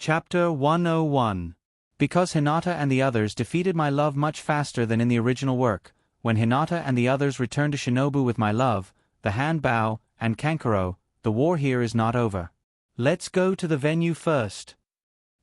Chapter 101. Because Hinata and the others defeated my love much faster than in the original work, when Hinata and the others returned to Shinobu with my love, the Hanbao, and Kankuro, the war here is not over. Let's go to the venue first.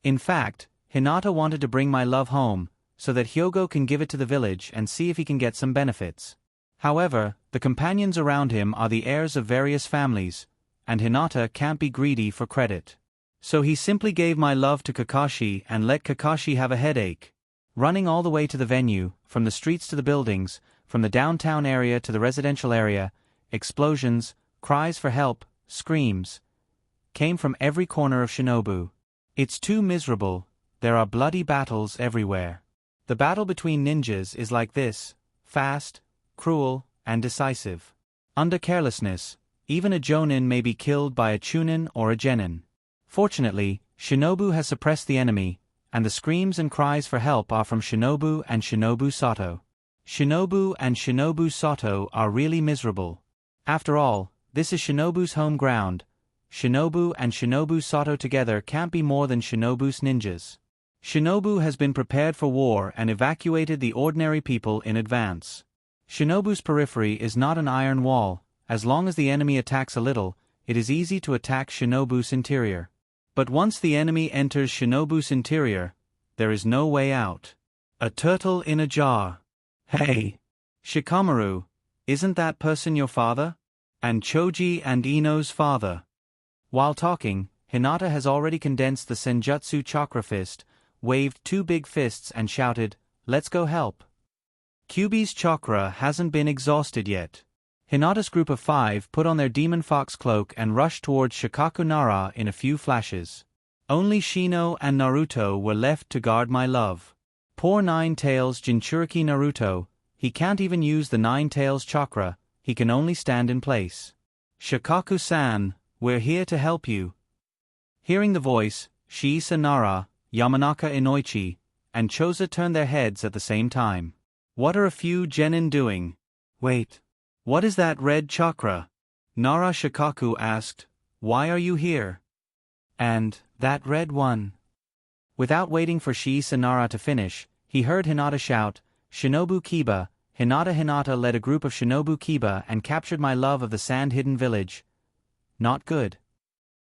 In fact, Hinata wanted to bring my love home, so that Hyogo can give it to the village and see if he can get some benefits. However, the companions around him are the heirs of various families, and Hinata can't be greedy for credit. So he simply gave my love to Kakashi and let Kakashi have a headache. Running all the way to the venue, from the streets to the buildings, from the downtown area to the residential area, explosions, cries for help, screams, came from every corner of Shinobu. It's too miserable, there are bloody battles everywhere. The battle between ninjas is like this, fast, cruel, and decisive. Under carelessness, even a Jonin may be killed by a Chunin or a Genin. Fortunately, Shinobu has suppressed the enemy, and the screams and cries for help are from Shinobu and Shinobu Sato. Shinobu and Shinobu Sato are really miserable. After all, this is Shinobu's home ground. Shinobu and Shinobu Sato together can't be more than Shinobu's ninjas. Shinobu has been prepared for war and evacuated the ordinary people in advance. Shinobu's periphery is not an iron wall. As long as the enemy attacks a little, it is easy to attack Shinobu's interior. But once the enemy enters Shinobu's interior, there is no way out. A turtle in a jar. Hey! Shikamaru, isn't that person your father? And Choji and Ino's father? While talking, Hinata has already condensed the Senjutsu chakra fist, waved two big fists and shouted, "Let's go help." Kyuubi's chakra hasn't been exhausted yet. Hinata's group of 5 put on their demon fox cloak and rushed towards Shikaku Nara in a few flashes. Only Shino and Naruto were left to guard my love. Poor Nine Tails Jinchuriki Naruto, he can't even use the Nine Tails chakra, he can only stand in place. Shikaku-san, we're here to help you. Hearing the voice, Shiisa Nara, Yamanaka Inoichi, and Choza turned their heads at the same time. What are a few genin doing? Wait. What is that red chakra? Nara Shikaku asked, why are you here? And, that red one. Without waiting for Shiisa Nara to finish, he heard Hinata shout, Shinobu Kiba. Hinata led a group of Shinobu Kiba and captured my love of the sand-hidden village. Not good.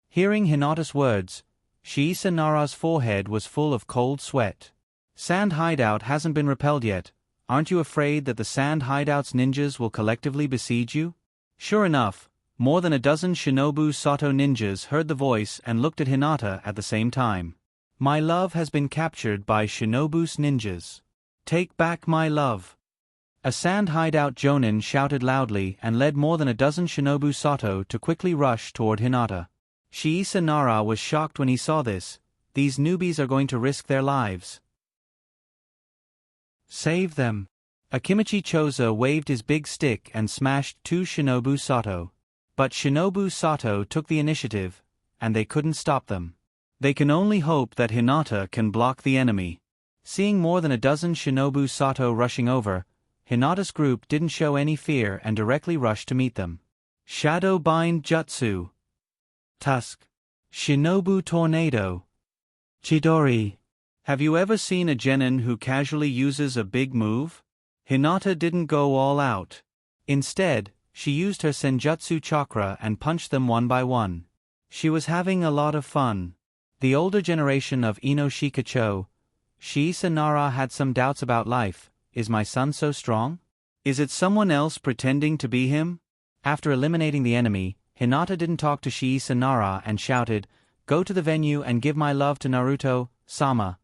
Hearing Hinata's words, Shiisa Nara's forehead was full of cold sweat. Sand hideout hasn't been repelled yet. Aren't you afraid that the sand hideout's ninjas will collectively besiege you? Sure enough, more than a dozen Shinobu Sato ninjas heard the voice and looked at Hinata at the same time. My love has been captured by Shinobu's ninjas. Take back my love. A sand hideout Jonin shouted loudly and led more than a dozen Shinobu Sato to quickly rush toward Hinata. Shiisa Nara was shocked when he saw this. These newbies are going to risk their lives. Save them. Akimichi Choza waved his big stick and smashed 2 Shinobu Sato. But Shinobu Sato took the initiative, and they couldn't stop them. They can only hope that Hinata can block the enemy. Seeing more than a dozen Shinobu Sato rushing over, Hinata's group didn't show any fear and directly rushed to meet them. Shadow Bind Jutsu. Tusk. Shinobu Tornado. Chidori. Have you ever seen a genin who casually uses a big move? Hinata didn't go all out. Instead, she used her Senjutsu chakra and punched them one by one. She was having a lot of fun. The older generation of Ino Shikacho, Shiisa Nara had some doubts about life. Is my son so strong? Is it someone else pretending to be him? After eliminating the enemy, Hinata didn't talk to Shiisa Nara and shouted, "Go to the venue and give my love to Naruto-sama."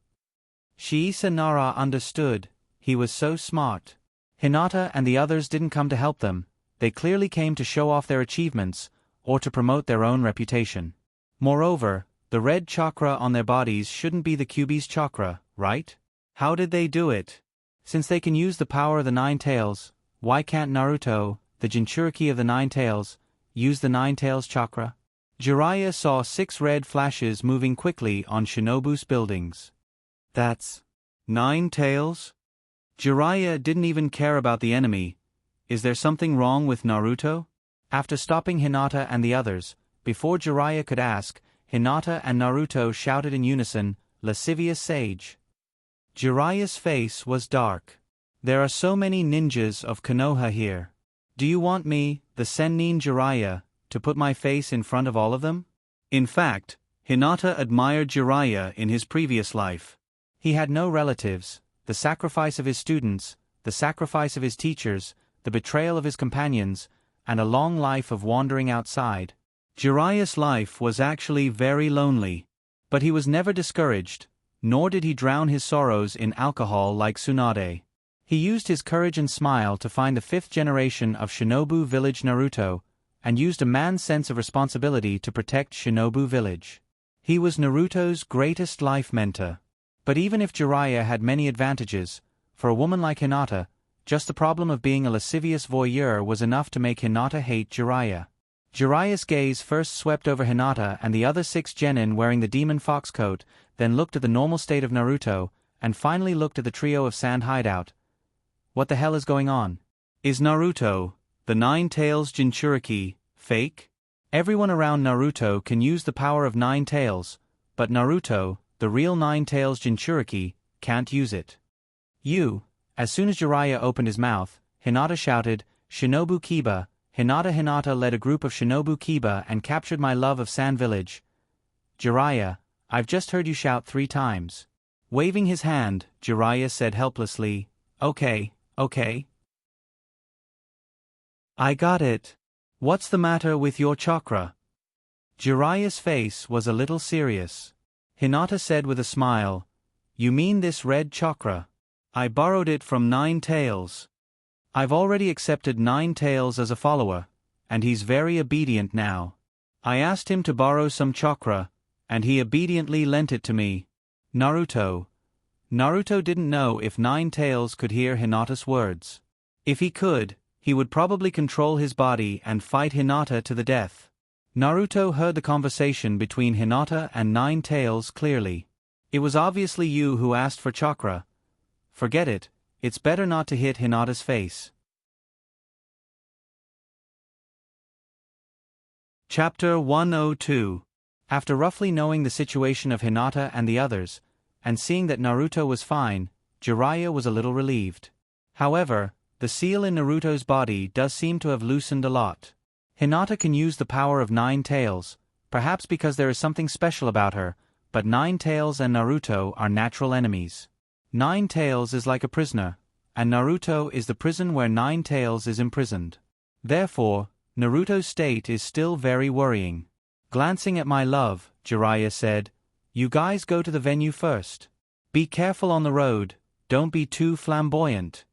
Shiisa Nara understood. He was so smart. Hinata and the others didn't come to help them. They clearly came to show off their achievements, or to promote their own reputation. Moreover, the red chakra on their bodies shouldn't be the Kyuubi's chakra, right? How did they do it? Since they can use the power of the Nine Tails, why can't Naruto, the Jinchuriki of the Nine Tails, use the Nine Tails chakra? Jiraiya saw 6 red flashes moving quickly on Shinobu's buildings. That's Nine Tails? Jiraiya didn't even care about the enemy. Is there something wrong with Naruto? After stopping Hinata and the others, before Jiraiya could ask, Hinata and Naruto shouted in unison, "Lascivious sage!" Jiraiya's face was dark. "There are so many ninjas of Konoha here. Do you want me, the Sennin Jiraiya, to put my face in front of all of them?" In fact, Hinata admired Jiraiya in his previous life. He had no relatives, the sacrifice of his students, the sacrifice of his teachers, the betrayal of his companions, and a long life of wandering outside. Jiraiya's life was actually very lonely. But he was never discouraged, nor did he drown his sorrows in alcohol like Tsunade. He used his courage and smile to find the 5th generation of Shinobu Village Naruto, and used a man's sense of responsibility to protect Shinobu Village. He was Naruto's greatest life mentor. But even if Jiraiya had many advantages, for a woman like Hinata, just the problem of being a lascivious voyeur was enough to make Hinata hate Jiraiya. Jiraiya's gaze first swept over Hinata and the other 6 genin wearing the demon fox coat, then looked at the normal state of Naruto, and finally looked at the trio of Sand Hideout. What the hell is going on? Is Naruto, the 9 Tails Jinchuriki, fake? Everyone around Naruto can use the power of 9 tails, but Naruto, the real 9 Tails Jinchuriki, can't use it. As soon as Jiraiya opened his mouth, Hinata shouted, "Shinobu Kiba." Hinata led a group of Shinobu Kiba and captured my love of Sand Village. "Jiraiya, I've just heard you shout 3 times. Waving his hand, Jiraiya said helplessly, Okay. I got it. What's the matter with your chakra?" Jiraiya's face was a little serious. Hinata said with a smile, "You mean this red chakra? I borrowed it from 9 Tails. I've already accepted 9 Tails as a follower, and he's very obedient now. I asked him to borrow some chakra, and he obediently lent it to me." Naruto didn't know if 9 Tails could hear Hinata's words. If he could, he would probably control his body and fight Hinata to the death. Naruto heard the conversation between Hinata and 9 Tails clearly. "It was obviously you who asked for chakra. Forget it. It's better not to hit Hinata's face." Chapter 102. After roughly knowing the situation of Hinata and the others, and seeing that Naruto was fine, Jiraiya was a little relieved. However, the seal in Naruto's body does seem to have loosened a lot. Hinata can use the power of 9 Tails, perhaps because there is something special about her, but 9 Tails and Naruto are natural enemies. 9 Tails is like a prisoner, and Naruto is the prison where 9 Tails is imprisoned. Therefore, Naruto's state is still very worrying. Glancing at my love, Jiraiya said, "You guys go to the venue first. Be careful on the road, don't be too flamboyant."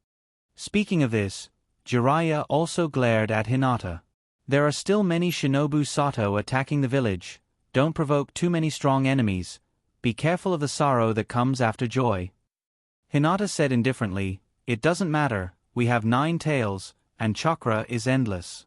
Speaking of this, Jiraiya also glared at Hinata. "There are still many Shinobu Sato attacking the village, don't provoke too many strong enemies, be careful of the sorrow that comes after joy." Hinata said indifferently, "It doesn't matter, we have 9 Tails, and chakra is endless."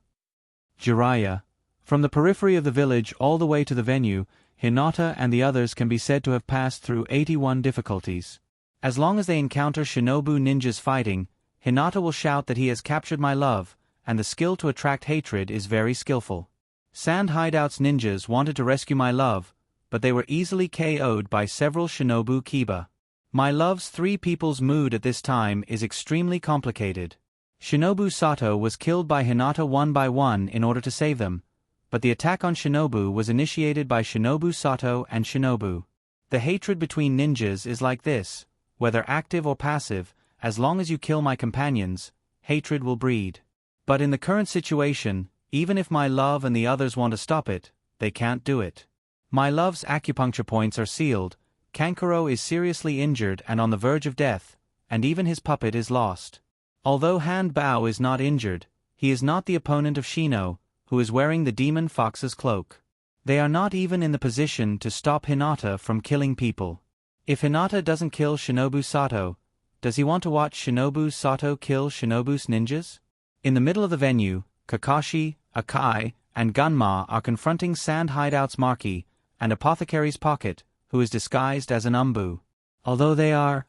Jiraiya. From the periphery of the village all the way to the venue, Hinata and the others can be said to have passed through 81 difficulties. As long as they encounter Shinobu ninjas fighting, Hinata will shout that he has captured my love, and the skill to attract hatred is very skillful. Sand Hideout's ninjas wanted to rescue my love, but they were easily KO'd by several Shinobu Kiba. My love's 3 people's mood at this time is extremely complicated. Shinobu Sato was killed by Hinata one by one in order to save them, but the attack on Shinobu was initiated by Shinobu Sato and Shinobu. The hatred between ninjas is like this, whether active or passive, as long as you kill my companions, hatred will breed. But in the current situation, even if my love and the others want to stop it, they can't do it. My love's acupuncture points are sealed, Kankuro is seriously injured and on the verge of death, and even his puppet is lost. Although Hand Bao is not injured, he is not the opponent of Shino, who is wearing the demon fox's cloak. They are not even in the position to stop Hinata from killing people. If Hinata doesn't kill Shinobu Sato, does he want to watch Shinobu Sato kill Shinobu's ninjas? In the middle of the venue, Kakashi, Akai, and Gunma are confronting Sand Hideout's Maki, and Apothecary's Pocket, who is disguised as an Umbu. Although they are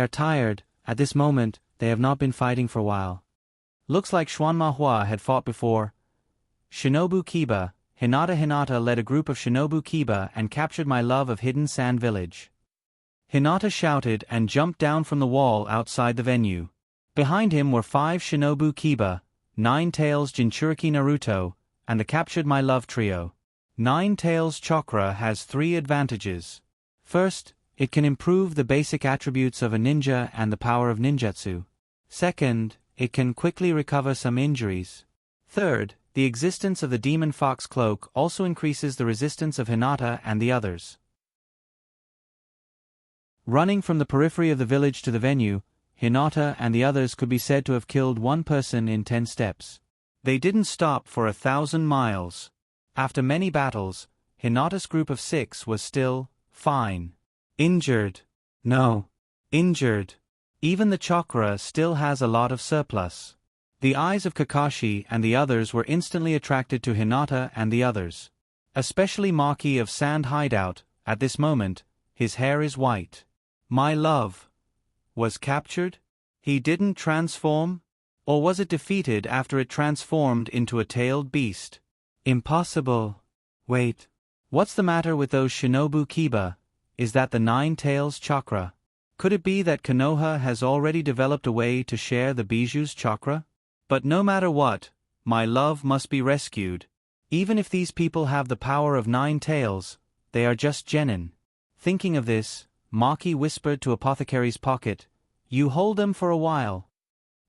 tired, at this moment, they have not been fighting for a while. Looks like Xuanmahua had fought before. Shinobu Kiba, Hinata led a group of Shinobu Kiba and captured my love of hidden sand village. Hinata shouted and jumped down from the wall outside the venue. Behind him were 5 Shinobu Kiba, 9 Tails Jinchuriki Naruto, and the captured my love trio. 9 Tails Chakra has 3 advantages. First, it can improve the basic attributes of a ninja and the power of ninjutsu. Second, it can quickly recover some injuries. Third, the existence of the Demon Fox Cloak also increases the resistance of Hinata and the others. Running from the periphery of the village to the venue, Hinata and the others could be said to have killed 1 person in 10 steps. They didn't stop for 1,000 miles. After many battles, Hinata's group of 6 was still fine. Injured. No. Injured. Even the chakra still has a lot of surplus. The eyes of Kakashi and the others were instantly attracted to Hinata and the others. Especially Maki of Sand Hideout, at this moment, his hair is white. My love was captured? He didn't transform? Or was it defeated after it transformed into a tailed beast? Impossible. Wait. What's the matter with those Shinobu Kiba? Is that the 9 Tails chakra? Could it be that Konoha has already developed a way to share the Bijuu's chakra? But no matter what, my love must be rescued. Even if these people have the power of 9 tails, they are just genin. Thinking of this, Maki whispered to Apothecary's Pocket, "You hold them for a while.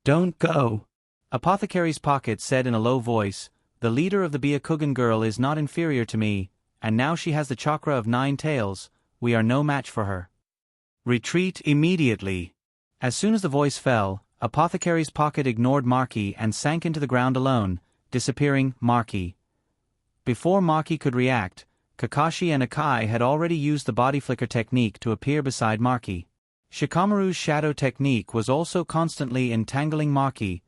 Don't go." Apothecary's Pocket said in a low voice, "The leader of the Byakugan girl is not inferior to me, and now she has the chakra of 9 tails, we are no match for her. Retreat immediately." As soon as the voice fell, Apothecary's Pocket ignored Maki and sank into the ground alone, disappearing Maki. Before Maki could react, Kakashi and Akai had already used the body flicker technique to appear beside Maki. Shikamaru's shadow technique was also constantly entangling Maki,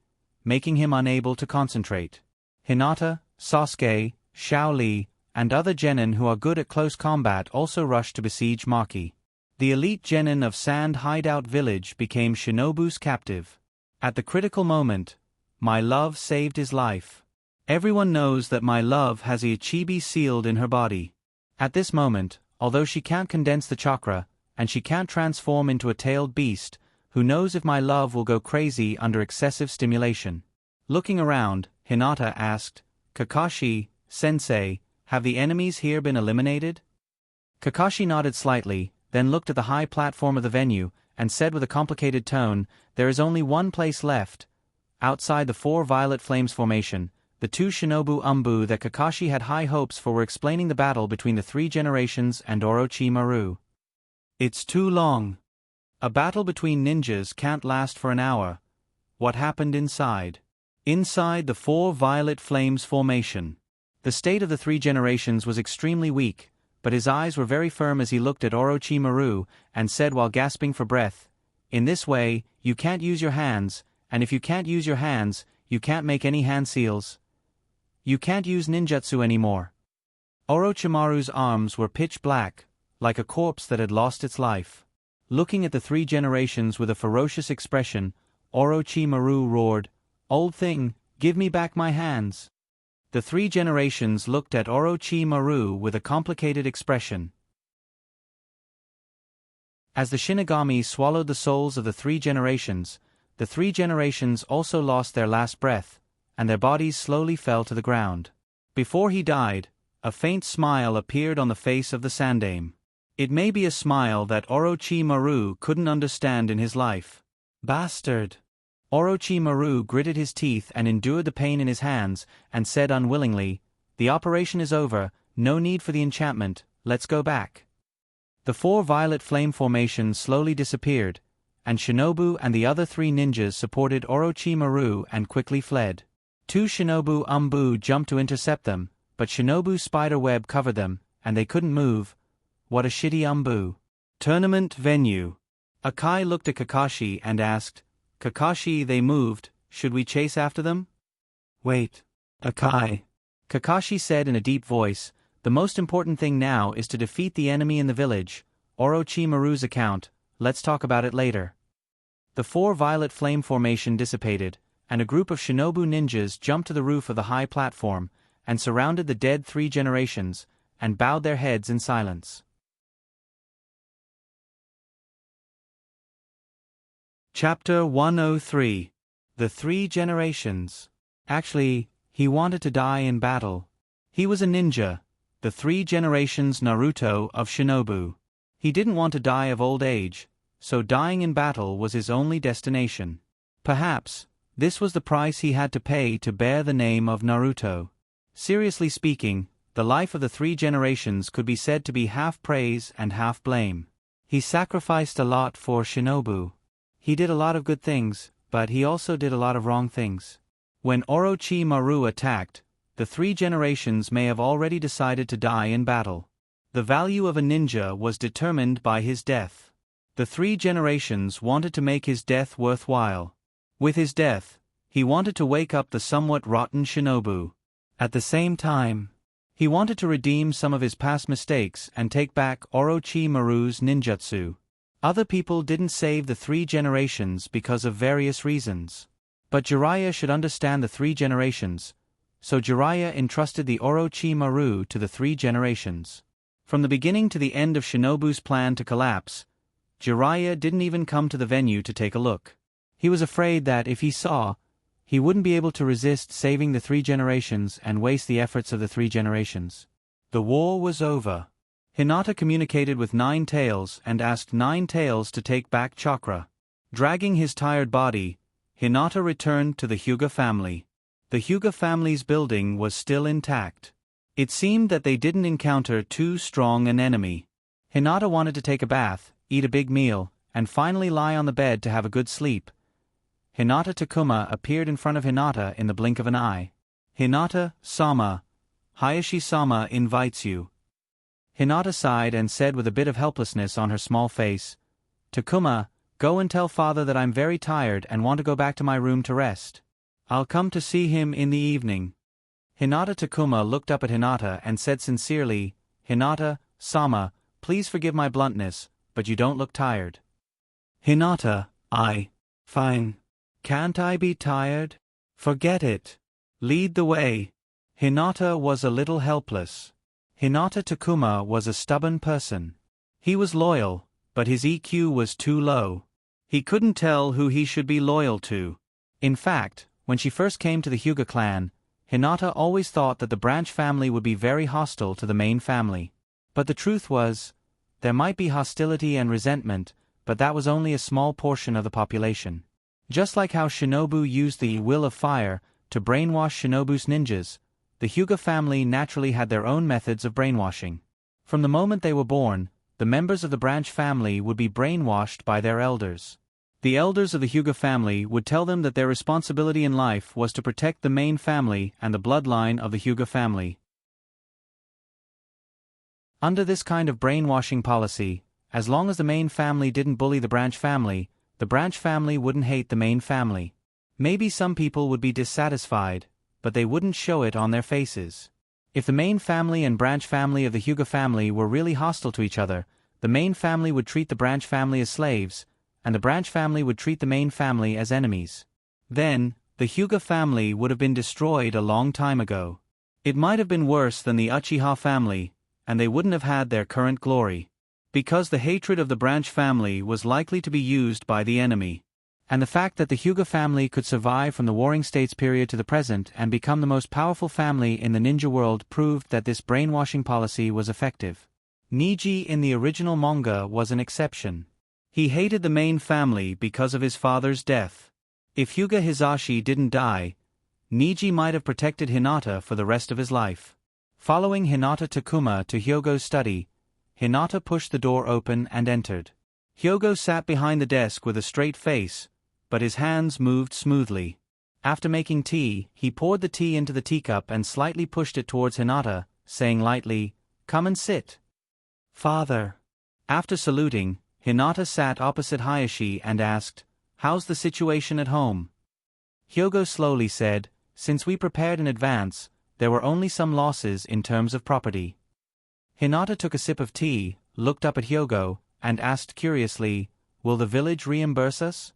making him unable to concentrate. Hinata, Sasuke, Xiao Li, and other genin who are good at close combat also rushed to besiege Maki. The elite genin of Sand Hideout Village became Shinobu's captive. At the critical moment, my love saved his life. Everyone knows that my love has a chibi sealed in her body. At this moment, although she can't condense the chakra, and she can't transform into a tailed beast, who knows if my love will go crazy under excessive stimulation. Looking around, Hinata asked, "Kakashi, sensei, have the enemies here been eliminated?" Kakashi nodded slightly, then looked at the high platform of the venue, and said with a complicated tone, "There is only one place left. Outside the 4 Violet Flames formation, the 2 Shinobu Umbu that Kakashi had high hopes for were explaining the battle between the 3 generations and Orochimaru. It's too long. A battle between ninjas can't last for an hour. What happened inside? Inside the 4 Violet Flames formation. The state of the 3 generations was extremely weak, but his eyes were very firm as he looked at Orochimaru and said while gasping for breath, "In this way, you can't use your hands, and if you can't use your hands, you can't make any hand seals. You can't use ninjutsu anymore." Orochimaru's arms were pitch black, like a corpse that had lost its life. Looking at the 3 generations with a ferocious expression, Orochimaru roared, "Old thing, give me back my hands." The 3 generations looked at Orochimaru with a complicated expression. As the Shinigami swallowed the souls of the 3 generations, the 3 generations also lost their last breath, and their bodies slowly fell to the ground. Before he died, a faint smile appeared on the face of the Sandaime. It may be a smile that Orochimaru couldn't understand in his life. Bastard! Orochimaru gritted his teeth and endured the pain in his hands, and said unwillingly, "The operation is over, no need for the enchantment, let's go back." The 4 Violet Flame formations slowly disappeared, and Shinobu and the other 3 ninjas supported Orochimaru and quickly fled. 2 Shinobu Umbu jumped to intercept them, but Shinobu's spider web covered them, and they couldn't move. What a shitty Umbu. Tournament venue. Akai looked at Kakashi and asked, "Kakashi, they moved, should we chase after them?" "Wait, Akai." Kakashi said in a deep voice, "The most important thing now is to defeat the enemy in the village. Orochimaru's account, let's talk about it later." The 4 Violet Flame formation dissipated, and a group of Shinobu ninjas jumped to the roof of the high platform, and surrounded the dead 3 generations, and bowed their heads in silence. Chapter 103. The 3 Generations. Actually, he wanted to die in battle. He was a ninja, the 3 generations Naruto of Shinobu. He didn't want to die of old age, so dying in battle was his only destination. Perhaps, this was the price he had to pay to bear the name of Naruto. Seriously speaking, the life of the 3 generations could be said to be half praise and half blame. He sacrificed a lot for Shinobu. He did a lot of good things, but he also did a lot of wrong things. When Orochimaru attacked, the 3 generations may have already decided to die in battle. The value of a ninja was determined by his death. The 3 generations wanted to make his death worthwhile. With his death, he wanted to wake up the somewhat rotten Shinobu. At the same time, he wanted to redeem some of his past mistakes and take back Orochimaru's ninjutsu. Other people didn't save the 3 generations because of various reasons. But Jiraiya should understand the 3 generations, so Jiraiya entrusted the Orochimaru to the 3 generations. From the beginning to the end of Shinobu's plan to collapse, Jiraiya didn't even come to the venue to take a look. He was afraid that if he saw, he wouldn't be able to resist saving the 3 generations and waste the efforts of the 3 generations. The war was over. Hinata communicated with 9 Tails and asked 9 Tails to take back chakra. Dragging his tired body, Hinata returned to the Hyuga family. The Hyuga family's building was still intact. It seemed that they didn't encounter too strong an enemy. Hinata wanted to take a bath, eat a big meal, and finally lie on the bed to have a good sleep. Hinata Takuma appeared in front of Hinata in the blink of an eye. "Hinata-sama, Hayashi-sama invites you." Hinata sighed and said with a bit of helplessness on her small face, "Takuma, go and tell father that I'm very tired and want to go back to my room to rest. I'll come to see him in the evening." Hinata Takuma looked up at Hinata and said sincerely, "Hinata-sama, please forgive my bluntness, but you don't look tired." "Hinata, fine. Can't I be tired? Forget it. Lead the way." Hinata was a little helpless. Hinata Takuma was a stubborn person. He was loyal, but his EQ was too low. He couldn't tell who he should be loyal to. In fact, when she first came to the Hyuga clan, Hinata always thought that the branch family would be very hostile to the main family. But the truth was, there might be hostility and resentment, but that was only a small portion of the population. Just like how Shinobu used the will of fire to brainwash Shinobu's ninjas, the Hyuga family naturally had their own methods of brainwashing. From the moment they were born, the members of the branch family would be brainwashed by their elders. The elders of the Hyuga family would tell them that their responsibility in life was to protect the main family and the bloodline of the Hyuga family. Under this kind of brainwashing policy, as long as the main family didn't bully the branch family wouldn't hate the main family. Maybe some people would be dissatisfied, but they wouldn't show it on their faces. If the main family and branch family of the Hyuga family were really hostile to each other, the main family would treat the branch family as slaves, and the branch family would treat the main family as enemies. Then, the Hyuga family would have been destroyed a long time ago. It might have been worse than the Uchiha family, and they wouldn't have had their current glory. Because the hatred of the branch family was likely to be used by the enemy. And the fact that the Hyuga family could survive from the Warring States period to the present and become the most powerful family in the ninja world proved that this brainwashing policy was effective. Neji in the original manga was an exception. He hated the main family because of his father's death. If Hyuga Hisashi didn't die, Neji might have protected Hinata for the rest of his life. Following Hinata Takuma to Hyogo's study, Hinata pushed the door open and entered. Hyogo sat behind the desk with a straight face, but his hands moved smoothly. After making tea, he poured the tea into the teacup and slightly pushed it towards Hinata, saying lightly, "Come and sit." "Father." After saluting, Hinata sat opposite Hayashi and asked, "How's the situation at home?" Hyogo slowly said, "Since we prepared in advance, there were only some losses in terms of property." Hinata took a sip of tea, looked up at Hyogo, and asked curiously, "Will the village reimburse us?"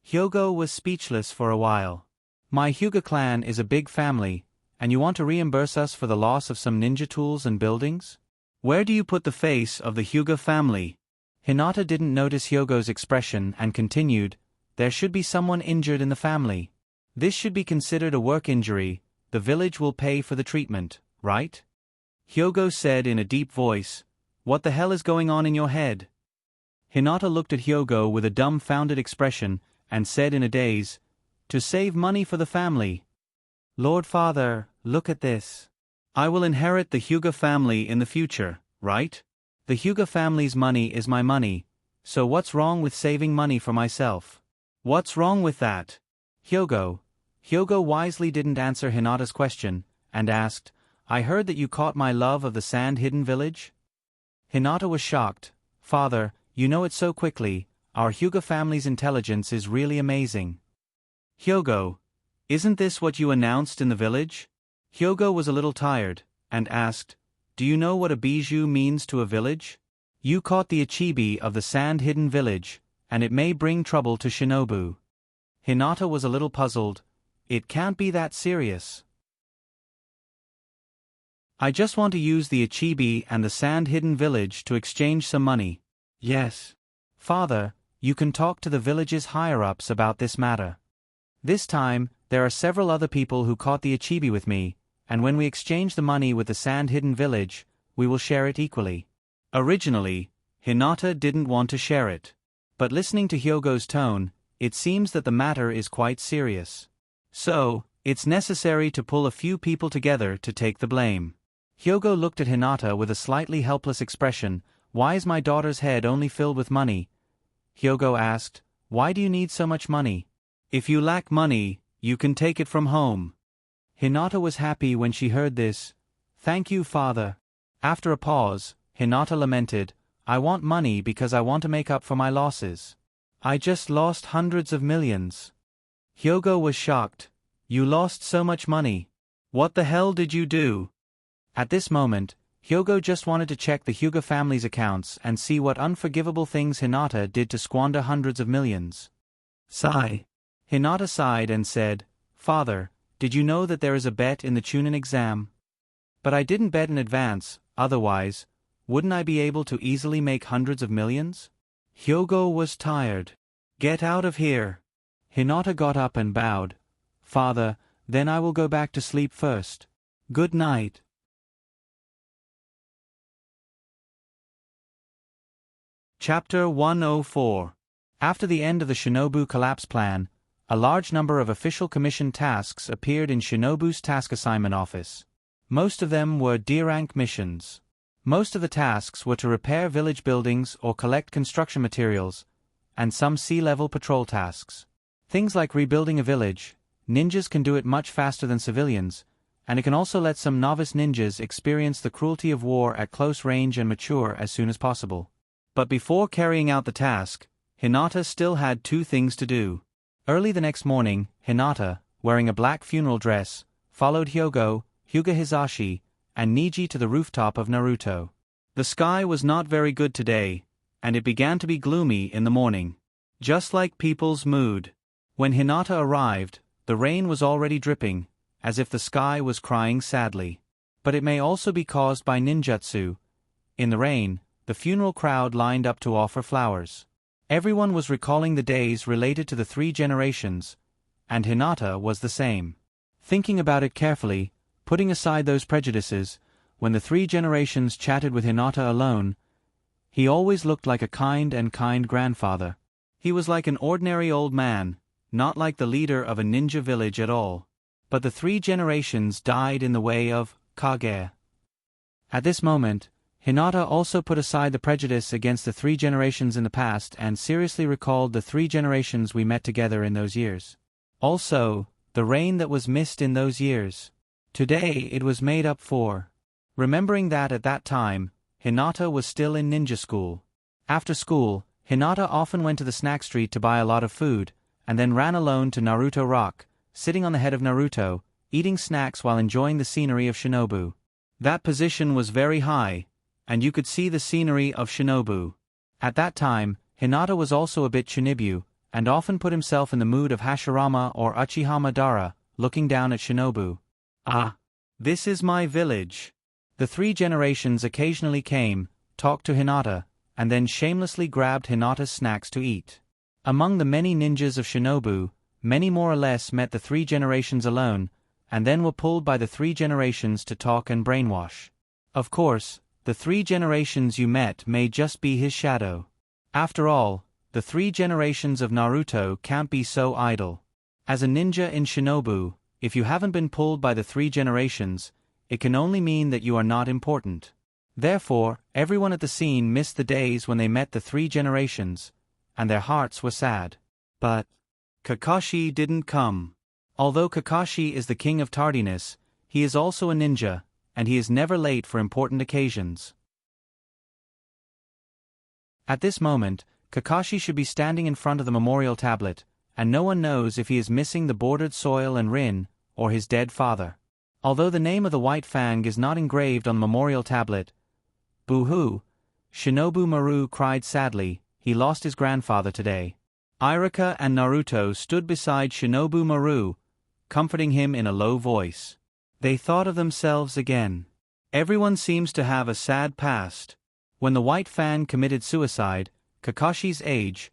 Hyogo was speechless for a while. "My Hyuga clan is a big family, and you want to reimburse us for the loss of some ninja tools and buildings? Where do you put the face of the Hyuga family? Hinata didn't notice Hyogo's expression and continued, there should be someone injured in the family. This should be considered a work injury, the village will pay for the treatment, right? Hyogo said in a deep voice, what the hell is going on in your head? Hinata looked at Hyogo with a dumbfounded expression and said in a daze, to save money for the family. Lord Father, look at this. I will inherit the Hyuga family in the future, right? The Hyuga family's money is my money, so what's wrong with saving money for myself? What's wrong with that? Hyogo wisely didn't answer Hinata's question, and asked, I heard that you caught my love of the sand-hidden village? Hinata was shocked. Father, you know it so quickly, our Hyuga family's intelligence is really amazing. Hyogo, isn't this what you announced in the village? Hyogo was a little tired, and asked, do you know what a bijou means to a village? You caught the Ichibi of the sand-hidden village, and it may bring trouble to Shinobu. Hinata was a little puzzled. It can't be that serious. I just want to use the Ichibi and the sand-hidden village to exchange some money. Yes. Father, you can talk to the village's higher-ups about this matter. This time, there are several other people who caught the Ichibi with me, and when we exchange the money with the sand-hidden village, we will share it equally. Originally, Hinata didn't want to share it. But listening to Hyogo's tone, it seems that the matter is quite serious. So, it's necessary to pull a few people together to take the blame. Hyogo looked at Hinata with a slightly helpless expression. Why is my daughter's head only filled with money? Hyogo asked, why do you need so much money? If you lack money, you can take it from home. Hinata was happy when she heard this. Thank you, father. After a pause, Hinata lamented, I want money because I want to make up for my losses. I just lost hundreds of millions. Hyogo was shocked. You lost so much money. What the hell did you do? At this moment, Hyogo just wanted to check the Hyuga family's accounts and see what unforgivable things Hinata did to squander hundreds of millions. Sigh. Hinata sighed and said, Father, did you know that there is a bet in the Chunin exam? But I didn't bet in advance, otherwise, wouldn't I be able to easily make hundreds of millions? Hyogo was tired. Get out of here. Hinata got up and bowed. Father, then I will go back to sleep first. Good night. Chapter 104. After the end of the Shinobu collapse plan, a large number of official commission tasks appeared in Shinobu's task assignment office. Most of them were D-rank missions. Most of the tasks were to repair village buildings or collect construction materials, and some sea-level patrol tasks. Things like rebuilding a village, ninjas can do it much faster than civilians, and it can also let some novice ninjas experience the cruelty of war at close range and mature as soon as possible. But before carrying out the task, Hinata still had two things to do. Early the next morning, Hinata, wearing a black funeral dress, followed Hyogo, Hyuga Hizashi, and Niji to the rooftop of Naruto. The sky was not very good today, and it began to be gloomy in the morning. Just like people's mood. When Hinata arrived, the rain was already dripping, as if the sky was crying sadly. But it may also be caused by ninjutsu. In the rain, the funeral crowd lined up to offer flowers. Everyone was recalling the days related to the three generations, and Hinata was the same. Thinking about it carefully, putting aside those prejudices, when the three generations chatted with Hinata alone, he always looked like a kind grandfather. He was like an ordinary old man, not like the leader of a ninja village at all. But the three generations died in the way of Kage. At this moment, Hinata also put aside the prejudice against the three generations in the past and seriously recalled the three generations we met together in those years. Also, the rain that was missed in those years. Today it was made up for. Remembering that at that time, Hinata was still in ninja school. After school, Hinata often went to the snack street to buy a lot of food, and then ran alone to Naruto Rock, sitting on the head of Naruto, eating snacks while enjoying the scenery of Shinobu. That position was very high, and you could see the scenery of Shinobu. At that time, Hinata was also a bit Shinibu, and often put himself in the mood of Hashirama or Uchiha Madara, looking down at Shinobu. Ah! This is my village. The three generations occasionally came, talked to Hinata, and then shamelessly grabbed Hinata's snacks to eat. Among the many ninjas of Shinobu, many more or less met the three generations alone, and then were pulled by the three generations to talk and brainwash. Of course, the three generations you met may just be his shadow. After all, the three generations of Naruto can't be so idle. As a ninja in Shinobu, if you haven't been pulled by the three generations, it can only mean that you are not important. Therefore, everyone at the scene missed the days when they met the three generations, and their hearts were sad. But Kakashi didn't come. Although Kakashi is the king of tardiness, he is also a ninja, and he is never late for important occasions. At this moment, Kakashi should be standing in front of the memorial tablet, and no one knows if he is missing the bordered soil and Rin, or his dead father. Although the name of the White Fang is not engraved on the memorial tablet, boo-hoo, Shinobu Maru cried sadly, he lost his grandfather today. Iruka and Naruto stood beside Shinobu Maru, comforting him in a low voice. They thought of themselves again. Everyone seems to have a sad past. When the White Fang committed suicide, Kakashi's age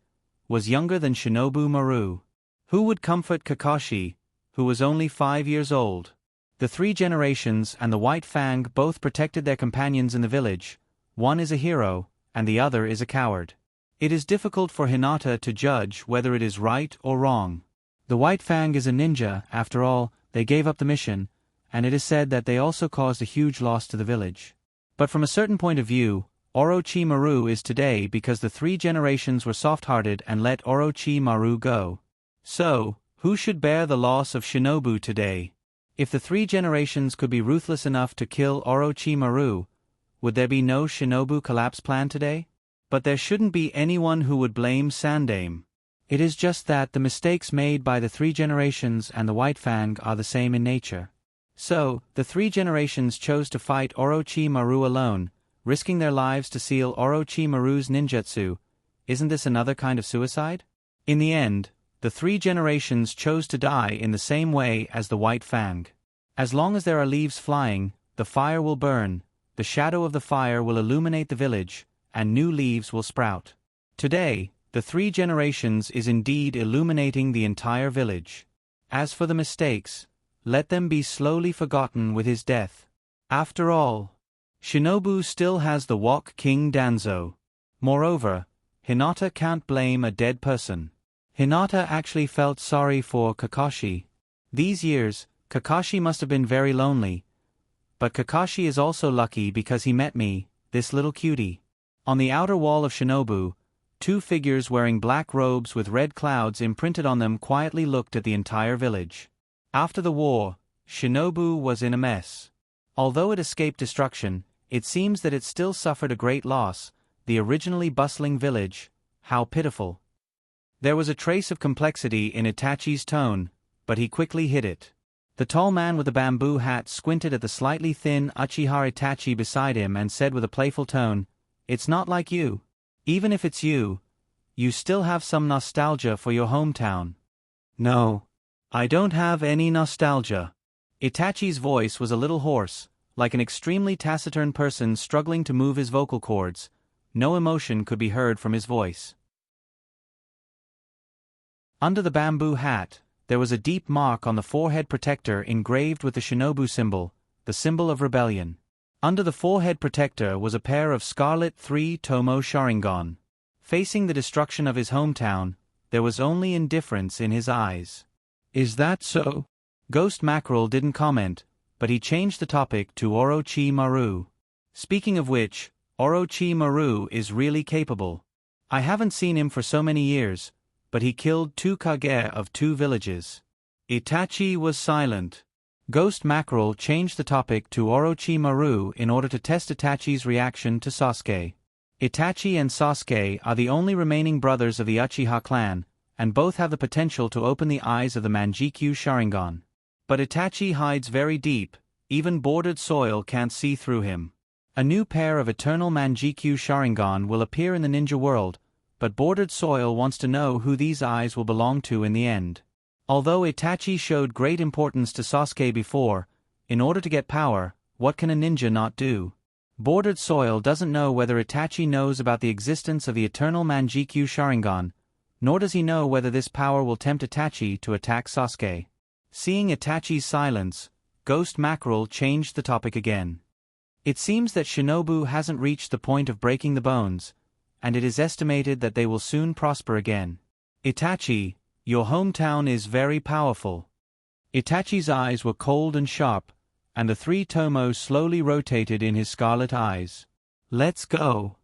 was younger than Shinobu Maru. Who would comfort Kakashi, who was only 5 years old? The three generations and the White Fang both protected their companions in the village. One is a hero, and the other is a coward. It is difficult for Hinata to judge whether it is right or wrong. The White Fang is a ninja, after all, they gave up the mission, and it is said that they also caused a huge loss to the village. But from a certain point of view, Orochimaru is today because the three generations were soft-hearted and let Orochimaru go. So, who should bear the loss of Shinobu today? If the three generations could be ruthless enough to kill Orochimaru, would there be no Shinobu collapse plan today? But there shouldn't be anyone who would blame Sandaime. It is just that the mistakes made by the three generations and the White Fang are the same in nature. So, the three generations chose to fight Orochimaru alone, risking their lives to seal Orochimaru's ninjutsu. Isn't this another kind of suicide? In the end, the three generations chose to die in the same way as the White Fang. As long as there are leaves flying, the fire will burn, the shadow of the fire will illuminate the village, and new leaves will sprout. Today, the three generations is indeed illuminating the entire village. As for the mistakes, let them be slowly forgotten with his death. After all, Shinobu still has the Wok King Danzo. Moreover, Hinata can't blame a dead person. Hinata actually felt sorry for Kakashi. These years, Kakashi must have been very lonely. But Kakashi is also lucky because he met me, this little cutie. On the outer wall of Shinobu, two figures wearing black robes with red clouds imprinted on them quietly looked at the entire village. After the war, Shinobu was in a mess. Although it escaped destruction, it seems that it still suffered a great loss, the originally bustling village. How pitiful. There was a trace of complexity in Itachi's tone, but he quickly hid it. The tall man with the bamboo hat squinted at the slightly thin Uchiha Itachi beside him and said with a playful tone, "It's not like you. Even if it's you, you still have some nostalgia for your hometown." "No, I don't have any nostalgia." Itachi's voice was a little hoarse, like an extremely taciturn person struggling to move his vocal cords. No emotion could be heard from his voice. Under the bamboo hat, there was a deep mark on the forehead protector engraved with the Shinobu symbol, the symbol of rebellion. Under the forehead protector was a pair of scarlet three-tomo Sharingan. Facing the destruction of his hometown, there was only indifference in his eyes. "Is that so?" Ghost Mackerel didn't comment, but he changed the topic to Orochimaru. "Speaking of which, Orochimaru is really capable. I haven't seen him for so many years, but he killed 2 Kage of 2 villages." Itachi was silent. Ghost Mackerel changed the topic to Orochimaru in order to test Itachi's reaction to Sasuke. Itachi and Sasuke are the only remaining brothers of the Uchiha clan, and both have the potential to open the eyes of the Manjikyu Sharingan. But Itachi hides very deep, even bordered soil can't see through him. A new pair of eternal Manjikyu Sharingan will appear in the ninja world, but bordered soil wants to know who these eyes will belong to in the end. Although Itachi showed great importance to Sasuke before, In order to get power, what can a ninja not do? Bordered Soil doesn't know whether Itachi knows about the existence of the eternal Manjikyu Sharingan, nor does he know whether this power will tempt Itachi to attack Sasuke. Seeing Itachi's silence, Ghost Mackerel changed the topic again. It seems that Shinobu hasn't reached the point of breaking the bones, and it is estimated that they will soon prosper again. Itachi, your hometown is very powerful. Itachi's eyes were cold and sharp, and the three tomos slowly rotated in his scarlet eyes. Let's go.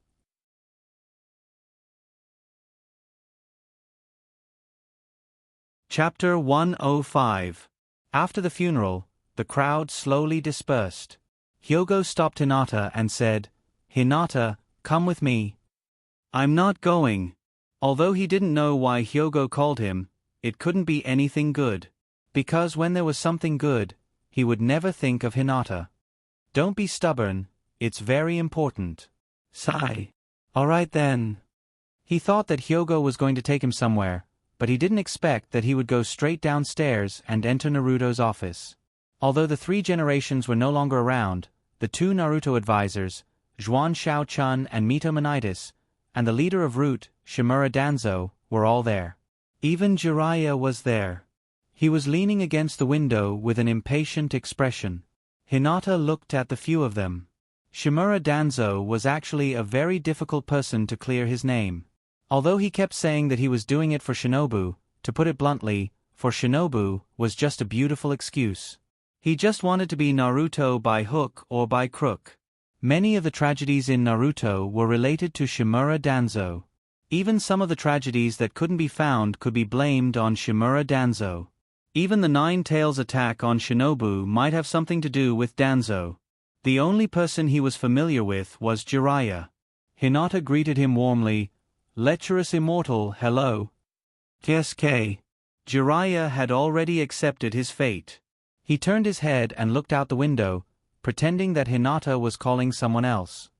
Chapter 105. After the funeral, the crowd slowly dispersed. Hyogo stopped Hinata and said, "Hinata, come with me." "I'm not going." Although he didn't know why Hyogo called him, it couldn't be anything good. Because when there was something good, he would never think of Hinata. "Don't be stubborn, it's very important." Sigh. "Alright then." He thought that Hyogo was going to take him somewhere, but he didn't expect that he would go straight downstairs and enter Naruto's office. Although the three generations were no longer around, the two Naruto advisors, Juan Shao-chun and Mito Monitis, and the leader of Root, Shimura Danzo, were all there. Even Jiraiya was there. He was leaning against the window with an impatient expression. Hinata looked at the few of them. Shimura Danzo was actually a very difficult person to clear his name. Although he kept saying that he was doing it for Shinobu, to put it bluntly, for Shinobu was just a beautiful excuse. He just wanted to be Naruto by hook or by crook. Many of the tragedies in Naruto were related to Shimura Danzo. Even some of the tragedies that couldn't be found could be blamed on Shimura Danzo. Even the Nine Tails attack on Shinobu might have something to do with Danzo. The only person he was familiar with was Jiraiya. Hinata greeted him warmly. "Lecherous immortal, hello." "KSK." Jiraiya had already accepted his fate. He turned his head and looked out the window, pretending that Hinata was calling someone else.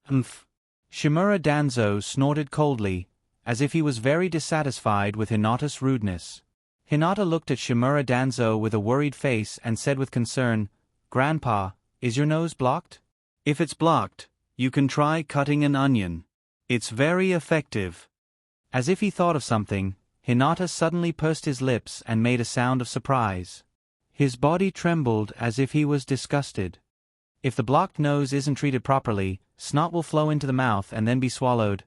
"Humph." Shimura Danzo snorted coldly, as if he was very dissatisfied with Hinata's rudeness. Hinata looked at Shimura Danzo with a worried face and said with concern, "Grandpa, is your nose blocked?" "If it's blocked, you can try cutting an onion. It's very effective." As if he thought of something, Hinata suddenly pursed his lips and made a sound of surprise. His body trembled as if he was disgusted. If the blocked nose isn't treated properly, snot will flow into the mouth and then be swallowed.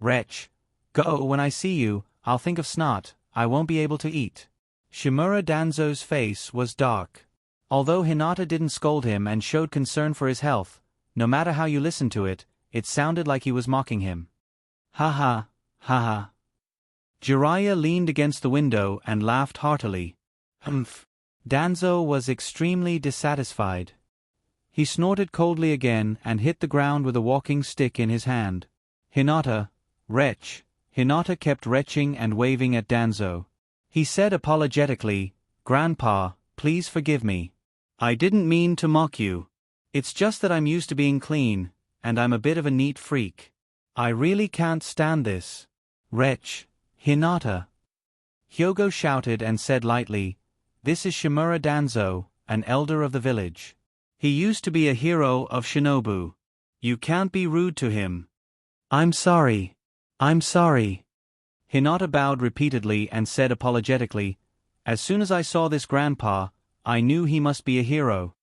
"Wretch. Go, when I see you, I'll think of snot, I won't be able to eat." Shimura Danzo's face was dark. Although Hinata didn't scold him and showed concern for his health, no matter how you listened to it, it sounded like he was mocking him. "Ha ha, ha ha." Jiraiya leaned against the window and laughed heartily. "Humph." Danzo was extremely dissatisfied. He snorted coldly again and hit the ground with a walking stick in his hand. "Hinata, wretch." Hinata kept retching and waving at Danzo. He said apologetically, "Grandpa, please forgive me. I didn't mean to mock you. It's just that I'm used to being clean, and I'm a bit of a neat freak. I really can't stand this." "Wretch, Hinata." Hyogo shouted and said lightly, "This is Shimura Danzo, an elder of the village. He used to be a hero of Shinobu. You can't be rude to him." "I'm sorry. I'm sorry." Hinata bowed repeatedly and said apologetically, "As soon as I saw this grandpa, I knew he must be a hero."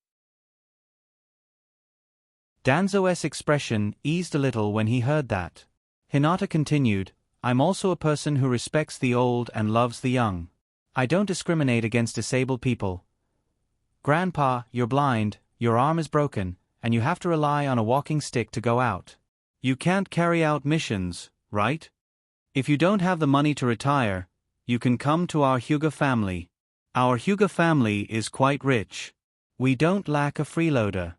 Danzo's expression eased a little when he heard that. Hinata continued, "I'm also a person who respects the old and loves the young. I don't discriminate against disabled people. Grandpa, you're blind, your arm is broken, and you have to rely on a walking stick to go out. You can't carry out missions, right? If you don't have the money to retire, you can come to our Hyuga family. Our Hyuga family is quite rich. We don't lack a freeloader."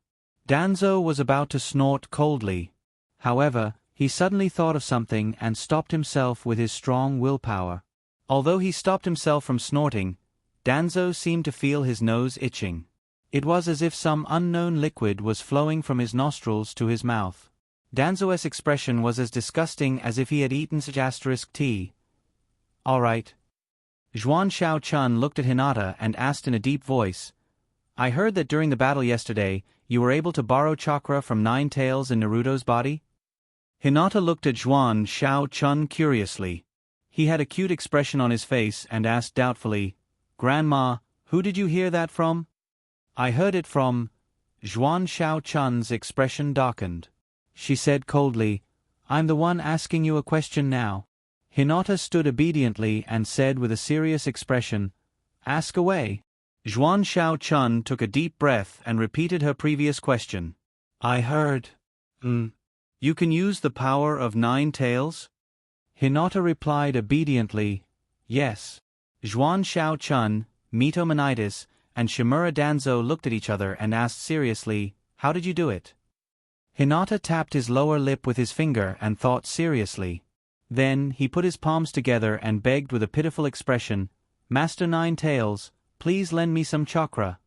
Danzo was about to snort coldly. However, he suddenly thought of something and stopped himself with his strong willpower. Although he stopped himself from snorting, Danzo seemed to feel his nose itching. It was as if some unknown liquid was flowing from his nostrils to his mouth. Danzo's expression was as disgusting as if he had eaten such tea. "All right." Juan Shao-chun looked at Hinata and asked in a deep voice, I heard that during the battle yesterday, you were able to borrow chakra from Nine Tails in Naruto's body? Hinata looked at Zhuan Shao-chun curiously. He had a cute expression on his face and asked doubtfully, "Grandma, who did you hear that from?" "I heard it from..." Zhuan Shao-chun's expression darkened. She said coldly, "I'm the one asking you a question now." Hinata stood obediently and said with a serious expression, "Ask away." Zhuan Shao-chun took a deep breath and repeated her previous question. "I heard. You can use the power of Nine Tails?" Hinata replied obediently, "Yes." Zhuan Shao-chun, Mito Monitis, and Shimura Danzo looked at each other and asked seriously, "How did you do it?" Hinata tapped his lower lip with his finger and thought seriously. Then, he put his palms together and begged with a pitiful expression, "Master Nine Tails, please lend me some chakra."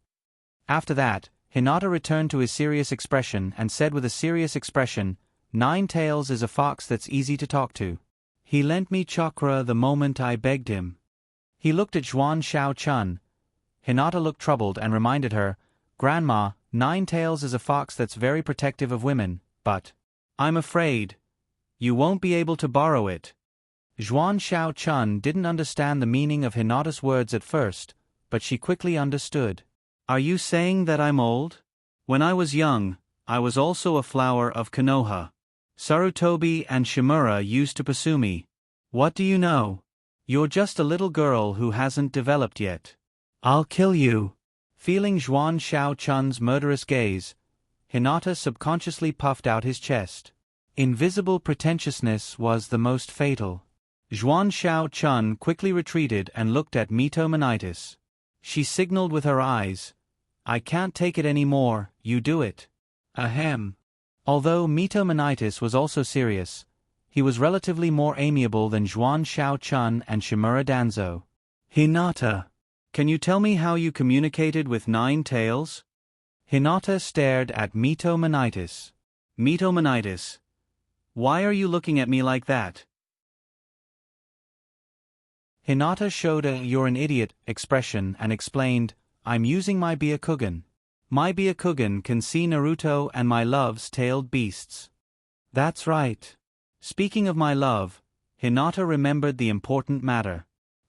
After that, Hinata returned to his serious expression and said with a serious expression, "Nine Tails is a fox that's easy to talk to. He lent me chakra the moment I begged him." He looked at Zhuan Shao-chun. Hinata looked troubled and reminded her, "Grandma, Nine Tails is a fox that's very protective of women, but I'm afraid you won't be able to borrow it." Zhuan Shao-chun didn't understand the meaning of Hinata's words at first, but she quickly understood. "Are you saying that I'm old? When I was young, I was also a flower of Konoha. Sarutobi and Shimura used to pursue me. What do you know? You're just a little girl who hasn't developed yet. I'll kill you." Feeling Zhuan Shao-chun's murderous gaze, Hinata subconsciously puffed out his chest. Invisible pretentiousness was the most fatal. Zhuan Shao-chun quickly retreated and looked at Mito Monitis. She signaled with her eyes, "I can't take it anymore, you do it." Ahem. Although Mito Monitis was also serious, he was relatively more amiable than Zhuan Shao-chun and Shimura Danzo. "Hinata, can you tell me how you communicated with Nine Tails?" Hinata stared at Mito Monitis. "Mito Monitis, why are you looking at me like that?" Hinata showed a "you're an idiot" expression and explained, "I'm using my Byakugan. My Byakugan can see Naruto and my love's tailed beasts." "That's right." Speaking of my love, Hinata remembered the important matter.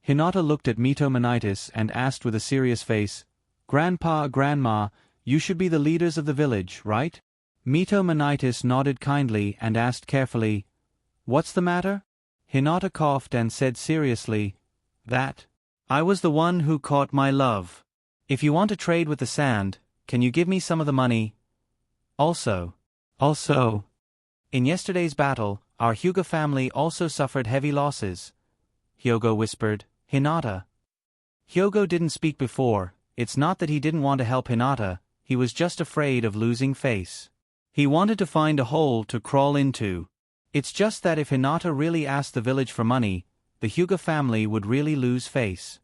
Hinata looked at Mito Monitis and asked with a serious face, "Grandpa, Grandma, you should be the leaders of the village, right?" Mito Monitis nodded kindly and asked carefully, "What's the matter?" Hinata coughed and said seriously, "That I was the one who caught my love. If you want to trade with the sand, can you give me some of the money? Also, in yesterday's battle, our Hyuga family also suffered heavy losses," Hyogo whispered. "Hinata." Hyogo didn't speak before. It's not that he didn't want to help Hinata, he was just afraid of losing face. He wanted to find a hole to crawl into. It's just that if Hinata really asked the village for money, the Hyuga family would really lose face.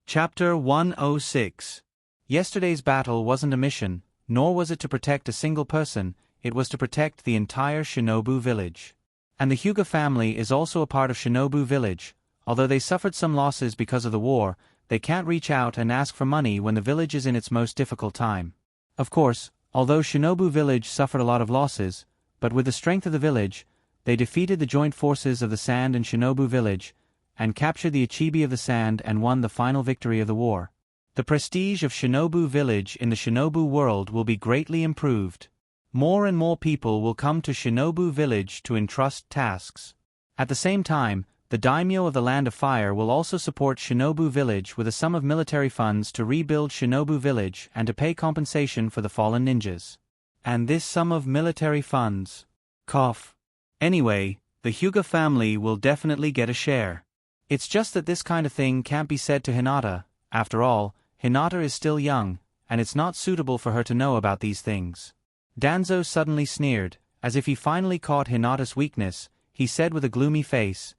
Chapter 106. Yesterday's battle wasn't a mission, nor was it to protect a single person, it was to protect the entire Shinobu village. And the Hyuga family is also a part of Shinobu village. Although they suffered some losses because of the war, they can't reach out and ask for money when the village is in its most difficult time. Of course, although Shinobu village suffered a lot of losses, but with the strength of the village, they defeated the joint forces of the Sand and Shinobu village, and captured the Ichibi of the Sand and won the final victory of the war. The prestige of Shinobu village in the Shinobu world will be greatly improved. More and more people will come to Shinobu village to entrust tasks. At the same time, the daimyo of the Land of Fire will also support Shinobu village with a sum of military funds to rebuild Shinobu village and to pay compensation for the fallen ninjas. And this sum of military funds. Cough. Anyway, the Hyuga family will definitely get a share. It's just that this kind of thing can't be said to Hinata. After all, Hinata is still young, and it's not suitable for her to know about these things. Danzo suddenly sneered, as if he finally caught Hinata's weakness. He said with a gloomy face,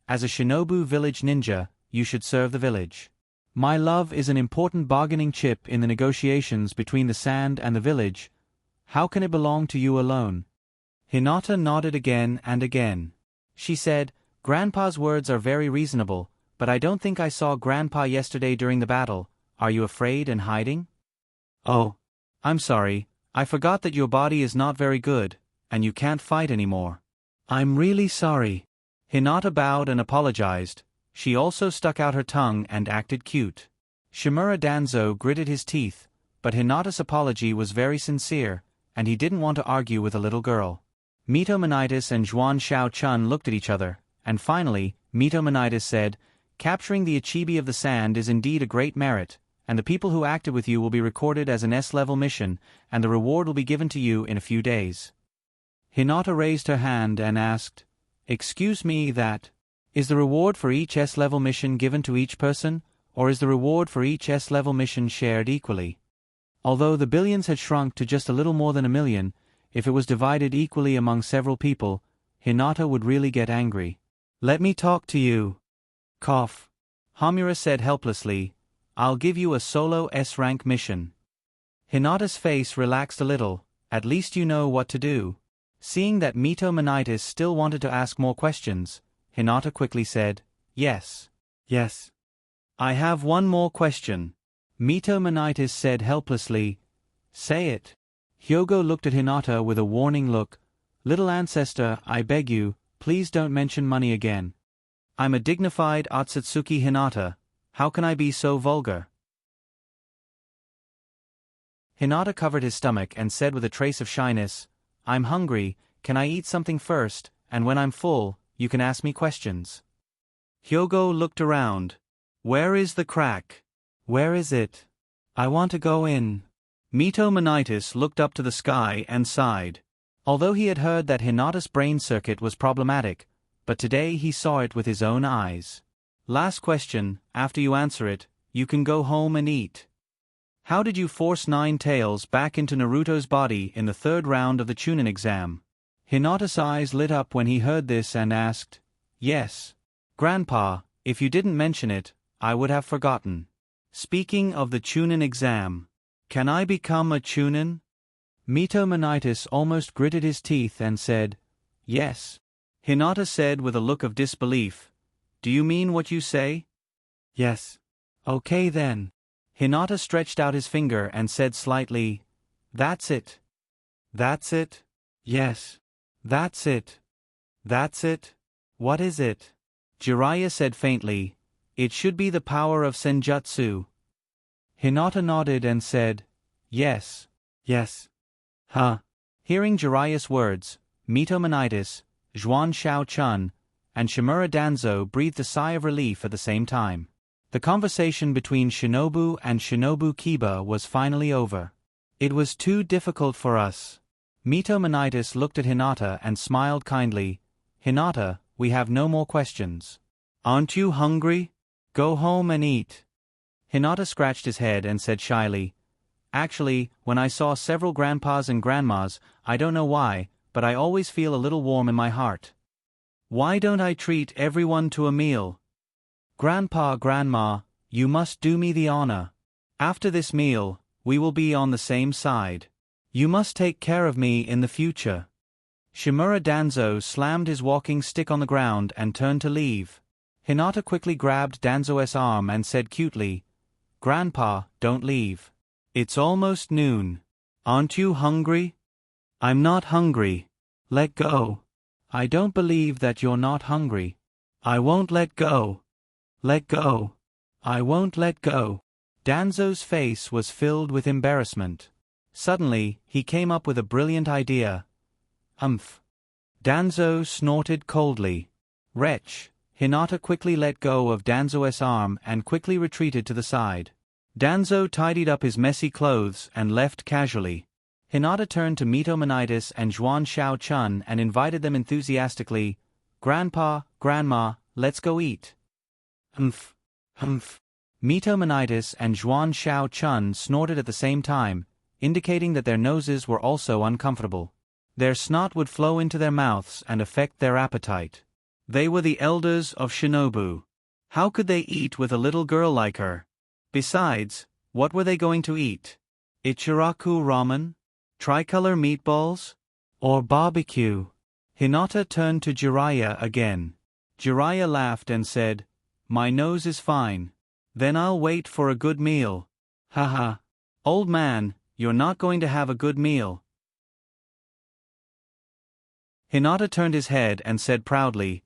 "As a Shinobu village ninja, you should serve the village. My love is an important bargaining chip in the negotiations between the Sand and the village. How can it belong to you alone?" Hinata nodded again and again. She said, "Grandpa's words are very reasonable, but I don't think I saw Grandpa yesterday during the battle. Are you afraid and hiding? Oh. I'm sorry, I forgot that your body is not very good, and you can't fight anymore. I'm really sorry. Hinata bowed and apologized. She also stuck out her tongue and acted cute. Shimura Danzo gritted his teeth, but Hinata's apology was very sincere, and he didn't want to argue with a little girl. Mito Monitis and Zhuan Xiao-chun looked at each other, and finally, Mito Monitis said, "Capturing the Achibi of the Sand is indeed a great merit, and the people who acted with you will be recorded as an S-level mission, and the reward will be given to you in a few days." Hinata raised her hand and asked, "Excuse me, is the reward for each S-level mission given to each person, or is the reward for each S-level mission shared equally?" Although the billions had shrunk to just a little more than 1,000,000, if it was divided equally among several people, Hinata would really get angry. "Let me talk to you." Cough. Hamura said helplessly, "I'll give you a solo S-rank mission." Hinata's face relaxed a little. "At least you know what to do." Seeing that Mito Monitis still wanted to ask more questions, Hinata quickly said, "Yes. Yes. I have one more question." Mito Monitis said helplessly, "Say it." Hyogo looked at Hinata with a warning look. "Little ancestor, I beg you, please don't mention money again. I'm a dignified Otsutsuki Hinata. How can I be so vulgar?" Hinata covered his stomach and said with a trace of shyness, "I'm hungry, can I eat something first, and when I'm full, you can ask me questions." Hyogo looked around. "Where is the crack? Where is it? I want to go in." Mito Monitis looked up to the sky and sighed. Although he had heard that Hinata's brain circuit was problematic, but today he saw it with his own eyes. "Last question, after you answer it, you can go home and eat. How did you force Nine Tails back into Naruto's body in the 3rd round of the Chunin exam?" Hinata's eyes lit up when he heard this and asked, "Yes. Grandpa, if you didn't mention it, I would have forgotten. Speaking of the Chunin exam, can I become a Chunin?" Mito Monitis almost gritted his teeth and said, "Yes." Hinata said with a look of disbelief, "Do you mean what you say?" "Yes." "Okay then." Hinata stretched out his finger and said slightly, "That's it." "That's it?" "Yes. That's it." "That's it? What is it?" Jiraiya said faintly, "It should be the power of Senjutsu." Hinata nodded and said, "Yes. Yes." "Huh." Hearing Jiraiya's words, Mito Monitis, Zhuan Xiao-chun, and Shimura Danzo breathed a sigh of relief at the same time. The conversation between Shinobu and Shinobu Kiba was finally over. "It was too difficult for us." Mito Monitis looked at Hinata and smiled kindly. "Hinata, we have no more questions. Aren't you hungry? Go home and eat." Hinata scratched his head and said shyly, "Actually, when I saw several grandpas and grandmas, I don't know why, but I always feel a little warm in my heart. Why don't I treat everyone to a meal? Grandpa, Grandma, you must do me the honor. After this meal, we will be on the same side. You must take care of me in the future." Shimura Danzo slammed his walking stick on the ground and turned to leave. Hinata quickly grabbed Danzo's arm and said cutely, "Grandpa, don't leave. It's almost noon. Aren't you hungry?" "I'm not hungry. Let go." "I don't believe that you're not hungry." "I won't let go. Let go. I won't let go." Danzo's face was filled with embarrassment. Suddenly, he came up with a brilliant idea. "Umph." Danzo snorted coldly. "Wretch." Hinata quickly let go of Danzo's arm and quickly retreated to the side. Danzo tidied up his messy clothes and left casually. Hinata turned to Mito Monitis and Zhuan Xiao-chun and invited them enthusiastically, "Grandpa, Grandma, let's go eat." "Humph. Humph." Mito Monitis and Zhuan Xiao-chun snorted at the same time, indicating that their noses were also uncomfortable. Their snot would flow into their mouths and affect their appetite. They were the elders of Shinobu. How could they eat with a little girl like her? Besides, what were they going to eat? Ichiraku ramen? Tricolor meatballs? Or barbecue? Hinata turned to Jiraiya again. Jiraiya laughed and said, My nose is fine. Then I'll wait for a good meal. Haha. Old man, you're not going to have a good meal. Hinata turned his head and said proudly,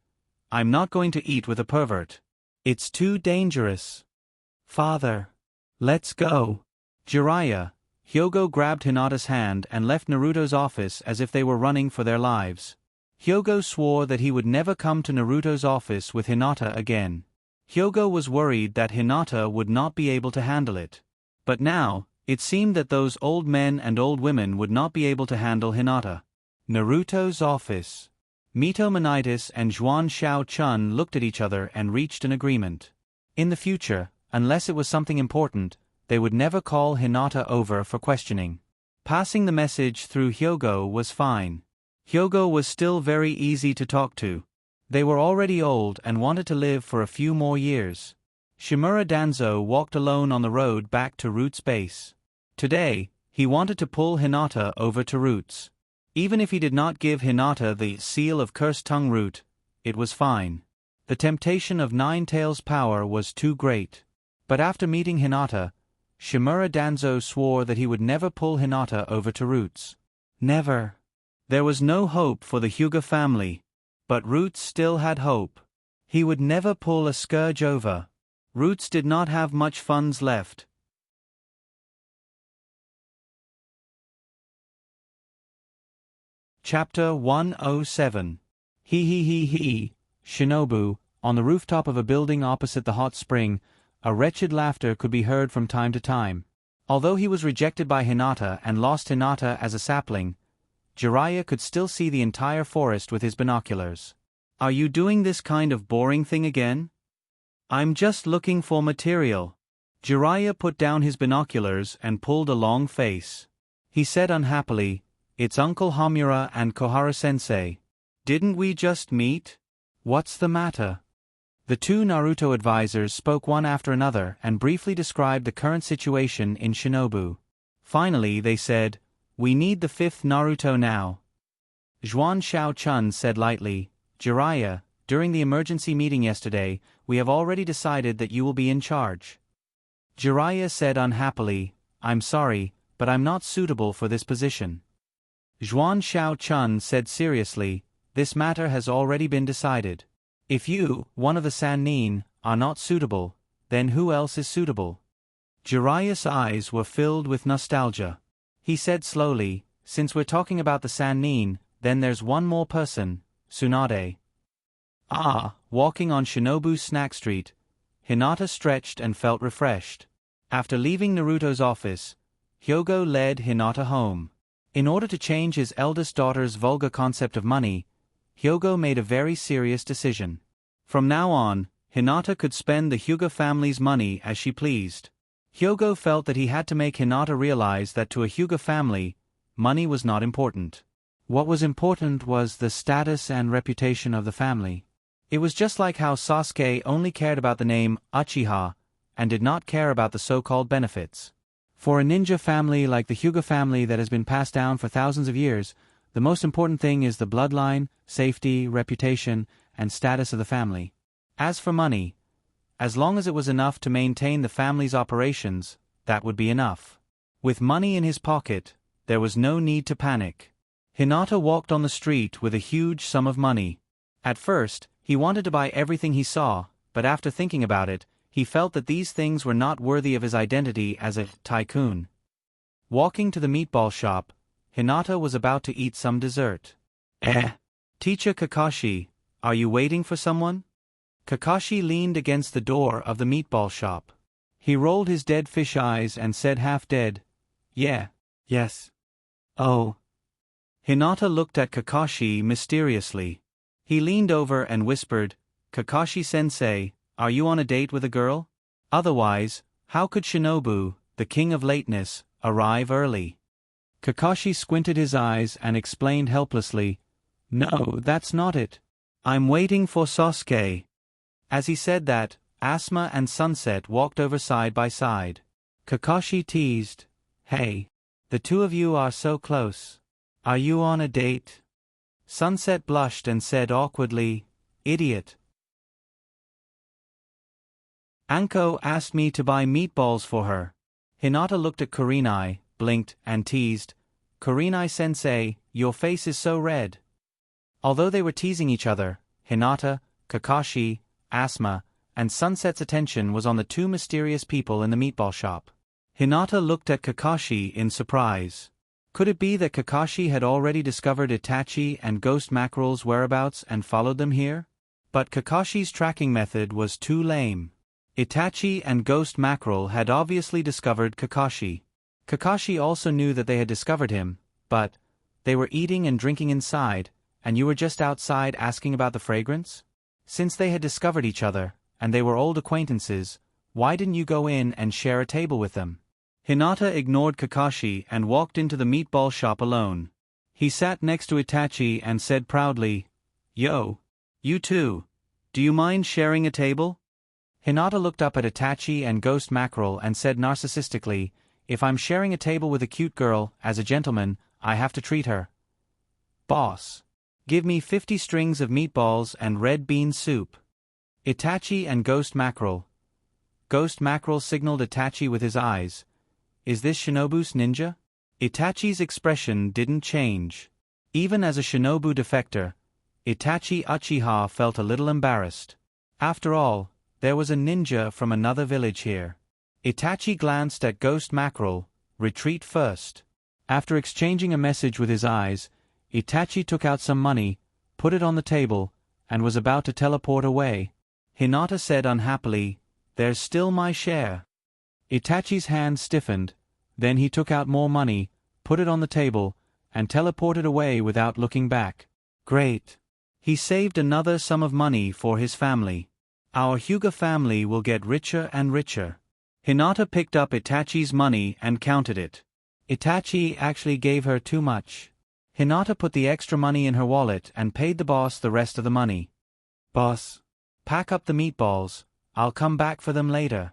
I'm not going to eat with a pervert. It's too dangerous. Father. Let's go. Jiraiya. Hyogo grabbed Hinata's hand and left Naruto's office as if they were running for their lives. Hyogo swore that he would never come to Naruto's office with Hinata again. Hyogo was worried that Hinata would not be able to handle it. But now, it seemed that those old men and old women would not be able to handle Hinata. Naruto's office. Mito Monitis and Zhuan Shao-chun looked at each other and reached an agreement. In the future, unless it was something important, they would never call Hinata over for questioning. Passing the message through Hyogo was fine. Hyogo was still very easy to talk to. They were already old and wanted to live for a few more years. Shimura Danzo walked alone on the road back to Root's base. Today, he wanted to pull Hinata over to Root's. Even if he did not give Hinata the seal of Cursed Tongue Root, it was fine. The temptation of Nine-Tails' power was too great. But after meeting Hinata, Shimura Danzo swore that he would never pull Hinata over to Root's. Never. There was no hope for the Hyuga family. But Roots still had hope. He would never pull a scourge over. Roots did not have much funds left. Chapter 107. He. Shinobu, on the rooftop of a building opposite the hot spring, a wretched laughter could be heard from time to time. Although he was rejected by Hinata and lost Hinata as a sapling, Jiraiya could still see the entire forest with his binoculars. Are you doing this kind of boring thing again? I'm just looking for material. Jiraiya put down his binoculars and pulled a long face. He said unhappily, It's Uncle Homura and Kohara-sensei. Didn't we just meet? What's the matter? The two Naruto advisors spoke one after another and briefly described the current situation in Shinobu. Finally they said, We need the fifth Naruto now. Zhuan Shao-chun said lightly, Jiraiya, during the emergency meeting yesterday, we have already decided that you will be in charge. Jiraiya said unhappily, I'm sorry, but I'm not suitable for this position. Zhuan Shao-chun said seriously, This matter has already been decided. If you, one of the Sannin, are not suitable, then who else is suitable? Jiraiya's eyes were filled with nostalgia. He said slowly, Since we're talking about the Sannin, then there's one more person, Tsunade. Walking on Shinobu's snack street, Hinata stretched and felt refreshed. After leaving Naruto's office, Hyogo led Hinata home. In order to change his eldest daughter's vulgar concept of money, Hyogo made a very serious decision. From now on, Hinata could spend the Hyuga family's money as she pleased. Hyogo felt that he had to make Hinata realize that to a Hyuga family, money was not important. What was important was the status and reputation of the family. It was just like how Sasuke only cared about the name Uchiha and did not care about the so-called benefits. For a ninja family like the Hyuga family that has been passed down for thousands of years, the most important thing is the bloodline, safety, reputation, and status of the family. As for money, as long as it was enough to maintain the family's operations, that would be enough. With money in his pocket, there was no need to panic. Hinata walked on the street with a huge sum of money. At first, he wanted to buy everything he saw, but after thinking about it, he felt that these things were not worthy of his identity as a tycoon. Walking to the meatball shop, Hinata was about to eat some dessert. Teacher Kakashi, are you waiting for someone? Kakashi leaned against the door of the meatball shop. He rolled his dead fish eyes and said half dead, Yes. Oh. Hinata looked at Kakashi mysteriously. He leaned over and whispered, Kakashi-sensei, are you on a date with a girl? Otherwise, how could Shinobu, the king of lateness, arrive early? Kakashi squinted his eyes and explained helplessly, No, that's not it. I'm waiting for Sasuke. As he said that, Asuma and Sunset walked over side by side. Kakashi teased, Hey, the two of you are so close. Are you on a date? Sunset blushed and said awkwardly, Idiot. Anko asked me to buy meatballs for her. Hinata looked at Kurenai, blinked, and teased, Kurenai-sensei, your face is so red. Although they were teasing each other, Hinata, Kakashi, Asuma, and Sunset's attention was on the two mysterious people in the meatball shop. Hinata looked at Kakashi in surprise. Could it be that Kakashi had already discovered Itachi and Ghost Mackerel's whereabouts and followed them here? But Kakashi's tracking method was too lame. Itachi and Ghost Mackerel had obviously discovered Kakashi. Kakashi also knew that they had discovered him, but they were eating and drinking inside, and you were just outside asking about the fragrance? Since they had discovered each other, and they were old acquaintances, why didn't you go in and share a table with them? Hinata ignored Kakashi and walked into the meatball shop alone. He sat next to Itachi and said proudly, Yo, you two, do you mind sharing a table? Hinata looked up at Itachi and Ghost Mackerel and said narcissistically, If I'm sharing a table with a cute girl, as a gentleman, I have to treat her. Boss. Give me 50 strings of meatballs and red bean soup. Itachi and Ghost Mackerel. Ghost Mackerel signaled Itachi with his eyes. Is this Shinobu's ninja? Itachi's expression didn't change. Even as a Shinobu defector, Itachi Uchiha felt a little embarrassed. After all, there was a ninja from another village here. Itachi glanced at Ghost Mackerel, retreat first. After exchanging a message with his eyes, Itachi took out some money, put it on the table, and was about to teleport away. Hinata said unhappily, There's still my share. Itachi's hand stiffened, then he took out more money, put it on the table, and teleported away without looking back. Great. He saved another sum of money for his family. Our Hyuga family will get richer and richer. Hinata picked up Itachi's money and counted it. Itachi actually gave her too much. Hinata put the extra money in her wallet and paid the boss the rest of the money. Boss. Pack up the meatballs, I'll come back for them later.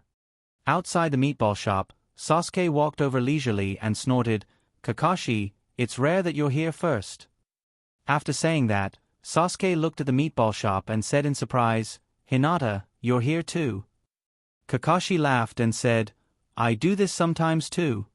Outside the meatball shop, Sasuke walked over leisurely and snorted, Kakashi, it's rare that you're here first. After saying that, Sasuke looked at the meatball shop and said in surprise, Hinata, you're here too. Kakashi laughed and said, I do this sometimes too.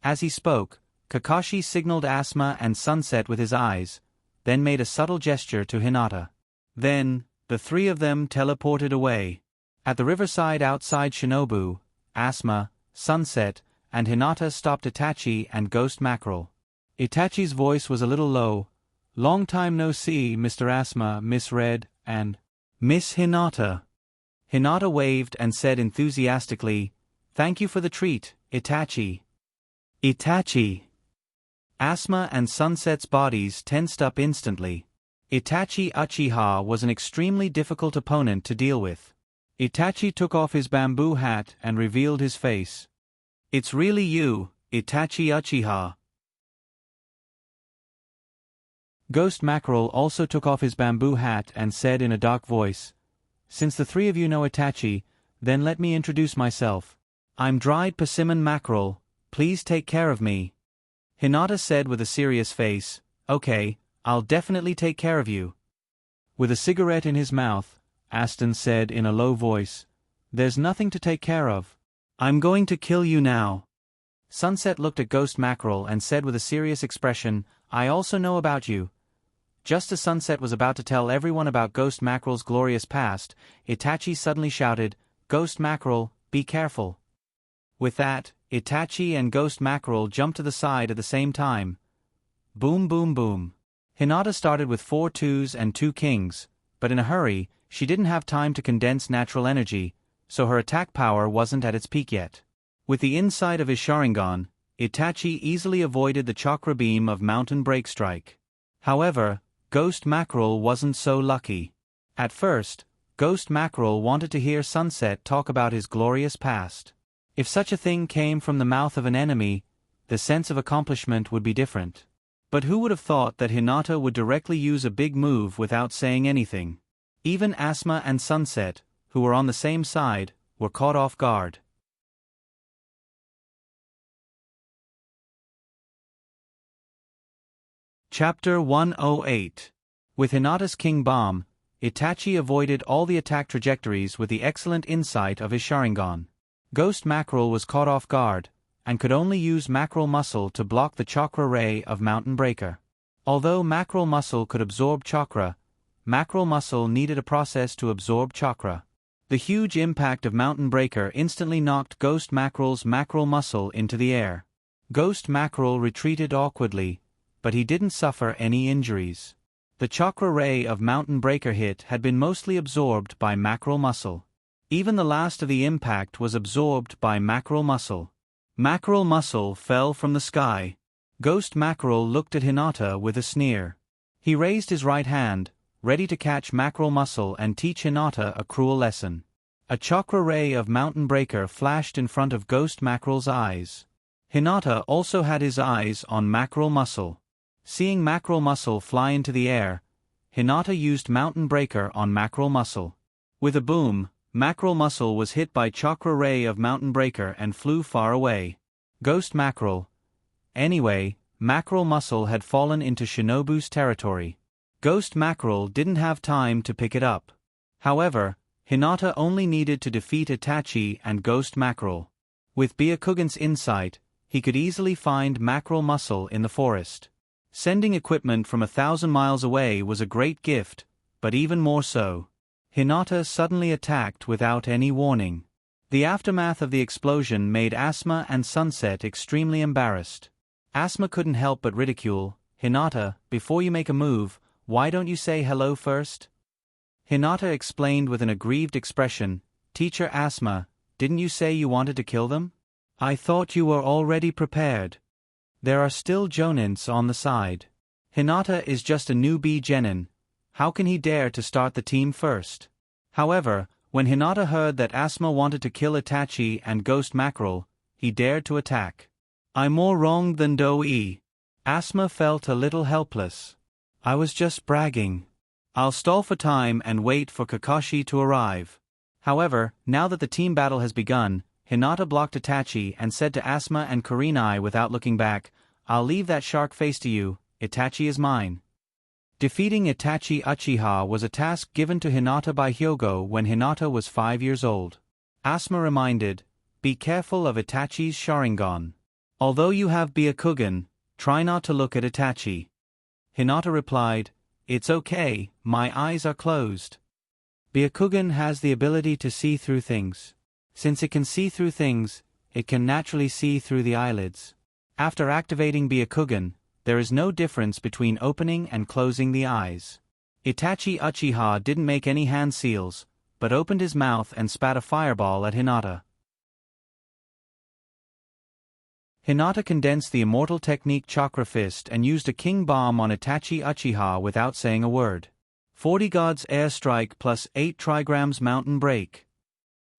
As he spoke, Kakashi signaled Asuma and Sunset with his eyes, then made a subtle gesture to Hinata. Then, the three of them teleported away. At the riverside outside Shinobu, Asuma, Sunset, and Hinata stopped Itachi and Ghost Mackerel. Itachi's voice was a little low. Long time no see, Mr. Asuma, Miss Red, and Miss Hinata. Hinata waved and said enthusiastically, Thank you for the treat, Itachi. Itachi. Asuma and Sunset's bodies tensed up instantly. Itachi Uchiha was an extremely difficult opponent to deal with. Itachi took off his bamboo hat and revealed his face. It's really you, Itachi Uchiha. Ghost Mackerel also took off his bamboo hat and said in a dark voice, Since the three of you know Itachi, then let me introduce myself. I'm Dried Persimmon Mackerel, please take care of me. Hinata said with a serious face, Okay, I'll definitely take care of you. With a cigarette in his mouth, Aston said in a low voice, There's nothing to take care of. I'm going to kill you now. Sunset looked at Ghost Mackerel and said with a serious expression, I also know about you. Just as Sunset was about to tell everyone about Ghost Mackerel's glorious past, Itachi suddenly shouted, Ghost Mackerel, be careful. With that, Itachi and Ghost Mackerel jumped to the side at the same time. Boom boom boom. Hinata started with 4 twos and 2 kings, but in a hurry, she didn't have time to condense natural energy, so her attack power wasn't at its peak yet. With the inside of his Sharingan, Itachi easily avoided the chakra beam of Mountain Break Strike. However, Ghost Mackerel wasn't so lucky. At first, Ghost Mackerel wanted to hear Sunset talk about his glorious past. If such a thing came from the mouth of an enemy, the sense of accomplishment would be different. But who would have thought that Hinata would directly use a big move without saying anything? Even Asuma and Sunset, who were on the same side, were caught off guard. Chapter 108. With Hinata's King Bomb, Itachi avoided all the attack trajectories with the excellent insight of his Sharingan. Ghost Mackerel was caught off guard, and could only use Mackerel Muscle to block the chakra ray of Mountain Breaker. Although Mackerel Muscle could absorb chakra, Mackerel Muscle needed a process to absorb chakra. The huge impact of Mountain Breaker instantly knocked Ghost Mackerel's Mackerel Muscle into the air. Ghost Mackerel retreated awkwardly, but he didn't suffer any injuries. The chakra ray of Mountain Breaker hit had been mostly absorbed by Mackerel Muscle. Even the last of the impact was absorbed by Mackerel Muscle. Mackerel Muscle fell from the sky. Ghost Mackerel looked at Hinata with a sneer. He raised his right hand, ready to catch Mackerel Muscle and teach Hinata a cruel lesson. A chakra ray of Mountain Breaker flashed in front of Ghost Mackerel's eyes. Hinata also had his eyes on Mackerel Muscle. Seeing Mackerel Muscle fly into the air, Hinata used Mountain Breaker on Mackerel Muscle. With a boom, Mackerel Muscle was hit by chakra ray of Mountain Breaker and flew far away. Ghost Mackerel. Anyway, Mackerel Muscle had fallen into Shinobu's territory. Ghost Mackerel didn't have time to pick it up. However, Hinata only needed to defeat Itachi and Ghost Mackerel. With Byakugan's insight, he could easily find Mackerel Muscle in the forest. Sending equipment from 1,000 miles away was a great gift, but even more so. Hinata suddenly attacked without any warning. The aftermath of the explosion made Asma and Sunset extremely embarrassed. Asma couldn't help but ridicule, "Hinata, before you make a move, why don't you say hello first?" Hinata explained with an aggrieved expression, "Teacher Asma, didn't you say you wanted to kill them? I thought you were already prepared. There are still Jonins on the side. Hinata is just a newbie genin. How can he dare to start the team first?" However, when Hinata heard that Asma wanted to kill Itachi and Ghost Mackerel, he dared to attack. "I'm more wrong than Doi." Asma felt a little helpless. "I was just bragging. I'll stall for time and wait for Kakashi to arrive." However, now that the team battle has begun, Hinata blocked Itachi and said to Asma and Kurenai without looking back, "I'll leave that shark face to you, Itachi is mine." Defeating Itachi Uchiha was a task given to Hinata by Hyogo when Hinata was 5 years old. Asma reminded, "Be careful of Itachi's Sharingan. Although you have Byakugan, try not to look at Itachi." Hinata replied, "It's okay, my eyes are closed." Byakugan has the ability to see through things. Since it can see through things, it can naturally see through the eyelids. After activating Byakugan, there is no difference between opening and closing the eyes. Itachi Uchiha didn't make any hand seals, but opened his mouth and spat a fireball at Hinata. Hinata condensed the immortal technique Chakra Fist and used a King Bomb on Itachi Uchiha without saying a word. 40 Gods Air Strike plus 8 Trigrams Mountain Break.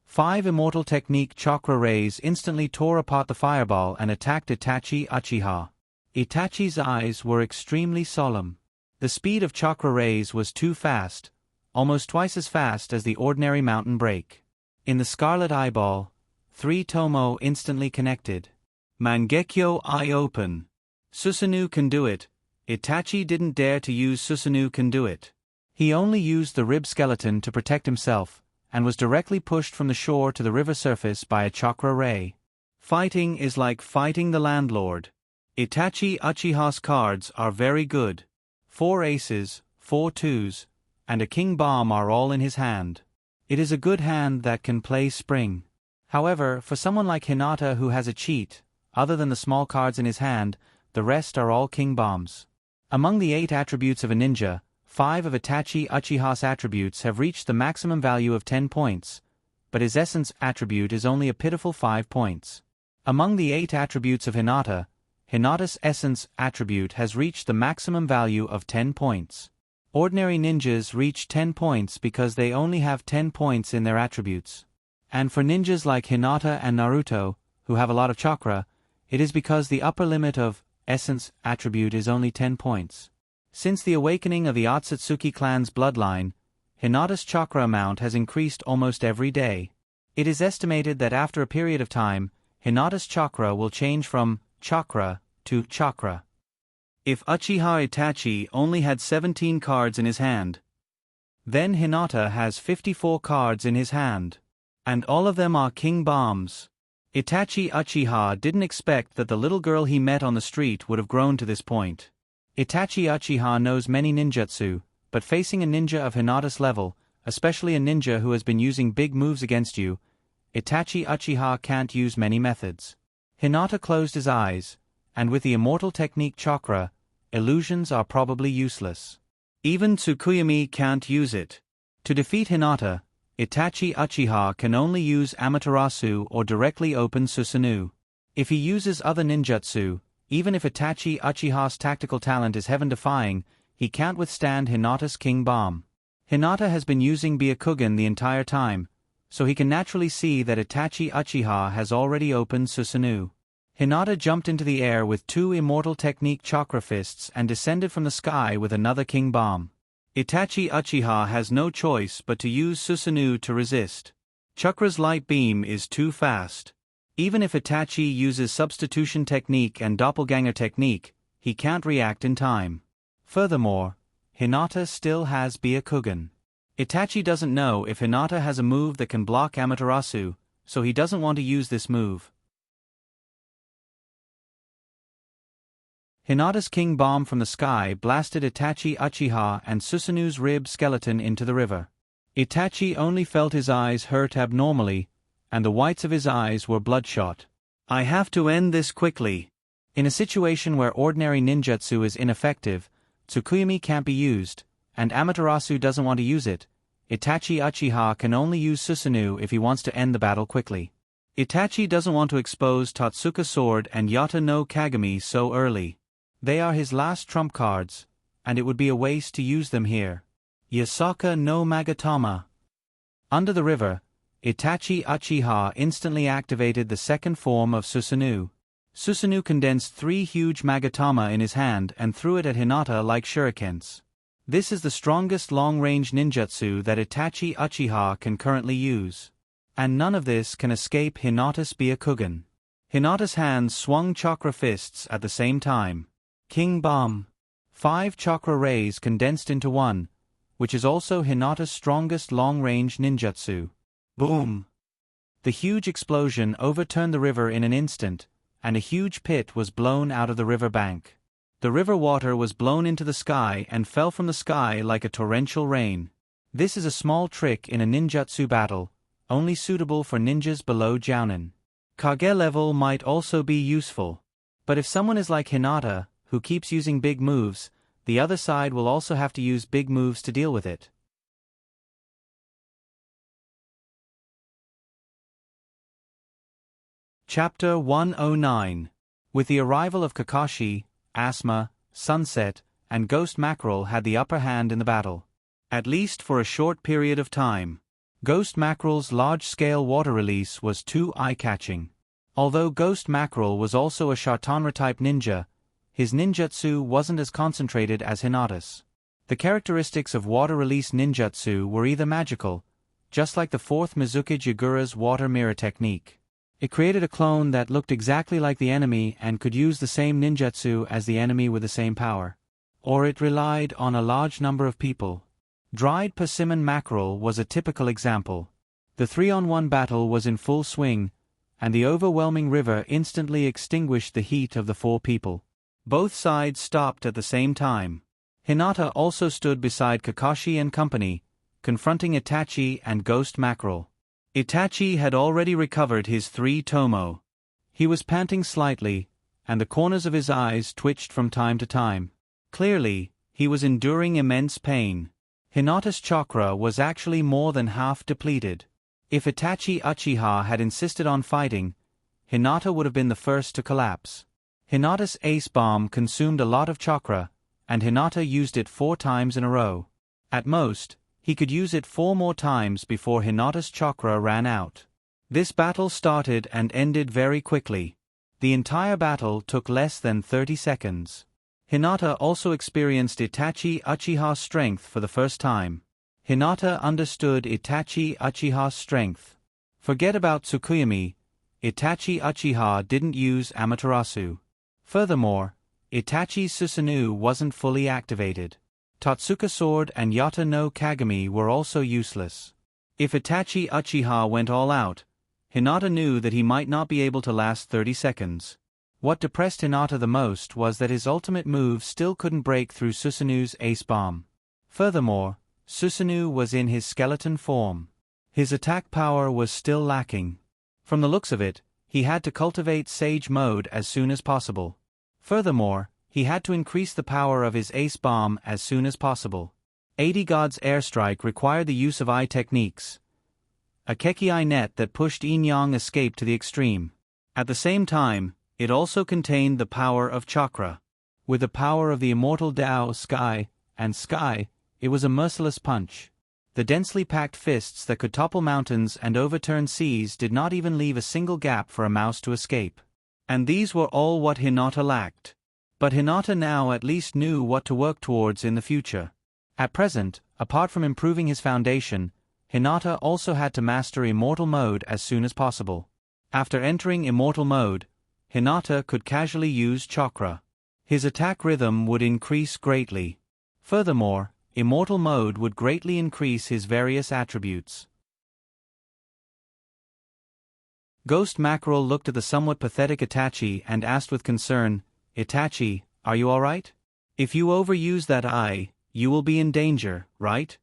5 immortal technique Chakra Rays instantly tore apart the fireball and attacked Itachi Uchiha. Itachi's eyes were extremely solemn. The speed of Chakra Rays was too fast, almost twice as fast as the ordinary Mountain Break. In the Scarlet Eyeball, 3 Tomo instantly connected. Mangekyo Eye Open. Susanoo can do it. Itachi didn't dare to use Susanoo can do it. He only used the rib skeleton to protect himself, and was directly pushed from the shore to the river surface by a chakra ray. Fighting is like fighting the landlord. Itachi Uchiha's cards are very good. 4 aces, 4 twos, and a king bomb are all in his hand. It is a good hand that can play spring. However, for someone like Hinata who has a cheat, other than the small cards in his hand, the rest are all king bombs. Among the 8 attributes of a ninja, 5 of Itachi Uchiha's attributes have reached the maximum value of 10 points, but his essence attribute is only a pitiful 5 points. Among the 8 attributes of Hinata, Hinata's essence attribute has reached the maximum value of 10 points. Ordinary ninjas reach 10 points because they only have 10 points in their attributes. And for ninjas like Hinata and Naruto, who have a lot of chakra, it is because the upper limit of essence attribute is only 10 points. Since the awakening of the Otsutsuki clan's bloodline, Hinata's chakra amount has increased almost every day. It is estimated that after a period of time, Hinata's chakra will change from chakra to chakra. If Uchiha Itachi only had 17 cards in his hand, Then Hinata has 54 cards in his hand. And all of them are king bombs. Itachi Uchiha didn't expect that the little girl he met on the street would have grown to this point. Itachi Uchiha knows many ninjutsu, but facing a ninja of Hinata's level, especially a ninja who has been using big moves against you, Itachi Uchiha can't use many methods. Hinata closed his eyes, and with the immortal technique chakra, illusions are probably useless. Even Tsukuyomi can't use it. To defeat Hinata, Itachi Uchiha can only use Amaterasu or directly open Susanoo. If he uses other ninjutsu, even if Itachi Uchiha's tactical talent is heaven-defying, he can't withstand Hinata's King Bomb. Hinata has been using Byakugan the entire time, so he can naturally see that Itachi Uchiha has already opened Susanoo. Hinata jumped into the air with 2 immortal technique chakra fists and descended from the sky with another King Bomb. Itachi Uchiha has no choice but to use Susanoo to resist. Chakra's light beam is too fast. Even if Itachi uses substitution technique and doppelganger technique, he can't react in time. Furthermore, Hinata still has Byakugan. Itachi doesn't know if Hinata has a move that can block Amaterasu, so he doesn't want to use this move. Hinata's King Bomb from the sky blasted Itachi Uchiha and Susanoo's rib skeleton into the river. Itachi only felt his eyes hurt abnormally, and the whites of his eyes were bloodshot. I have to end this quickly. In a situation where ordinary ninjutsu is ineffective, Tsukuyomi can't be used, and Amaterasu doesn't want to use it, Itachi Uchiha can only use Susanoo if he wants to end the battle quickly. Itachi doesn't want to expose Totsuka Sword and Yata no Kagami so early. They are his last trump cards, and it would be a waste to use them here. Yasaka no Magatama. Under the river, Itachi Uchiha instantly activated the second form of Susanoo. Susanoo condensed 3 huge Magatama in his hand and threw it at Hinata like shurikens. This is the strongest long-range ninjutsu that Itachi Uchiha can currently use. And none of this can escape Hinata's Byakugan. Hinata's hands swung chakra fists at the same time. King Bomb. 5 chakra rays condensed into one, which is also Hinata's strongest long-range ninjutsu. Boom! The huge explosion overturned the river in an instant, and a huge pit was blown out of the river bank. The river water was blown into the sky and fell from the sky like a torrential rain. This is a small trick in a ninjutsu battle, only suitable for ninjas below Jounin. Kage level might also be useful. But if someone is like Hinata, who keeps using big moves, the other side will also have to use big moves to deal with it. Chapter 109. With the arrival of Kakashi, Asuma, Sunset, and Ghost Mackerel had the upper hand in the battle. At least for a short period of time. Ghost Mackerel's large-scale water release was too eye-catching. Although Ghost Mackerel was also a Shartanra-type ninja, his ninjutsu wasn't as concentrated as Hinata's. The characteristics of water-release ninjutsu were either magical, just like the 4th Mizuki Yagura's water mirror technique. It created a clone that looked exactly like the enemy and could use the same ninjutsu as the enemy with the same power. Or it relied on a large number of people. Dried persimmon mackerel was a typical example. The 3-on-1 battle was in full swing, and the overwhelming river instantly extinguished the heat of the 4 people. Both sides stopped at the same time. Hinata also stood beside Kakashi and company, confronting Itachi and Ghost Mackerel. Itachi had already recovered his 3 tomo. He was panting slightly, and the corners of his eyes twitched from time to time. Clearly, he was enduring immense pain. Hinata's chakra was actually more than half depleted. If Itachi Uchiha had insisted on fighting, Hinata would have been the first to collapse. Hinata's ace bomb consumed a lot of chakra, and Hinata used it 4 times in a row. At most, he could use it 4 more times before Hinata's chakra ran out. This battle started and ended very quickly. The entire battle took less than 30 seconds. Hinata also experienced Itachi Uchiha's strength for the first time. Hinata understood Itachi Uchiha's strength. Forget about Tsukuyomi, Itachi Uchiha didn't use Amaterasu. Furthermore, Itachi's Susanoo wasn't fully activated. Totsuka Sword and Yata no Kagami were also useless. If Itachi Uchiha went all out, Hinata knew that he might not be able to last 30 seconds. What depressed Hinata the most was that his ultimate move still couldn't break through Susanu's ace bomb. Furthermore, Susanoo was in his skeleton form. His attack power was still lacking. From the looks of it, he had to cultivate Sage Mode as soon as possible. Furthermore, he had to increase the power of his ace bomb as soon as possible. 80 God's airstrike required the use of eye techniques. A Keki net that pushed Yin Yang escape to the extreme. At the same time, it also contained the power of chakra. With the power of the immortal Tao, Sky, it was a merciless punch. The densely packed fists that could topple mountains and overturn seas did not even leave a single gap for a mouse to escape. And these were all what Hinata lacked. But Hinata now at least knew what to work towards in the future. At present, apart from improving his foundation, Hinata also had to master Immortal Mode as soon as possible. After entering Immortal Mode, Hinata could casually use chakra. His attack rhythm would increase greatly. Furthermore, Immortal Mode would greatly increase his various attributes. Ghost Mackerel looked at the somewhat pathetic Itachi and asked with concern, "Itachi, are you alright? If you overuse that eye, you will be in danger, right?"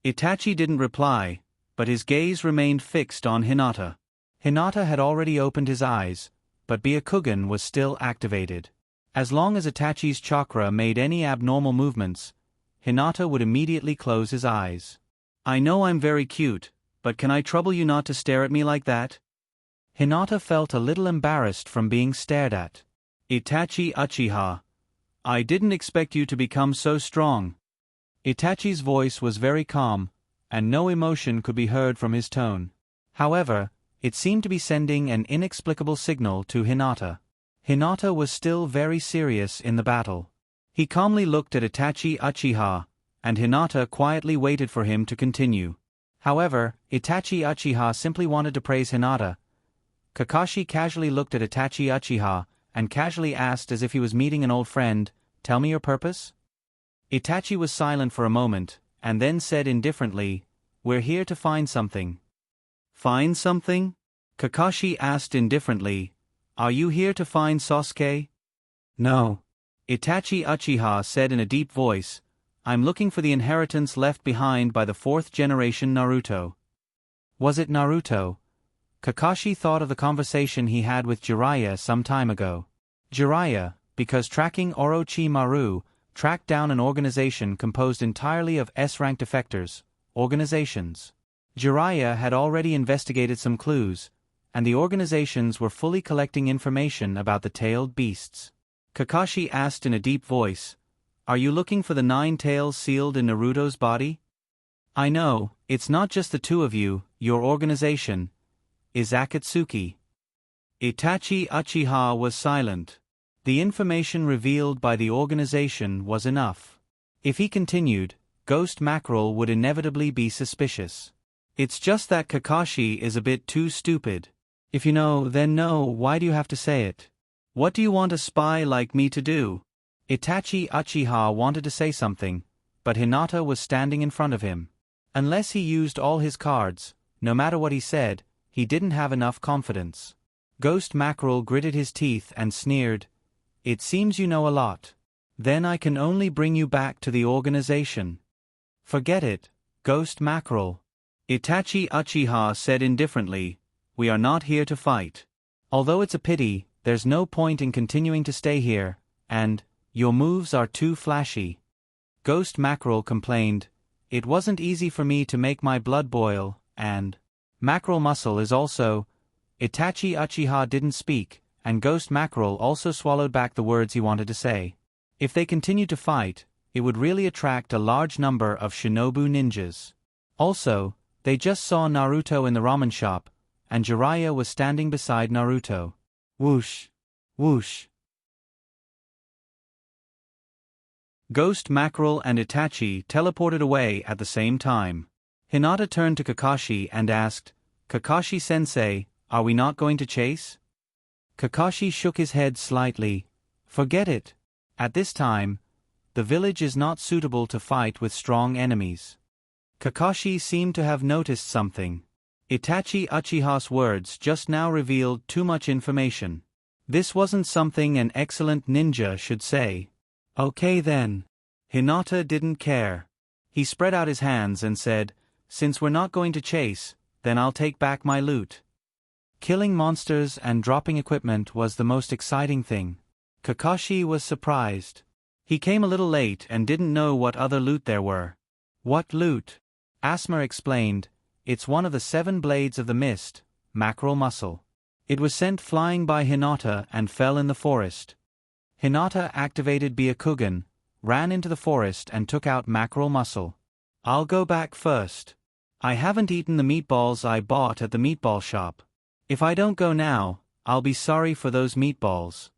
Itachi didn't reply, but his gaze remained fixed on Hinata. Hinata had already opened his eyes, but Byakugan was still activated. As long as Itachi's chakra made any abnormal movements, Hinata would immediately close his eyes. "I know I'm very cute, but can I trouble you not to stare at me like that?" Hinata felt a little embarrassed from being stared at. "Itachi Uchiha, I didn't expect you to become so strong." Itachi's voice was very calm, and no emotion could be heard from his tone. However, it seemed to be sending an inexplicable signal to Hinata. Hinata was still very serious in the battle. He calmly looked at Itachi Uchiha, and Hinata quietly waited for him to continue. However, Itachi Uchiha simply wanted to praise Hinata. Kakashi casually looked at Itachi Uchiha, and casually asked as if he was meeting an old friend, "Tell me your purpose?" Itachi was silent for a moment, and then said indifferently, "We're here to find something." "Find something?" Kakashi asked indifferently, "Are you here to find Sasuke?" "No." Itachi Uchiha said in a deep voice, "I'm looking for the inheritance left behind by the 4th generation Naruto." Was it Naruto? Kakashi thought of the conversation he had with Jiraiya some time ago. Jiraiya, because tracking Orochimaru, tracked down an organization composed entirely of S-rank defectors, organizations. Jiraiya had already investigated some clues, and the organizations were fully collecting information about the tailed beasts. Kakashi asked in a deep voice, "Are you looking for the 9 tails sealed in Naruto's body?" "I know, it's not just the two of you, your organization is Akatsuki." Itachi Uchiha was silent. The information revealed by the organization was enough. If he continued, Ghost Mackerel would inevitably be suspicious. "It's just that Kakashi is a bit too stupid. If you know, then no, why do you have to say it? What do you want a spy like me to do?" Itachi Uchiha wanted to say something, but Hinata was standing in front of him. Unless he used all his cards, no matter what he said, he didn't have enough confidence. Ghost Mackerel gritted his teeth and sneered, "It seems you know a lot. Then I can only bring you back to the organization." "Forget it, Ghost Mackerel." Itachi Uchiha said indifferently, "We are not here to fight. Although it's a pity, there's no point in continuing to stay here, and your moves are too flashy." Ghost Mackerel complained, "It wasn't easy for me to make my blood boil, and Mackerel muscle is also—" Itachi Uchiha didn't speak, and Ghost Mackerel also swallowed back the words he wanted to say. If they continued to fight, it would really attract a large number of shinobu ninjas. Also, they just saw Naruto in the ramen shop, and Jiraiya was standing beside Naruto. Whoosh! Whoosh! Ghost Mackerel and Itachi teleported away at the same time. Hinata turned to Kakashi and asked, "Kakashi-sensei, are we not going to chase?" Kakashi shook his head slightly. "Forget it." At this time, the village is not suitable to fight with strong enemies. Kakashi seemed to have noticed something. Itachi Uchiha's words just now revealed too much information. This wasn't something an excellent ninja should say. Okay then. Hinata didn't care. He spread out his hands and said, "Since we're not going to chase, then I'll take back my loot." Killing monsters and dropping equipment was the most exciting thing. Kakashi was surprised. He came a little late and didn't know what other loot there were. What loot? Asma explained, "It's one of the 7 blades of the mist, mackerel mussel. It was sent flying by Hinata and fell in the forest." Hinata activated Byakugan, ran into the forest and took out mackerel mussel. "I'll go back first. I haven't eaten the meatballs I bought at the meatball shop. If I don't go now, I'll be sorry for those meatballs."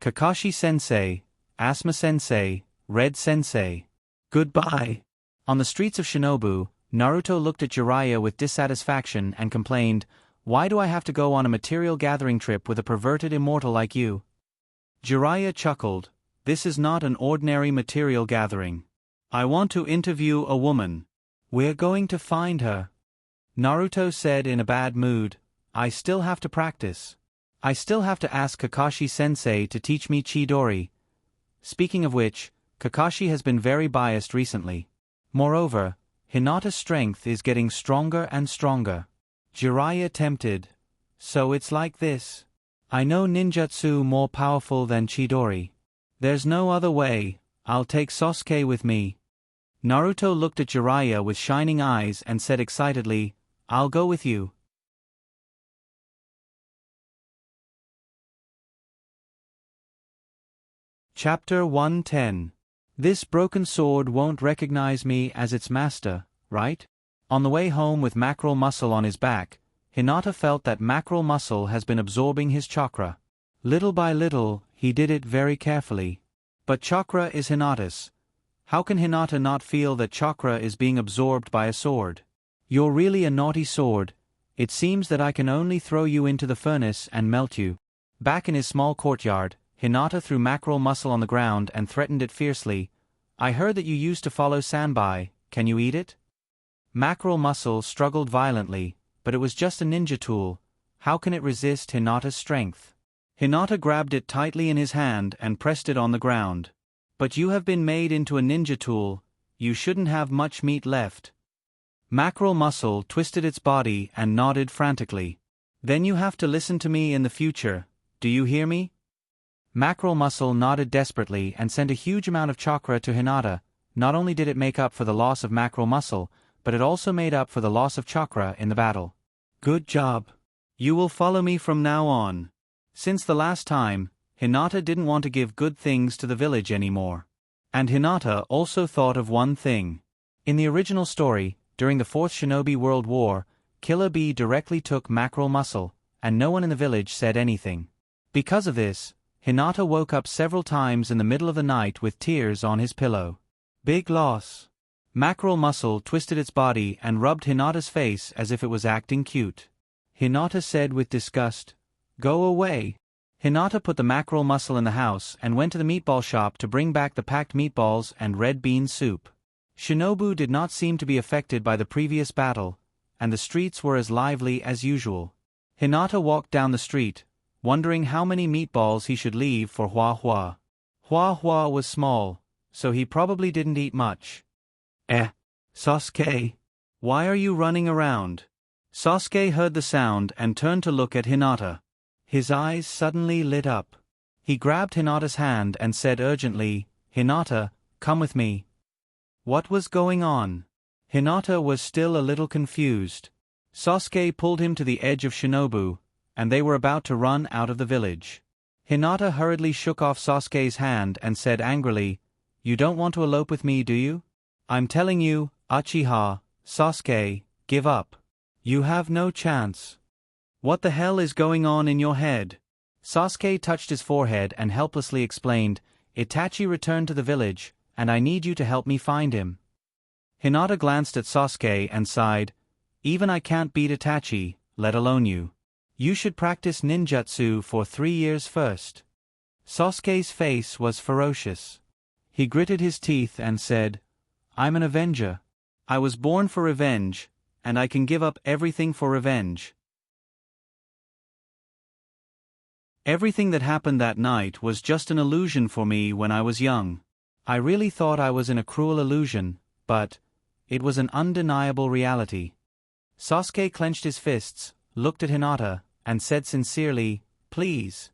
Kakashi-sensei, Asma-sensei, Red-sensei. Goodbye. On the streets of Shinobu, Naruto looked at Jiraiya with dissatisfaction and complained, "Why do I have to go on a material gathering trip with a perverted immortal like you?" Jiraiya chuckled, "This is not an ordinary material gathering. I want to interview a woman. We're going to find her." Naruto said in a bad mood, "I still have to practice. I still have to ask Kakashi-sensei to teach me Chidori." Speaking of which, Kakashi has been very biased recently. Moreover, Hinata's strength is getting stronger and stronger. Jiraiya tempted. "So it's like this. I know ninjutsu more powerful than Chidori. There's no other way, I'll take Sasuke with me." Naruto looked at Jiraiya with shining eyes and said excitedly, "I'll go with you." Chapter 110. This broken sword won't recognize me as its master, right? On the way home with mackerel mussel on his back, Hinata felt that mackerel mussel has been absorbing his chakra. Little by little, he did it very carefully. But chakra is Hinata's. How can Hinata not feel that chakra is being absorbed by a sword? "You're really a naughty sword. It seems that I can only throw you into the furnace and melt you." Back in his small courtyard, Hinata threw mackerel mussel on the ground and threatened it fiercely. "I heard that you used to follow Sanbai, can you eat it?" Mackerel mussel struggled violently, but it was just a ninja tool. How can it resist Hinata's strength? Hinata grabbed it tightly in his hand and pressed it on the ground. "But you have been made into a ninja tool, you shouldn't have much meat left." Mackerel mussel twisted its body and nodded frantically. "Then you have to listen to me in the future, do you hear me?" Mackerel mussel nodded desperately and sent a huge amount of chakra to Hinata. Not only did it make up for the loss of mackerel mussel, but it also made up for the loss of chakra in the battle. "Good job. You will follow me from now on." Since the last time, Hinata didn't want to give good things to the village anymore. And Hinata also thought of one thing. In the original story, during the 4th Shinobi World War, Killer Bee directly took mackerel mussel, and no one in the village said anything. Because of this, Hinata woke up several times in the middle of the night with tears on his pillow. Big loss. Mackerel mussel twisted its body and rubbed Hinata's face as if it was acting cute. Hinata said with disgust, "Go away." Hinata put the mackerel mussel in the house and went to the meatball shop to bring back the packed meatballs and red bean soup. Shinobu did not seem to be affected by the previous battle, and the streets were as lively as usual. Hinata walked down the street, wondering how many meatballs he should leave for Hua Hua. Hua Hua was small, so he probably didn't eat much. Sasuke. Why are you running around?" Sasuke heard the sound and turned to look at Hinata. His eyes suddenly lit up. He grabbed Hinata's hand and said urgently, "Hinata, come with me." What was going on? Hinata was still a little confused. Sasuke pulled him to the edge of Shinobu, and they were about to run out of the village. Hinata hurriedly shook off Sasuke's hand and said angrily, "You don't want to elope with me, do you? I'm telling you, Uchiha, Sasuke, give up. You have no chance. What the hell is going on in your head?" Sasuke touched his forehead and helplessly explained, "Itachi returned to the village, and I need you to help me find him." Hinata glanced at Sasuke and sighed, "Even I can't beat Itachi, let alone you. You should practice ninjutsu for 3 years first." Sasuke's face was ferocious. He gritted his teeth and said, "I'm an avenger. I was born for revenge, and I can give up everything for revenge." Everything that happened that night was just an illusion for me when I was young. I really thought I was in a cruel illusion, but it was an undeniable reality. Sasuke clenched his fists, looked at Hinata, and said sincerely, "Please."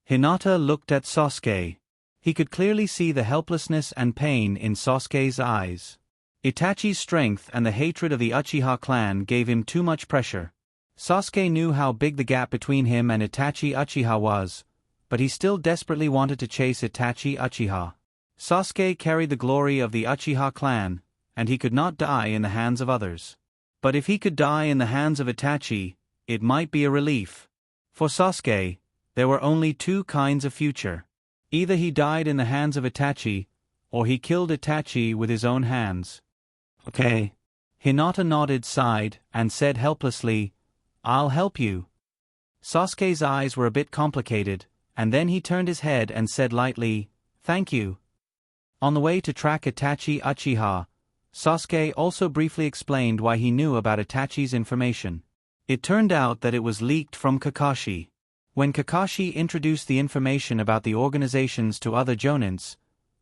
Hinata looked at Sasuke. He could clearly see the helplessness and pain in Sasuke's eyes. Itachi's strength and the hatred of the Uchiha clan gave him too much pressure. Sasuke knew how big the gap between him and Itachi Uchiha was, but he still desperately wanted to chase Itachi Uchiha. Sasuke carried the glory of the Uchiha clan, and he could not die in the hands of others. But if he could die in the hands of Itachi, it might be a relief. For Sasuke, there were only two kinds of future. Either he died in the hands of Itachi, or he killed Itachi with his own hands. "Okay." Hinata nodded, sighed, and said helplessly, "I'll help you." Sasuke's eyes were a bit complicated, and then he turned his head and said lightly, "Thank you." On the way to track Itachi Uchiha, Sasuke also briefly explained why he knew about Itachi's information. It turned out that it was leaked from Kakashi. When Kakashi introduced the information about the organizations to other jonins,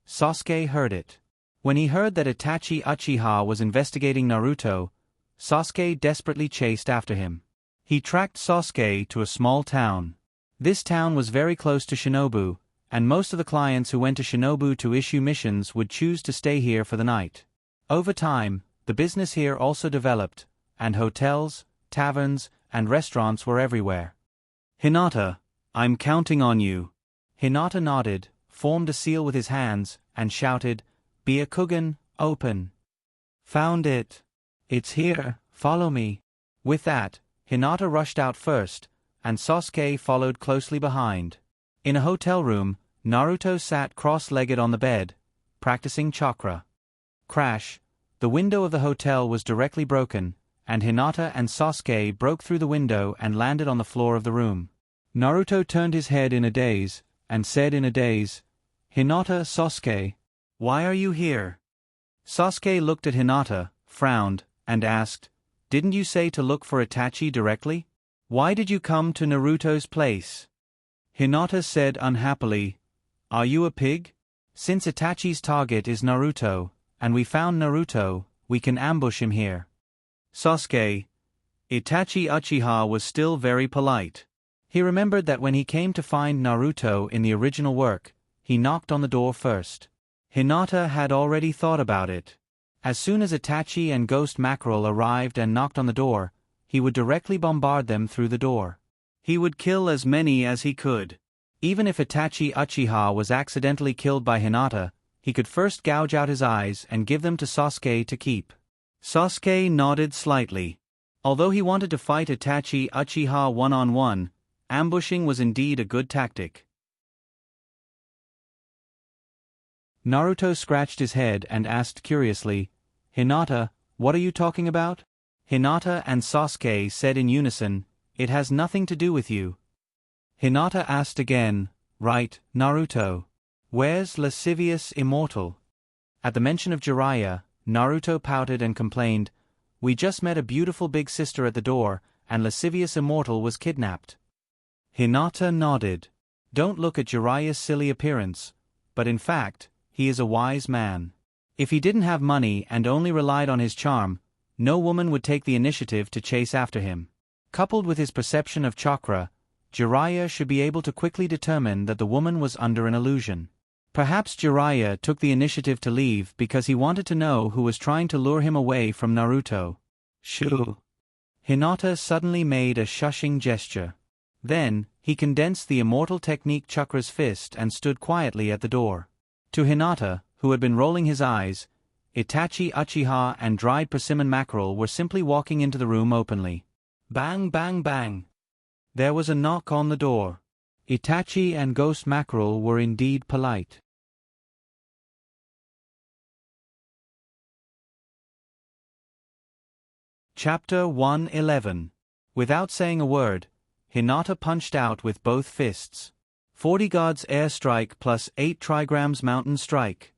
Sasuke heard it. When he heard that Itachi Uchiha was investigating Naruto, Sasuke desperately chased after him. He tracked Sasuke to a small town. This town was very close to Shinobu, and most of the clients who went to Shinobu to issue missions would choose to stay here for the night. Over time, the business here also developed, and hotels, taverns, and restaurants were everywhere. "Hinata, I'm counting on you." Hinata nodded, formed a seal with his hands, and shouted, "Byakugan, open." "Found it. It's here, follow me." With that, Hinata rushed out first, and Sasuke followed closely behind. In a hotel room, Naruto sat cross-legged on the bed, practicing chakra. Crash! The window of the hotel was directly broken, and Hinata and Sasuke broke through the window and landed on the floor of the room. Naruto turned his head in a daze, and said in a daze, "Hinata, Sasuke, why are you here?" Sasuke looked at Hinata, frowned, and asked, "Didn't you say to look for Itachi directly? Why did you come to Naruto's place?" Hinata said unhappily, "Are you a pig? Since Itachi's target is Naruto, and we found Naruto, we can ambush him here." Sasuke. Itachi Uchiha was still very polite. He remembered that when he came to find Naruto in the original work, he knocked on the door first. Hinata had already thought about it. As soon as Itachi and Ghost Mackerel arrived and knocked on the door, he would directly bombard them through the door. He would kill as many as he could. Even if Itachi Uchiha was accidentally killed by Hinata, he could first gouge out his eyes and give them to Sasuke to keep. Sasuke nodded slightly. Although he wanted to fight Itachi Uchiha one-on-one, ambushing was indeed a good tactic. Naruto scratched his head and asked curiously, "Hinata, what are you talking about?" Hinata and Sasuke said in unison, "It has nothing to do with you." Hinata asked again, "Right, Naruto. Where's Lascivious Immortal?" At the mention of Jiraiya, Naruto pouted and complained, "We just met a beautiful big sister at the door, and Lascivious Immortal was kidnapped." Hinata nodded. Don't look at Jiraiya's silly appearance, but in fact, he is a wise man. If he didn't have money and only relied on his charm, no woman would take the initiative to chase after him. Coupled with his perception of chakra, Jiraiya should be able to quickly determine that the woman was under an illusion. Perhaps Jiraiya took the initiative to leave because he wanted to know who was trying to lure him away from Naruto. Shoo! Hinata suddenly made a shushing gesture. Then, he condensed the immortal technique Chakra's fist and stood quietly at the door. To Hinata, who had been rolling his eyes, Itachi Uchiha and dried persimmon mackerel were simply walking into the room openly. Bang bang bang! There was a knock on the door. Itachi and Ghost Mackerel were indeed polite. Chapter 111. Without saying a word, Hinata punched out with both fists. 40 God's Air Strike plus 8 Trigrams Mountain Strike.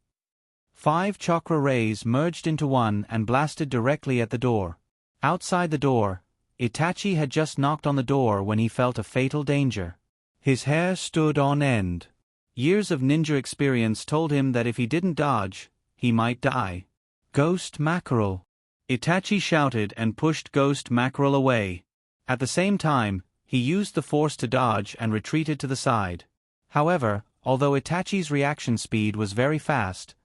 5 chakra rays merged into one and blasted directly at the door. Outside the door, Itachi had just knocked on the door when he felt a fatal danger. His hair stood on end. Years of ninja experience told him that if he didn't dodge, he might die. Ghost Mackerel! Itachi shouted and pushed Ghost Mackerel away. At the same time, he used the force to dodge and retreated to the side. However, although Itachi's reaction speed was very fast,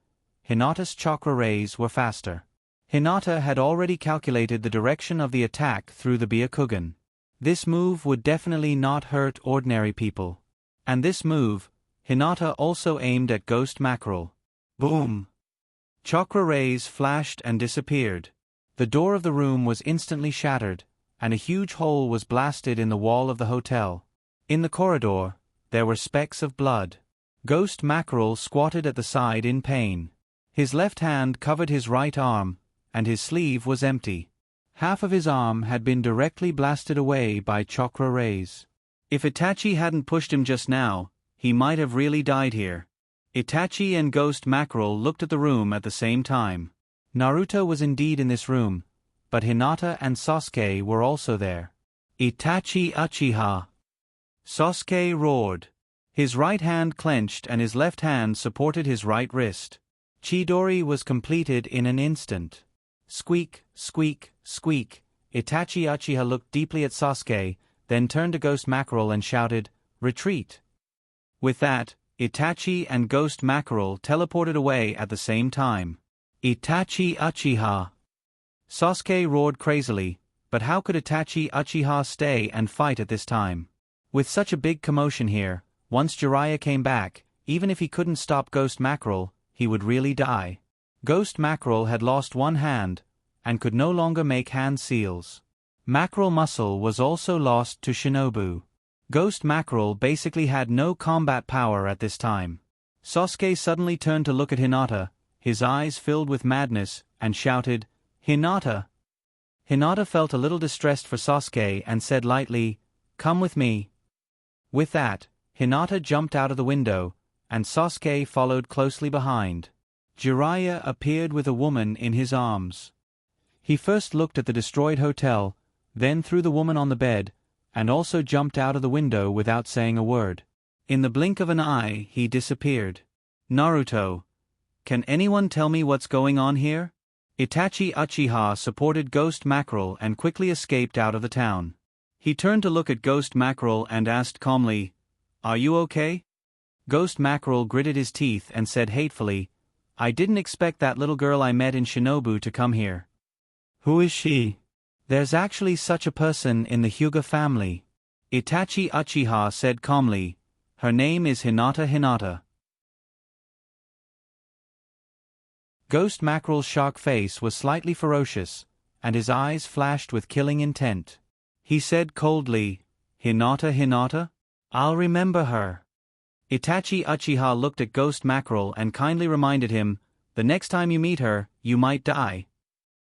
Hinata's chakra rays were faster. Hinata had already calculated the direction of the attack through the Byakugan. This move would definitely not hurt ordinary people. And this move, Hinata also aimed at Ghost Mackerel. Boom! Chakra rays flashed and disappeared. The door of the room was instantly shattered, and a huge hole was blasted in the wall of the hotel. In the corridor, there were specks of blood. Ghost Mackerel squatted at the side in pain. His left hand covered his right arm, and his sleeve was empty. Half of his arm had been directly blasted away by chakra rays. If Itachi hadn't pushed him just now, he might have really died here. Itachi and Ghost Mackerel looked at the room at the same time. Naruto was indeed in this room, but Hinata and Sasuke were also there. Itachi Uchiha! Sasuke roared. His right hand clenched and his left hand supported his right wrist. Chidori was completed in an instant. Squeak, squeak, squeak. Itachi Uchiha looked deeply at Sasuke, then turned to Ghost Mackerel and shouted, "Retreat!" With that, Itachi and Ghost Mackerel teleported away at the same time. Itachi Uchiha! Sasuke roared crazily, but how could Itachi Uchiha stay and fight at this time? With such a big commotion here, once Jiraiya came back, even if he couldn't stop Ghost Mackerel, he would really die. Ghost Mackerel had lost one hand, and could no longer make hand seals. Mackerel muscle was also lost to Shinobu. Ghost Mackerel basically had no combat power at this time. Sasuke suddenly turned to look at Hinata, his eyes filled with madness, and shouted, "Hinata!" Hinata felt a little distressed for Sasuke and said lightly, "Come with me." With that, Hinata jumped out of the window, and Sasuke followed closely behind. Jiraiya appeared with a woman in his arms. He first looked at the destroyed hotel, then threw the woman on the bed, and also jumped out of the window without saying a word. In the blink of an eye, he disappeared. Naruto, can anyone tell me what's going on here? Itachi Uchiha supported Ghost Mackerel and quickly escaped out of the town. He turned to look at Ghost Mackerel and asked calmly, "Are you okay?" Ghost Mackerel gritted his teeth and said hatefully, "I didn't expect that little girl I met in Shinobu to come here." "Who is she?" "There's actually such a person in the Hyuga family," Itachi Uchiha said calmly. "Her name is Hinata. Ghost Mackerel's shark face was slightly ferocious, and his eyes flashed with killing intent. He said coldly, Hinata? I'll remember her." Itachi Uchiha looked at Ghost Mackerel and kindly reminded him, "The next time you meet her, you might die."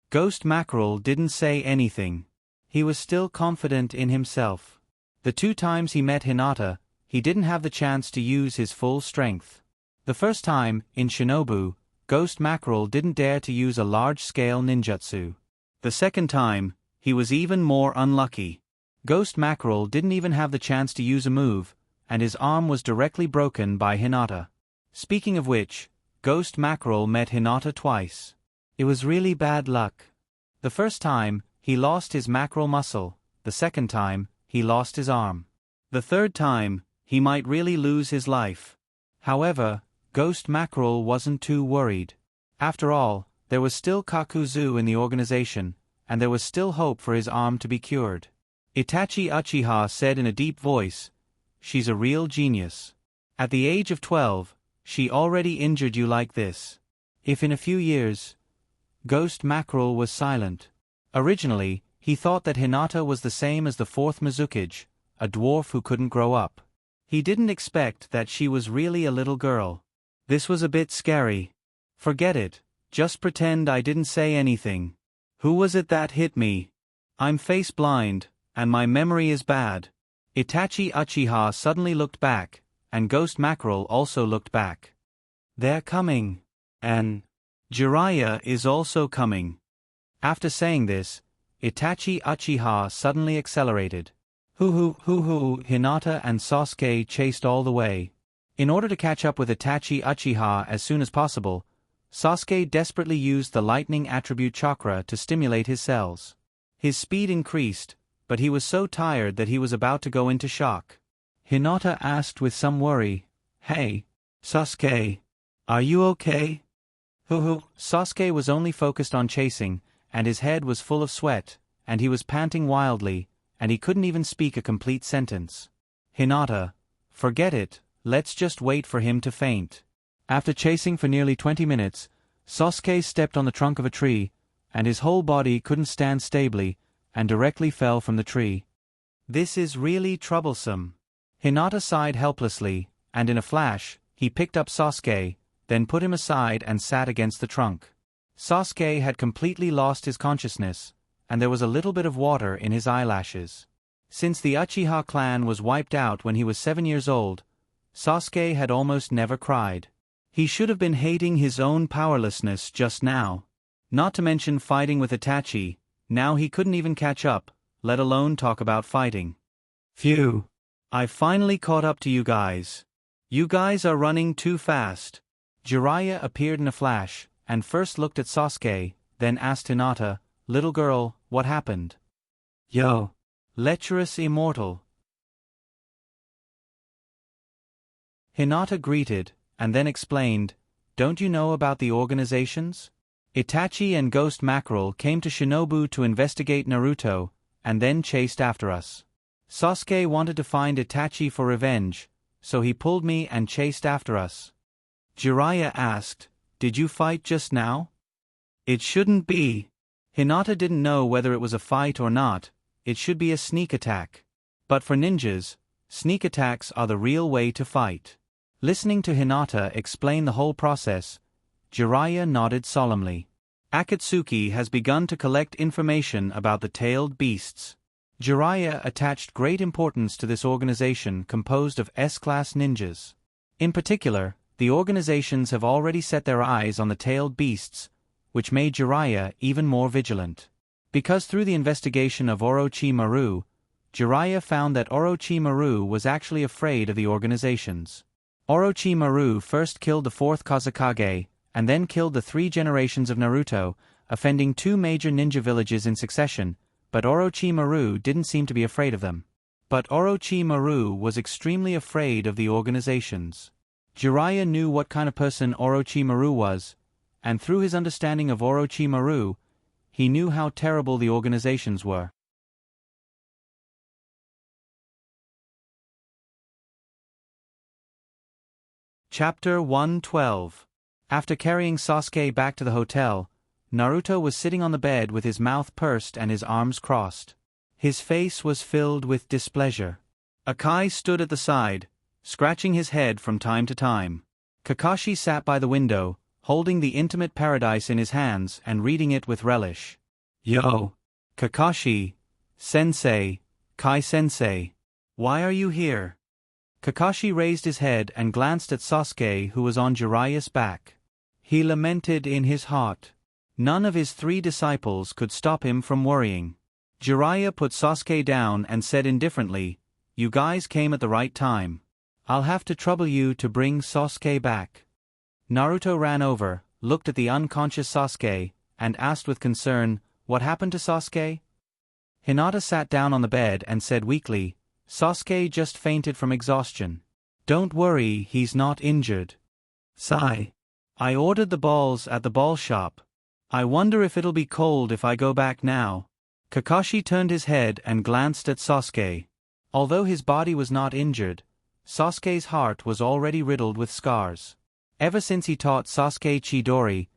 Ghost Mackerel didn't say anything. He was still confident in himself. The 2 times he met Hinata, he didn't have the chance to use his full strength. The first time, in Shinobu, Ghost Mackerel didn't dare to use a large-scale ninjutsu. The second time, he was even more unlucky. Ghost Mackerel didn't even have the chance to use a move, and his arm was directly broken by Hinata. Speaking of which, Ghost Mackerel met Hinata twice. It was really bad luck. The first time, he lost his mackerel muscle. The second time, he lost his arm. The third time, he might really lose his life. However, Ghost Mackerel wasn't too worried. After all, there was still Kakuzu in the organization, and there was still hope for his arm to be cured. Itachi Uchiha said in a deep voice, "She's a real genius. At the age of 12, she already injured you like this. If in a few years..." Ghost Mackerel was silent. Originally, he thought that Hinata was the same as the 4th Mizukage, a dwarf who couldn't grow up. He didn't expect that she was really a little girl. This was a bit scary. "Forget it, just pretend I didn't say anything. Who was it that hit me? I'm face blind, and my memory is bad." Itachi Uchiha suddenly looked back, and Ghost Mackerel also looked back. "They're coming." And Jiraiya is also coming. After saying this, Itachi Uchiha suddenly accelerated. Hinata and Sasuke chased all the way. In order to catch up with Itachi Uchiha as soon as possible, Sasuke desperately used the lightning attribute chakra to stimulate his cells. His speed increased, but he was so tired that he was about to go into shock. Hinata asked with some worry, "Hey, Sasuke, are you okay?" Sasuke was only focused on chasing, and his head was full of sweat, and he was panting wildly, and he couldn't even speak a complete sentence. Hinata, forget it, let's just wait for him to faint. After chasing for nearly 20 minutes, Sasuke stepped on the trunk of a tree, and his whole body couldn't stand stably, and directly fell from the tree. This is really troublesome. Hinata sighed helplessly, and in a flash, he picked up Sasuke, then put him aside and sat against the trunk. Sasuke had completely lost his consciousness, and there was a little bit of water in his eyelashes. Since the Uchiha clan was wiped out when he was 7 years old, Sasuke had almost never cried. He should have been hating his own powerlessness just now. Not to mention fighting with Itachi, now he couldn't even catch up, let alone talk about fighting. Phew. I finally caught up to you guys. You guys are running too fast. Jiraiya appeared in a flash, and first looked at Sasuke, then asked Hinata, "Little girl, what happened?" "Yo. Lecherous immortal." Hinata greeted, and then explained, "Don't you know about the organizations? Itachi and Ghost Mackerel came to Shinobu to investigate Naruto, and then chased after us. Sasuke wanted to find Itachi for revenge, so he pulled me and chased after us." Jiraiya asked, "Did you fight just now?" "It shouldn't be." Hinata didn't know whether it was a fight or not, it should be a sneak attack. But for ninjas, sneak attacks are the real way to fight. Listening to Hinata explain the whole process, Jiraiya nodded solemnly. Akatsuki has begun to collect information about the tailed beasts. Jiraiya attached great importance to this organization composed of S-class ninjas. In particular, the organizations have already set their eyes on the tailed beasts, which made Jiraiya even more vigilant. Because through the investigation of Orochimaru, Jiraiya found that Orochimaru was actually afraid of the organizations. Orochimaru first killed the 4th Kazekage, and then killed the 3 generations of Naruto, offending 2 major ninja villages in succession, but Orochimaru didn't seem to be afraid of them. But Orochimaru was extremely afraid of the organizations. Jiraiya knew what kind of person Orochimaru was, and through his understanding of Orochimaru, he knew how terrible the organizations were. Chapter 112. After carrying Sasuke back to the hotel, Naruto was sitting on the bed with his mouth pursed and his arms crossed. His face was filled with displeasure. Akai stood at the side, scratching his head from time to time. Kakashi sat by the window, holding the Intimate Paradise in his hands and reading it with relish. "Yo, Kakashi, Sensei, Kai-sensei, why are you here?" Kakashi raised his head and glanced at Sasuke, who was on Jiraiya's back. He lamented in his heart. None of his 3 disciples could stop him from worrying. Jiraiya put Sasuke down and said indifferently, "You guys came at the right time. I'll have to trouble you to bring Sasuke back." Naruto ran over, looked at the unconscious Sasuke, and asked with concern, "What happened to Sasuke?" Hinata sat down on the bed and said weakly, "Sasuke just fainted from exhaustion. Don't worry, he's not injured." Sigh. "I ordered the balls at the ball shop. I wonder if it'll be cold if I go back now." Kakashi turned his head and glanced at Sasuke. Although his body was not injured, Sasuke's heart was already riddled with scars. Ever since he taught Sasuke Chidori,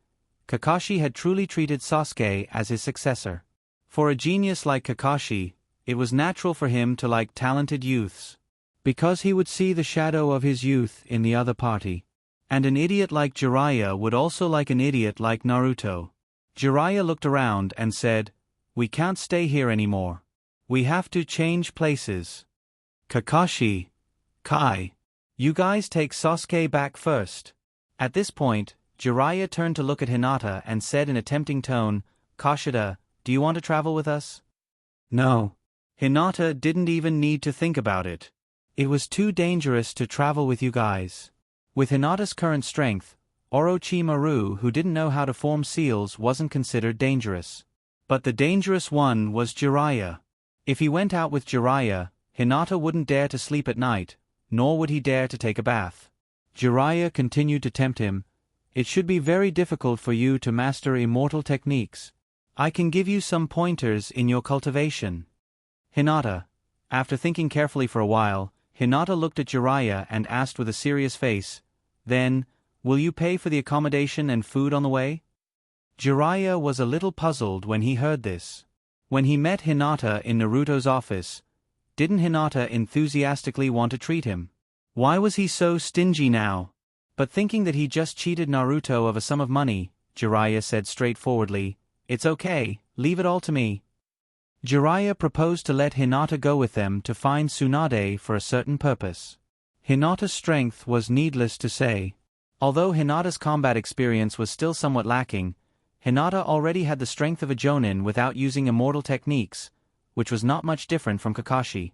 Kakashi had truly treated Sasuke as his successor. For a genius like Kakashi, it was natural for him to like talented youths, because he would see the shadow of his youth in the other party. And an idiot like Jiraiya would also like an idiot like Naruto. Jiraiya looked around and said, "We can't stay here anymore. We have to change places. Kakashi, Kai, you guys take Sasuke back first." At this point, Jiraiya turned to look at Hinata and said in a tempting tone, "Kashida, do you want to travel with us?" No. Hinata didn't even need to think about it. It was too dangerous to travel with you guys. With Hinata's current strength, Orochimaru, who didn't know how to form seals, wasn't considered dangerous. But the dangerous one was Jiraiya. If he went out with Jiraiya, Hinata wouldn't dare to sleep at night, nor would he dare to take a bath. Jiraiya continued to tempt him. "It should be very difficult for you to master immortal techniques. I can give you some pointers in your cultivation." Hinata. After thinking carefully for a while, Hinata looked at Jiraiya and asked with a serious face, "Then, will you pay for the accommodation and food on the way?" Jiraiya was a little puzzled when he heard this. When he met Hinata in Naruto's office, didn't Hinata enthusiastically want to treat him? Why was he so stingy now? But thinking that he just cheated Naruto of a sum of money, Jiraiya said straightforwardly, "It's okay, leave it all to me." Jiraiya proposed to let Hinata go with them to find Tsunade for a certain purpose. Hinata's strength was needless to say. Although Hinata's combat experience was still somewhat lacking, Hinata already had the strength of a Jonin without using immortal techniques, which was not much different from Kakashi.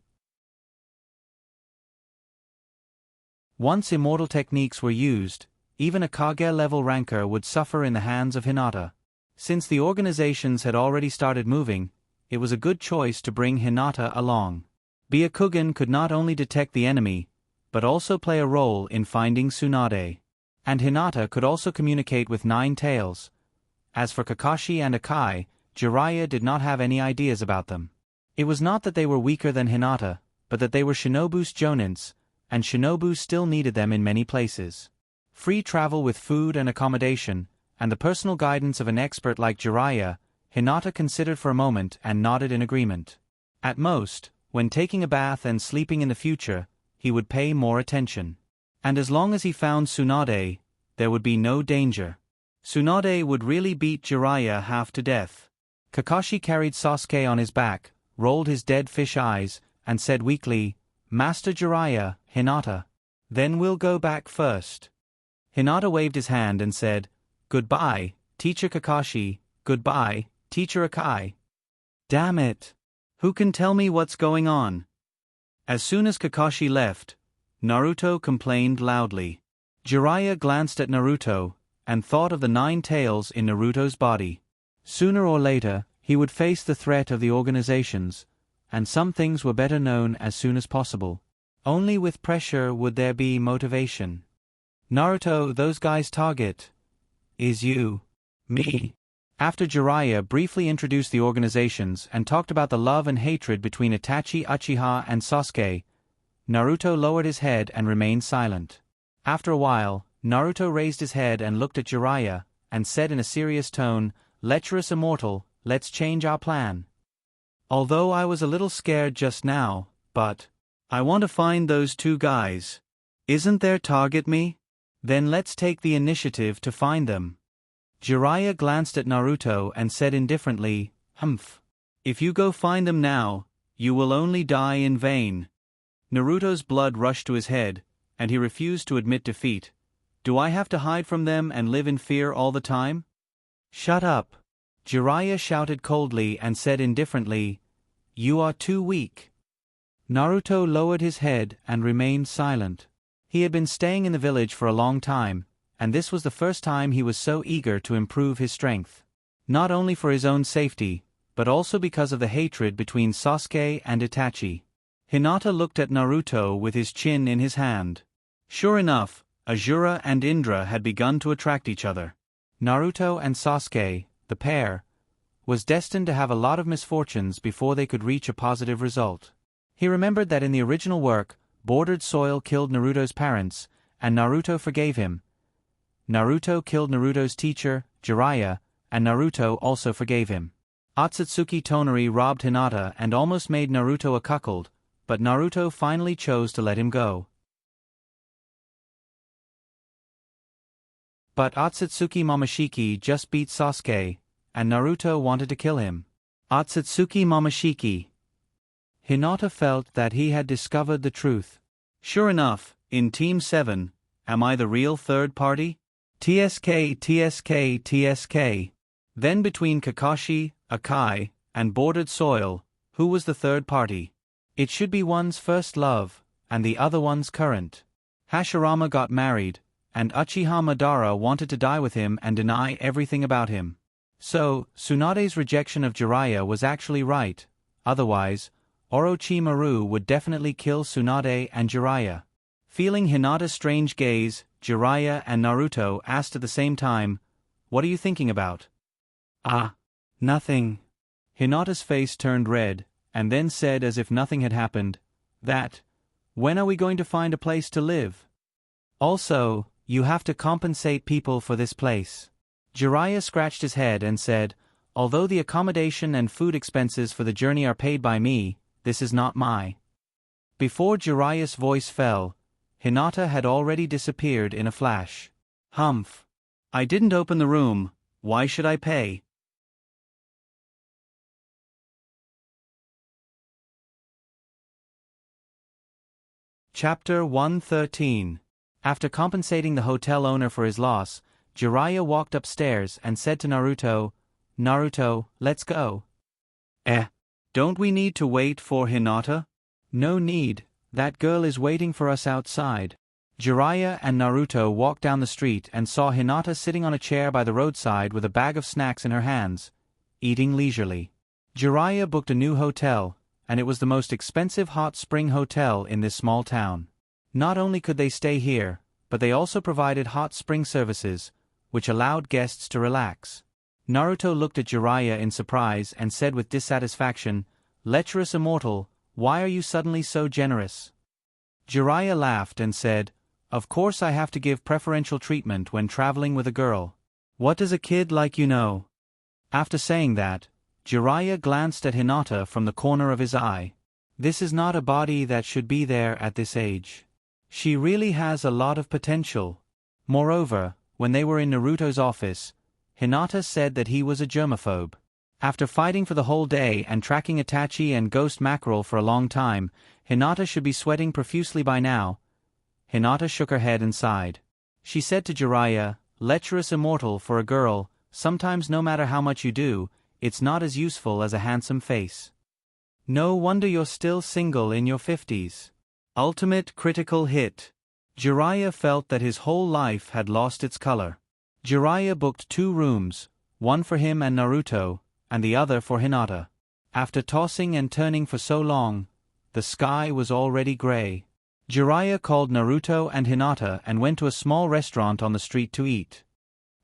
Once immortal techniques were used, even a Kage-level ranker would suffer in the hands of Hinata. Since the organizations had already started moving, it was a good choice to bring Hinata along. Byakugan could not only detect the enemy, but also play a role in finding Tsunade. And Hinata could also communicate with Nine Tails. As for Kakashi and Akai, Jiraiya did not have any ideas about them. It was not that they were weaker than Hinata, but that they were Shinobu's Jonins, and Shinobu still needed them in many places. Free travel with food and accommodation, and the personal guidance of an expert like Jiraiya, Hinata considered for a moment and nodded in agreement. At most, when taking a bath and sleeping in the future, he would pay more attention. And as long as he found Tsunade, there would be no danger. Tsunade would really beat Jiraiya half to death. Kakashi carried Sasuke on his back, rolled his dead fish eyes, and said weakly, "Master Jiraiya, Hinata. Then we'll go back first." Hinata waved his hand and said, "Goodbye, Teacher Kakashi, goodbye, Teacher Akai." Damn it! Who can tell me what's going on? As soon as Kakashi left, Naruto complained loudly. Jiraiya glanced at Naruto, and thought of the 9 tails in Naruto's body. Sooner or later, he would face the threat of the organizations, and some things were better known as soon as possible. Only with pressure would there be motivation. "Naruto, those guys' target is you." "Me?" After Jiraiya briefly introduced the organizations and talked about the love and hatred between Itachi, Uchiha, and Sasuke, Naruto lowered his head and remained silent. After a while, Naruto raised his head and looked at Jiraiya, and said in a serious tone, "Lecherous Immortal, let's change our plan. Although I was a little scared just now, but I want to find those 2 guys. Isn't their target me? Then let's take the initiative to find them." Jiraiya glanced at Naruto and said indifferently, "Humph. If you go find them now, you will only die in vain." Naruto's blood rushed to his head, and he refused to admit defeat. "Do I have to hide from them and live in fear all the time?" "Shut up." Jiraiya shouted coldly and said indifferently, "You are too weak." Naruto lowered his head and remained silent. He had been staying in the village for a long time, and this was the first time he was so eager to improve his strength. Not only for his own safety, but also because of the hatred between Sasuke and Itachi. Hinata looked at Naruto with his chin in his hand. Sure enough, Azura and Indra had begun to attract each other. Naruto and Sasuke, the pair, was destined to have a lot of misfortunes before they could reach a positive result. He remembered that in the original work, Bordered Soil killed Naruto's parents, and Naruto forgave him. Naruto killed Naruto's teacher, Jiraiya, and Naruto also forgave him. Otsutsuki Tonari robbed Hinata and almost made Naruto a cuckold, but Naruto finally chose to let him go. But Otsutsuki Momoshiki just beat Sasuke, and Naruto wanted to kill him. Otsutsuki Momoshiki. Hinata felt that he had discovered the truth. Sure enough, in Team 7, am I the real third party? TSK TSK TSK. Then between Kakashi, Akai, and Bordered Soil, who was the third party? It should be one's first love, and the other one's current. Hashirama got married, and Uchiha Madara wanted to die with him and deny everything about him. So, Tsunade's rejection of Jiraiya was actually right, otherwise, Orochimaru would definitely kill Tsunade and Jiraiya. Feeling Hinata's strange gaze, Jiraiya and Naruto asked at the same time, "What are you thinking about?" "Ah, nothing." Hinata's face turned red, and then said as if nothing had happened, "When are we going to find a place to live? Also, you have to compensate people for this place." Jiraiya scratched his head and said, "Although the accommodation and food expenses for the journey are paid by me, this is not my." Before Jiraiya's voice fell, Hinata had already disappeared in a flash. "Humph. I didn't open the room, why should I pay?" Chapter 113. After compensating the hotel owner for his loss, Jiraiya walked upstairs and said to Naruto, "Naruto, let's go." Don't we need to wait for Hinata?" "No need, that girl is waiting for us outside." Jiraiya and Naruto walked down the street and saw Hinata sitting on a chair by the roadside with a bag of snacks in her hands, eating leisurely. Jiraiya booked a new hotel, and it was the most expensive hot spring hotel in this small town. Not only could they stay here, but they also provided hot spring services, which allowed guests to relax. Naruto looked at Jiraiya in surprise and said with dissatisfaction, "Lecherous immortal, why are you suddenly so generous?" Jiraiya laughed and said, "Of course I have to give preferential treatment when traveling with a girl. What does a kid like you know?" After saying that, Jiraiya glanced at Hinata from the corner of his eye. This is not a body that should be there at this age. She really has a lot of potential. Moreover, when they were in Naruto's office, Hinata said that he was a germaphobe. After fighting for the whole day and tracking Itachi and Ghost Mackerel for a long time, Hinata should be sweating profusely by now. Hinata shook her head and sighed. She said to Jiraiya, "Lecherous immortal for a girl, sometimes no matter how much you do, it's not as useful as a handsome face. No wonder you're still single in your 50s. Ultimate critical hit." Jiraiya felt that his whole life had lost its color. Jiraiya booked 2 rooms, one for him and Naruto, and the other for Hinata. After tossing and turning for so long, the sky was already gray. Jiraiya called Naruto and Hinata and went to a small restaurant on the street to eat.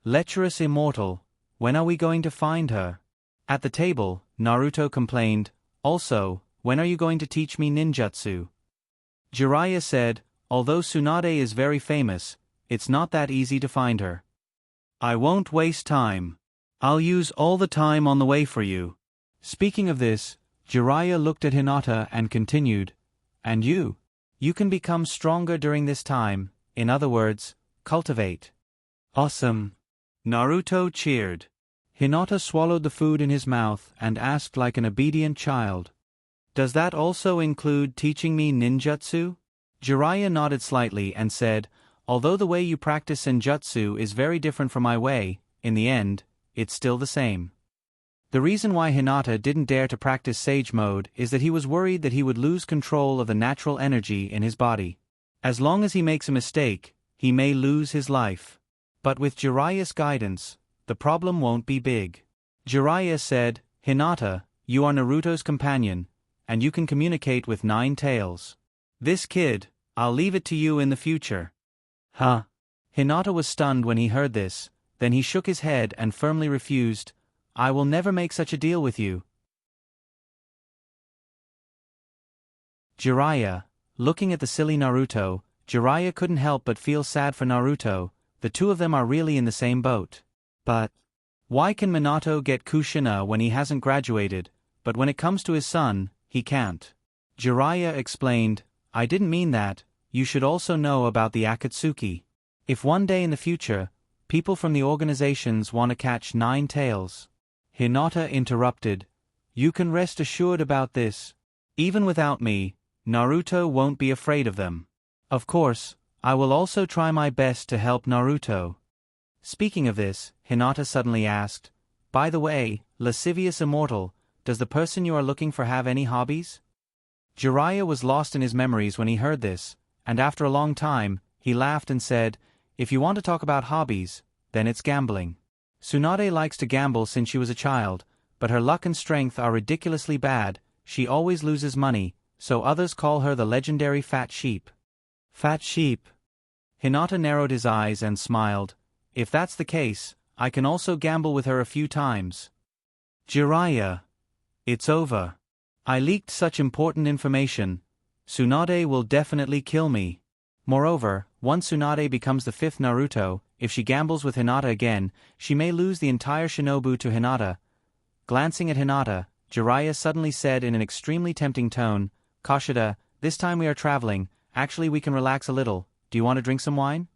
"Lecherous immortal, when are we going to find her?" At the table, Naruto complained, "Also, when are you going to teach me ninjutsu?" Jiraiya said, "Although Tsunade is very famous, it's not that easy to find her. I won't waste time. I'll use all the time on the way for you." Speaking of this, Jiraiya looked at Hinata and continued, "And you? You can become stronger during this time, in other words, cultivate." "Awesome." Naruto cheered. Hinata swallowed the food in his mouth and asked like an obedient child, "Does that also include teaching me ninjutsu?" Jiraiya nodded slightly and said, "Although the way you practice senjutsu is very different from my way, in the end, it's still the same." The reason why Hinata didn't dare to practice Sage Mode is that he was worried that he would lose control of the natural energy in his body. As long as he makes a mistake, he may lose his life. But with Jiraiya's guidance, the problem won't be big. Jiraiya said, "Hinata, you are Naruto's companion, and you can communicate with 9 tails. This kid, I'll leave it to you in the future." "Huh?" Hinata was stunned when he heard this, then he shook his head and firmly refused, "I will never make such a deal with you." Jiraiya, looking at the silly Naruto, Jiraiya couldn't help but feel sad for Naruto. The two of them are really in the same boat. But why can Minato get Kushina when he hasn't graduated, but when it comes to his son, he can't? Jiraiya explained, "I didn't mean that, you should also know about the Akatsuki. If one day in the future, people from the organizations want to catch 9 tails." Hinata interrupted, "You can rest assured about this. Even without me, Naruto won't be afraid of them. Of course, I will also try my best to help Naruto." Speaking of this, Hinata suddenly asked, "By the way, lascivious immortal, does the person you are looking for have any hobbies?" Jiraiya was lost in his memories when he heard this, and after a long time, he laughed and said, "If you want to talk about hobbies, then it's gambling. Tsunade likes to gamble since she was a child, but her luck and strength are ridiculously bad, she always loses money, so others call her the legendary Fat Sheep." Fat Sheep. Hinata narrowed his eyes and smiled. "If that's the case, I can also gamble with her a few times." Jiraiya. It's over. I leaked such important information. Tsunade will definitely kill me. Moreover, once Tsunade becomes the 5th Naruto, if she gambles with Hinata again, she may lose the entire shinobu to Hinata. Glancing at Hinata, Jiraiya suddenly said in an extremely tempting tone, "Kashida, this time we are traveling, actually we can relax a little, do you want to drink some wine?"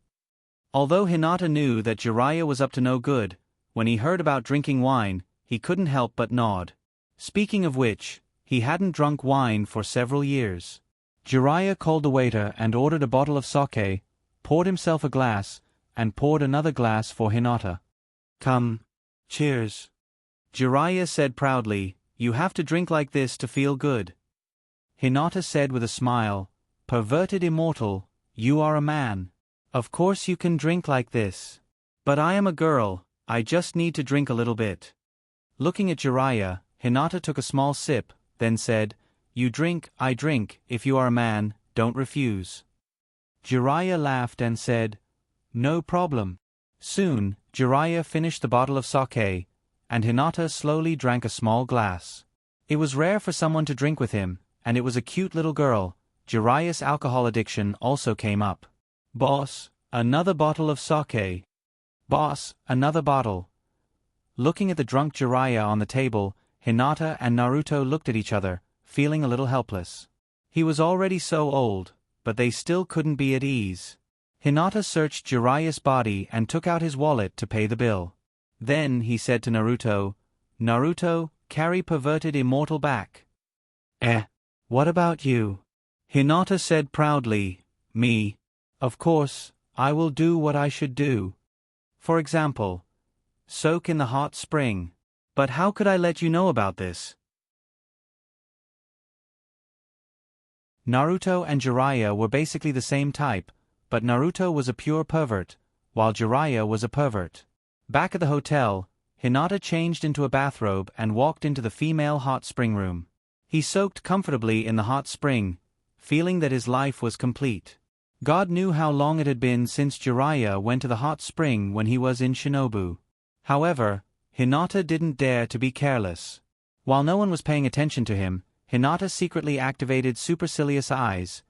Although Hinata knew that Jiraiya was up to no good, when he heard about drinking wine, he couldn't help but nod. Speaking of which, he hadn't drunk wine for several years. Jiraiya called the waiter and ordered a bottle of sake, poured himself a glass, and poured another glass for Hinata. "Come. Cheers." Jiraiya said proudly, "You have to drink like this to feel good." Hinata said with a smile, "Perverted immortal, you are a man. Of course you can drink like this. But I am a girl, I just need to drink a little bit." Looking at Jiraiya, Hinata took a small sip, then said, "You drink, I drink, if you are a man, don't refuse." Jiraiya laughed and said, "No problem." Soon, Jiraiya finished the bottle of sake, and Hinata slowly drank a small glass. It was rare for someone to drink with him, and it was a cute little girl. Jiraiya's alcohol addiction also came up. "Boss, another bottle of sake." "Boss, another bottle." Looking at the drunk Jiraiya on the table, Hinata and Naruto looked at each other, feeling a little helpless. He was already so old, but they still couldn't be at ease. Hinata searched Jiraiya's body and took out his wallet to pay the bill. Then he said to Naruto, "Naruto, carry perverted immortal back." What about you?" Hinata said proudly, "Me. Of course, I will do what I should do. For example, soak in the hot spring. But how could I let you know about this?" Naruto and Jiraiya were basically the same type, but Naruto was a pure pervert, while Jiraiya was a pervert. Back at the hotel, Hinata changed into a bathrobe and walked into the female hot spring room. He soaked comfortably in the hot spring, feeling that his life was complete. God knew how long it had been since Jiraiya went to the hot spring when he was in Shinobu. However, Hinata didn't dare to be careless. While no one was paying attention to him, Hinata secretly activated supercilious eyes.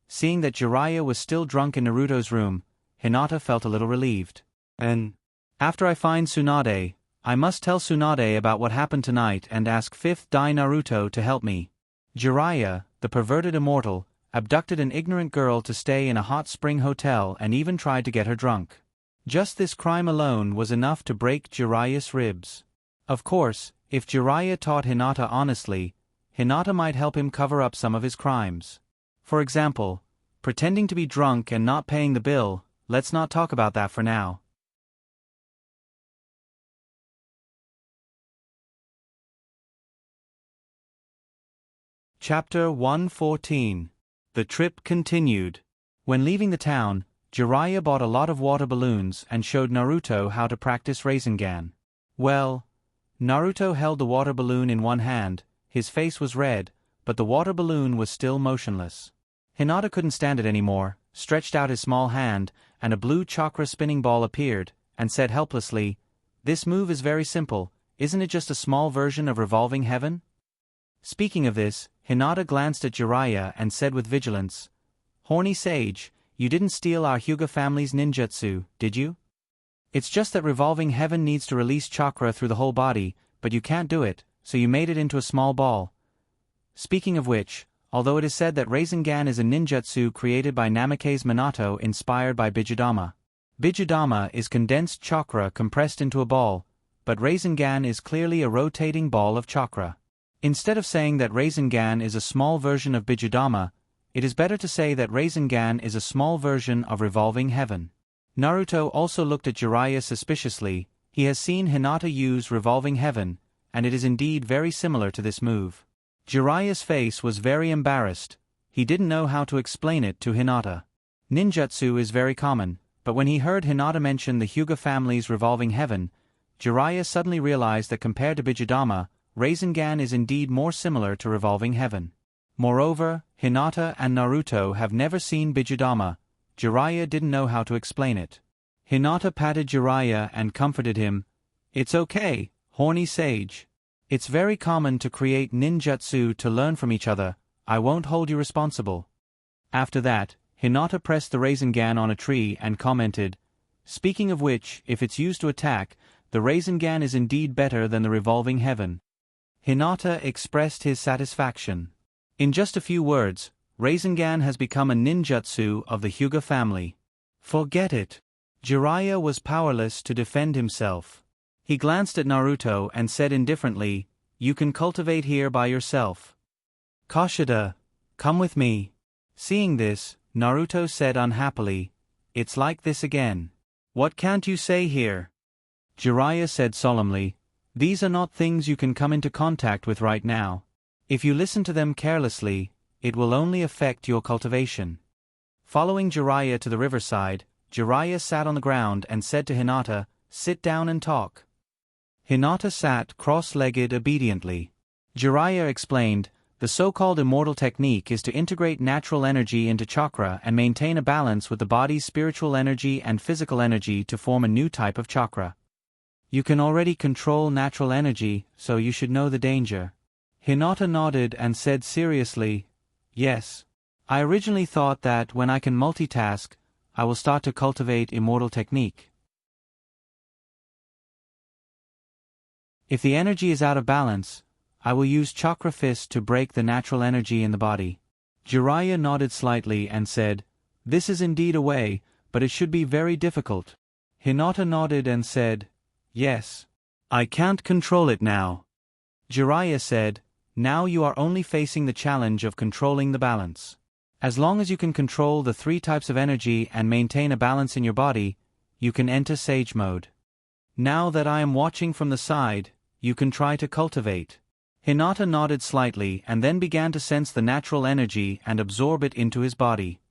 Seeing that Jiraiya was still drunk in Naruto's room, Hinata felt a little relieved. "And after I find Tsunade, I must tell Tsunade about what happened tonight and ask 5th Dai Naruto to help me." Jiraiya, the perverted immortal, abducted an ignorant girl to stay in a hot spring hotel and even tried to get her drunk. Just this crime alone was enough to break Jiraiya's ribs. Of course, if Jiraiya taught Hinata honestly, Hinata might help him cover up some of his crimes. For example, pretending to be drunk and not paying the bill. Let's not talk about that for now. Chapter 114. The trip continued. When leaving the town, Jiraiya bought a lot of water balloons and showed Naruto how to practice Rasengan. Well, Naruto held the water balloon in one hand, his face was red, but the water balloon was still motionless. Hinata couldn't stand it anymore, stretched out his small hand, and a blue chakra spinning ball appeared, and said helplessly, "This move is very simple, isn't it just a small version of revolving heaven?" Speaking of this, Hinata glanced at Jiraiya and said with vigilance, "Horny sage, you didn't steal our Hyuga family's ninjutsu, did you? It's just that revolving heaven needs to release chakra through the whole body, but you can't do it, so you made it into a small ball." Speaking of which, although it is said that Rasengan is a ninjutsu created by Namake's Minato inspired by Bijudama. Bijudama is condensed chakra compressed into a ball, but Rasengan is clearly a rotating ball of chakra. Instead of saying that Rasengan is a small version of Bijudama, it is better to say that Rasengan is a small version of revolving heaven. Naruto also looked at Jiraiya suspiciously. He has seen Hinata use Revolving Heaven, and it is indeed very similar to this move. Jiraiya's face was very embarrassed. He didn't know how to explain it to Hinata. Ninjutsu is very common, but when he heard Hinata mention the Hyuga family's Revolving Heaven, Jiraiya suddenly realized that compared to Bijudama, Rasengan is indeed more similar to Revolving Heaven. Moreover, Hinata and Naruto have never seen Bijudama. Jiraiya didn't know how to explain it. Hinata patted Jiraiya and comforted him. "It's okay, horny sage. It's very common to create ninjutsu to learn from each other. I won't hold you responsible." After that, Hinata pressed the Rasengan on a tree and commented, "Speaking of which, if it's used to attack, the Rasengan is indeed better than the Revolving Heaven." Hinata expressed his satisfaction. In just a few words, Rasengan has become a ninjutsu of the Hyuga family. Forget it. Jiraiya was powerless to defend himself. He glanced at Naruto and said indifferently, "You can cultivate here by yourself. Koshida, come with me." Seeing this, Naruto said unhappily, "It's like this again. What can't you say here?" Jiraiya said solemnly, "These are not things you can come into contact with right now. If you listen to them carelessly, it will only affect your cultivation." Following Jiraiya to the riverside, Jiraiya sat on the ground and said to Hinata, "Sit down and talk." Hinata sat cross-legged obediently. Jiraiya explained, "The so-called immortal technique is to integrate natural energy into chakra and maintain a balance with the body's spiritual energy and physical energy to form a new type of chakra. You can already control natural energy, so you should know the danger." Hinata nodded and said seriously, "Yes. I originally thought that when I can multitask, I will start to cultivate immortal technique. If the energy is out of balance, I will use Chakra Fist to break the natural energy in the body." Jiraiya nodded slightly and said, "This is indeed a way, but it should be very difficult." Hinata nodded and said, "Yes. I can't control it now." Jiraiya said, "Now you are only facing the challenge of controlling the balance. As long as you can control the 3 types of energy and maintain a balance in your body, you can enter Sage Mode. Now that I am watching from the side, you can try to cultivate." Hinata nodded slightly and then began to sense the natural energy and absorb it into his body.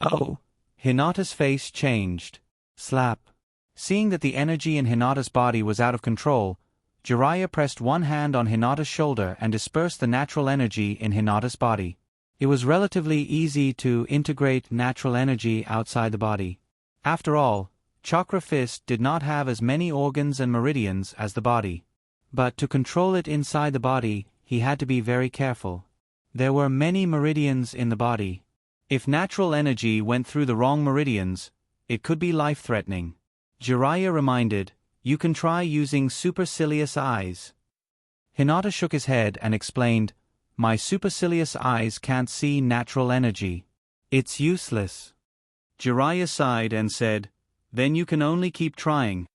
"Oh!" Hinata's face changed. Slap. Seeing that the energy in Hinata's body was out of control, Jiraiya pressed one hand on Hinata's shoulder and dispersed the natural energy in Hinata's body. It was relatively easy to integrate natural energy outside the body. After all, Chakra Fist did not have as many organs and meridians as the body. But to control it inside the body, he had to be very careful. There were many meridians in the body. If natural energy went through the wrong meridians, it could be life-threatening. Jiraiya reminded, "You can try using supercilious eyes." Hinata shook his head and explained, "My supercilious eyes can't see natural energy. It's useless." Jiraiya sighed and said, "Then you can only keep trying."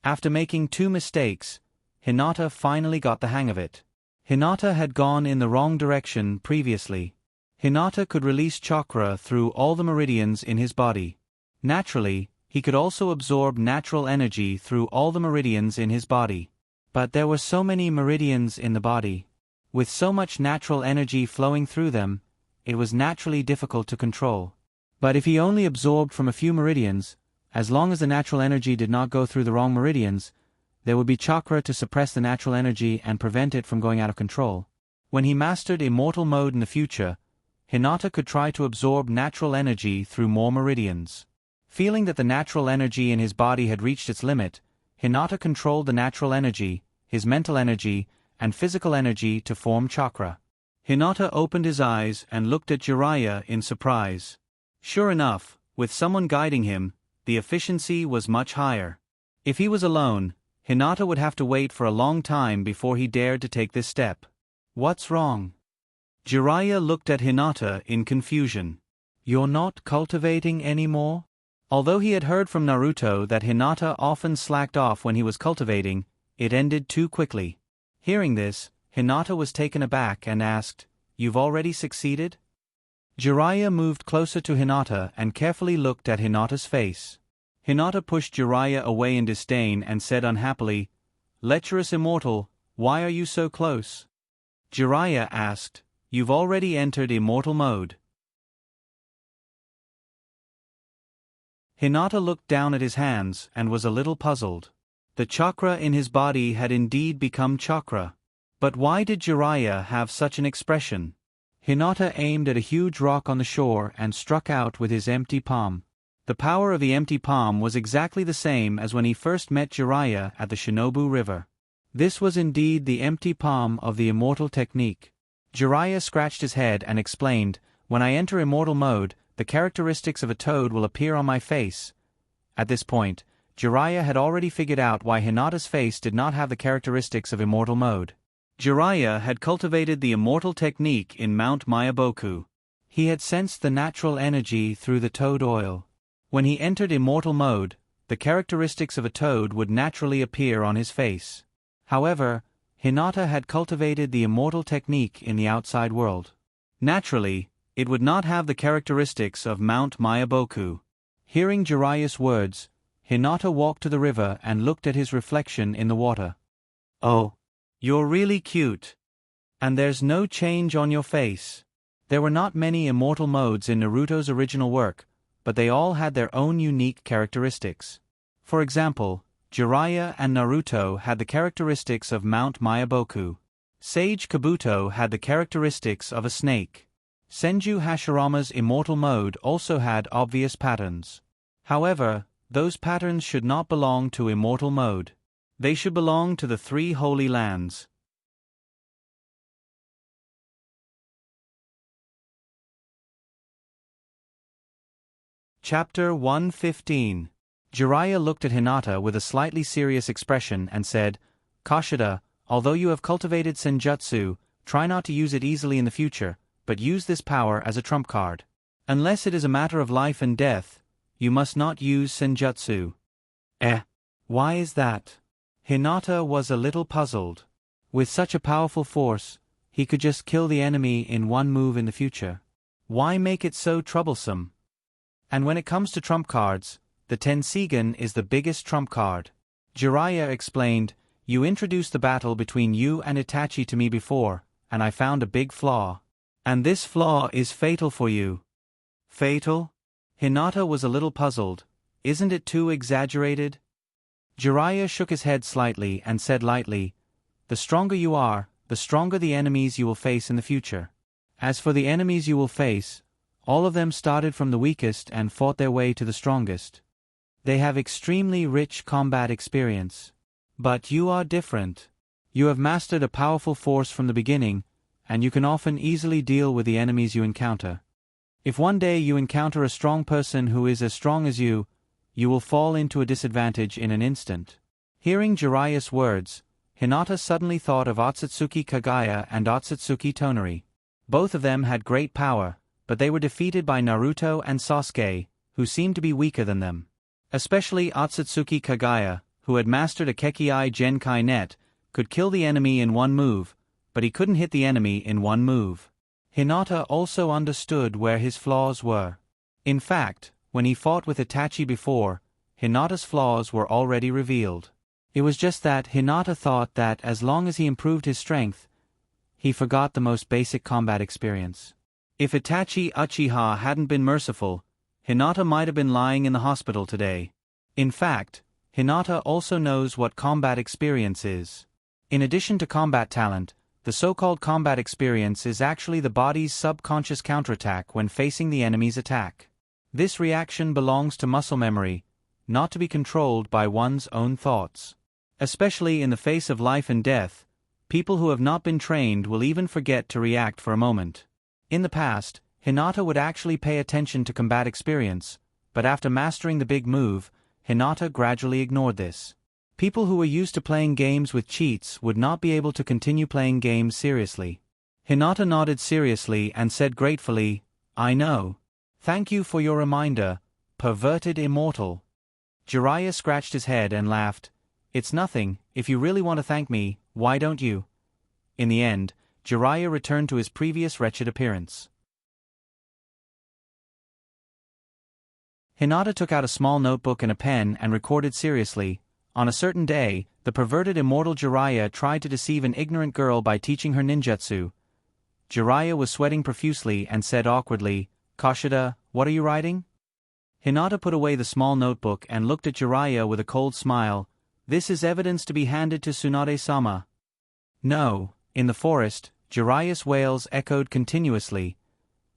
After making 2 mistakes, Hinata finally got the hang of it. Hinata had gone in the wrong direction previously. Hinata could release chakra through all the meridians in his body. Naturally, he could also absorb natural energy through all the meridians in his body. But there were so many meridians in the body. With so much natural energy flowing through them, it was naturally difficult to control. But if he only absorbed from a few meridians, as long as the natural energy did not go through the wrong meridians, there would be chakra to suppress the natural energy and prevent it from going out of control. When he mastered Immortal Mode in the future, Hinata could try to absorb natural energy through more meridians. Feeling that the natural energy in his body had reached its limit, Hinata controlled the natural energy, his mental energy, and physical energy to form chakra. Hinata opened his eyes and looked at Jiraiya in surprise. Sure enough, with someone guiding him, the efficiency was much higher. If he was alone, Hinata would have to wait for a long time before he dared to take this step. What's wrong? Jiraiya looked at Hinata in confusion. You're not cultivating anymore? Although he had heard from Naruto that Hinata often slacked off when he was cultivating, it ended too quickly. Hearing this, Hinata was taken aback and asked, "You've already succeeded?" Jiraiya moved closer to Hinata and carefully looked at Hinata's face. Hinata pushed Jiraiya away in disdain and said unhappily, "Lecherous immortal, why are you so close?" Jiraiya asked, "You've already entered immortal mode." Hinata looked down at his hands and was a little puzzled. The chakra in his body had indeed become chakra. But why did Jiraiya have such an expression? Hinata aimed at a huge rock on the shore and struck out with his empty palm. The power of the empty palm was exactly the same as when he first met Jiraiya at the Shinobu River. This was indeed the empty palm of the immortal technique. Jiraiya scratched his head and explained, "When I enter immortal mode, the characteristics of a toad will appear on my face." At this point, Jiraiya had already figured out why Hinata's face did not have the characteristics of immortal mode. Jiraiya had cultivated the immortal technique in Mount Mayaboku. He had sensed the natural energy through the toad oil. When he entered immortal mode, the characteristics of a toad would naturally appear on his face. However, Hinata had cultivated the immortal technique in the outside world. Naturally, it would not have the characteristics of Mount Mayaboku. Hearing Jiraiya's words, Hinata walked to the river and looked at his reflection in the water. "Oh, you're really cute. And there's no change on your face." There were not many immortal modes in Naruto's original work, but they all had their own unique characteristics. For example, Jiraiya and Naruto had the characteristics of Mount Mayaboku. Sage Kabuto had the characteristics of a snake. Senju Hashirama's immortal mode also had obvious patterns. However, those patterns should not belong to immortal mode. They should belong to the three holy lands. Chapter 115. Jiraiya looked at Hinata with a slightly serious expression and said, "Kashida, although you have cultivated Senjutsu, try not to use it easily in the future, but use this power as a trump card. Unless it is a matter of life and death, you must not use Senjutsu." Why is that? Hinata was a little puzzled. With such a powerful force, he could just kill the enemy in one move in the future. Why make it so troublesome? And when it comes to trump cards, the Tensigen is the biggest trump card. Jiraiya explained, "You introduced the battle between you and Itachi to me before, and I found a big flaw. And this flaw is fatal for you." Fatal? Hinata was a little puzzled. Isn't it too exaggerated? Jiraiya shook his head slightly and said lightly, "The stronger you are, the stronger the enemies you will face in the future. As for the enemies you will face, all of them started from the weakest and fought their way to the strongest. They have extremely rich combat experience. But you are different. You have mastered a powerful force from the beginning, and you can often easily deal with the enemies you encounter. If one day you encounter a strong person who is as strong as you will fall into a disadvantage in an instant." Hearing Jiraiya's words, Hinata suddenly thought of Otsutsuki Kagaya and Otsutsuki Tonari. Both of them had great power, but they were defeated by Naruto and Sasuke, who seemed to be weaker than them. Especially Otsutsuki Kagaya, who had mastered a Kekkai Genkai net, could kill the enemy in one move, but he couldn't hit the enemy in one move. Hinata also understood where his flaws were. In fact, when he fought with Itachi before, Hinata's flaws were already revealed. It was just that Hinata thought that as long as he improved his strength, he forgot the most basic combat experience. If Itachi Uchiha hadn't been merciful, Hinata might have been lying in the hospital today. In fact, Hinata also knows what combat experience is. In addition to combat talent, the so-called combat experience is actually the body's subconscious counterattack when facing the enemy's attack. This reaction belongs to muscle memory, not to be controlled by one's own thoughts. Especially in the face of life and death, people who have not been trained will even forget to react for a moment. In the past, Hinata would actually pay attention to combat experience, but after mastering the big move, Hinata gradually ignored this. People who were used to playing games with cheats would not be able to continue playing games seriously. Hinata nodded seriously and said gratefully, "I know. Thank you for your reminder, perverted immortal." Jiraiya scratched his head and laughed. "It's nothing. If you really want to thank me, why don't you?" In the end, Jiraiya returned to his previous wretched appearance. Hinata took out a small notebook and a pen and recorded seriously. On a certain day, the perverted immortal Jiraiya tried to deceive an ignorant girl by teaching her ninjutsu. Jiraiya was sweating profusely and said awkwardly, "Kashida, what are you writing?" Hinata put away the small notebook and looked at Jiraiya with a cold smile. "This is evidence to be handed to Tsunade-sama." "No." In the forest, Jiraiya's wails echoed continuously.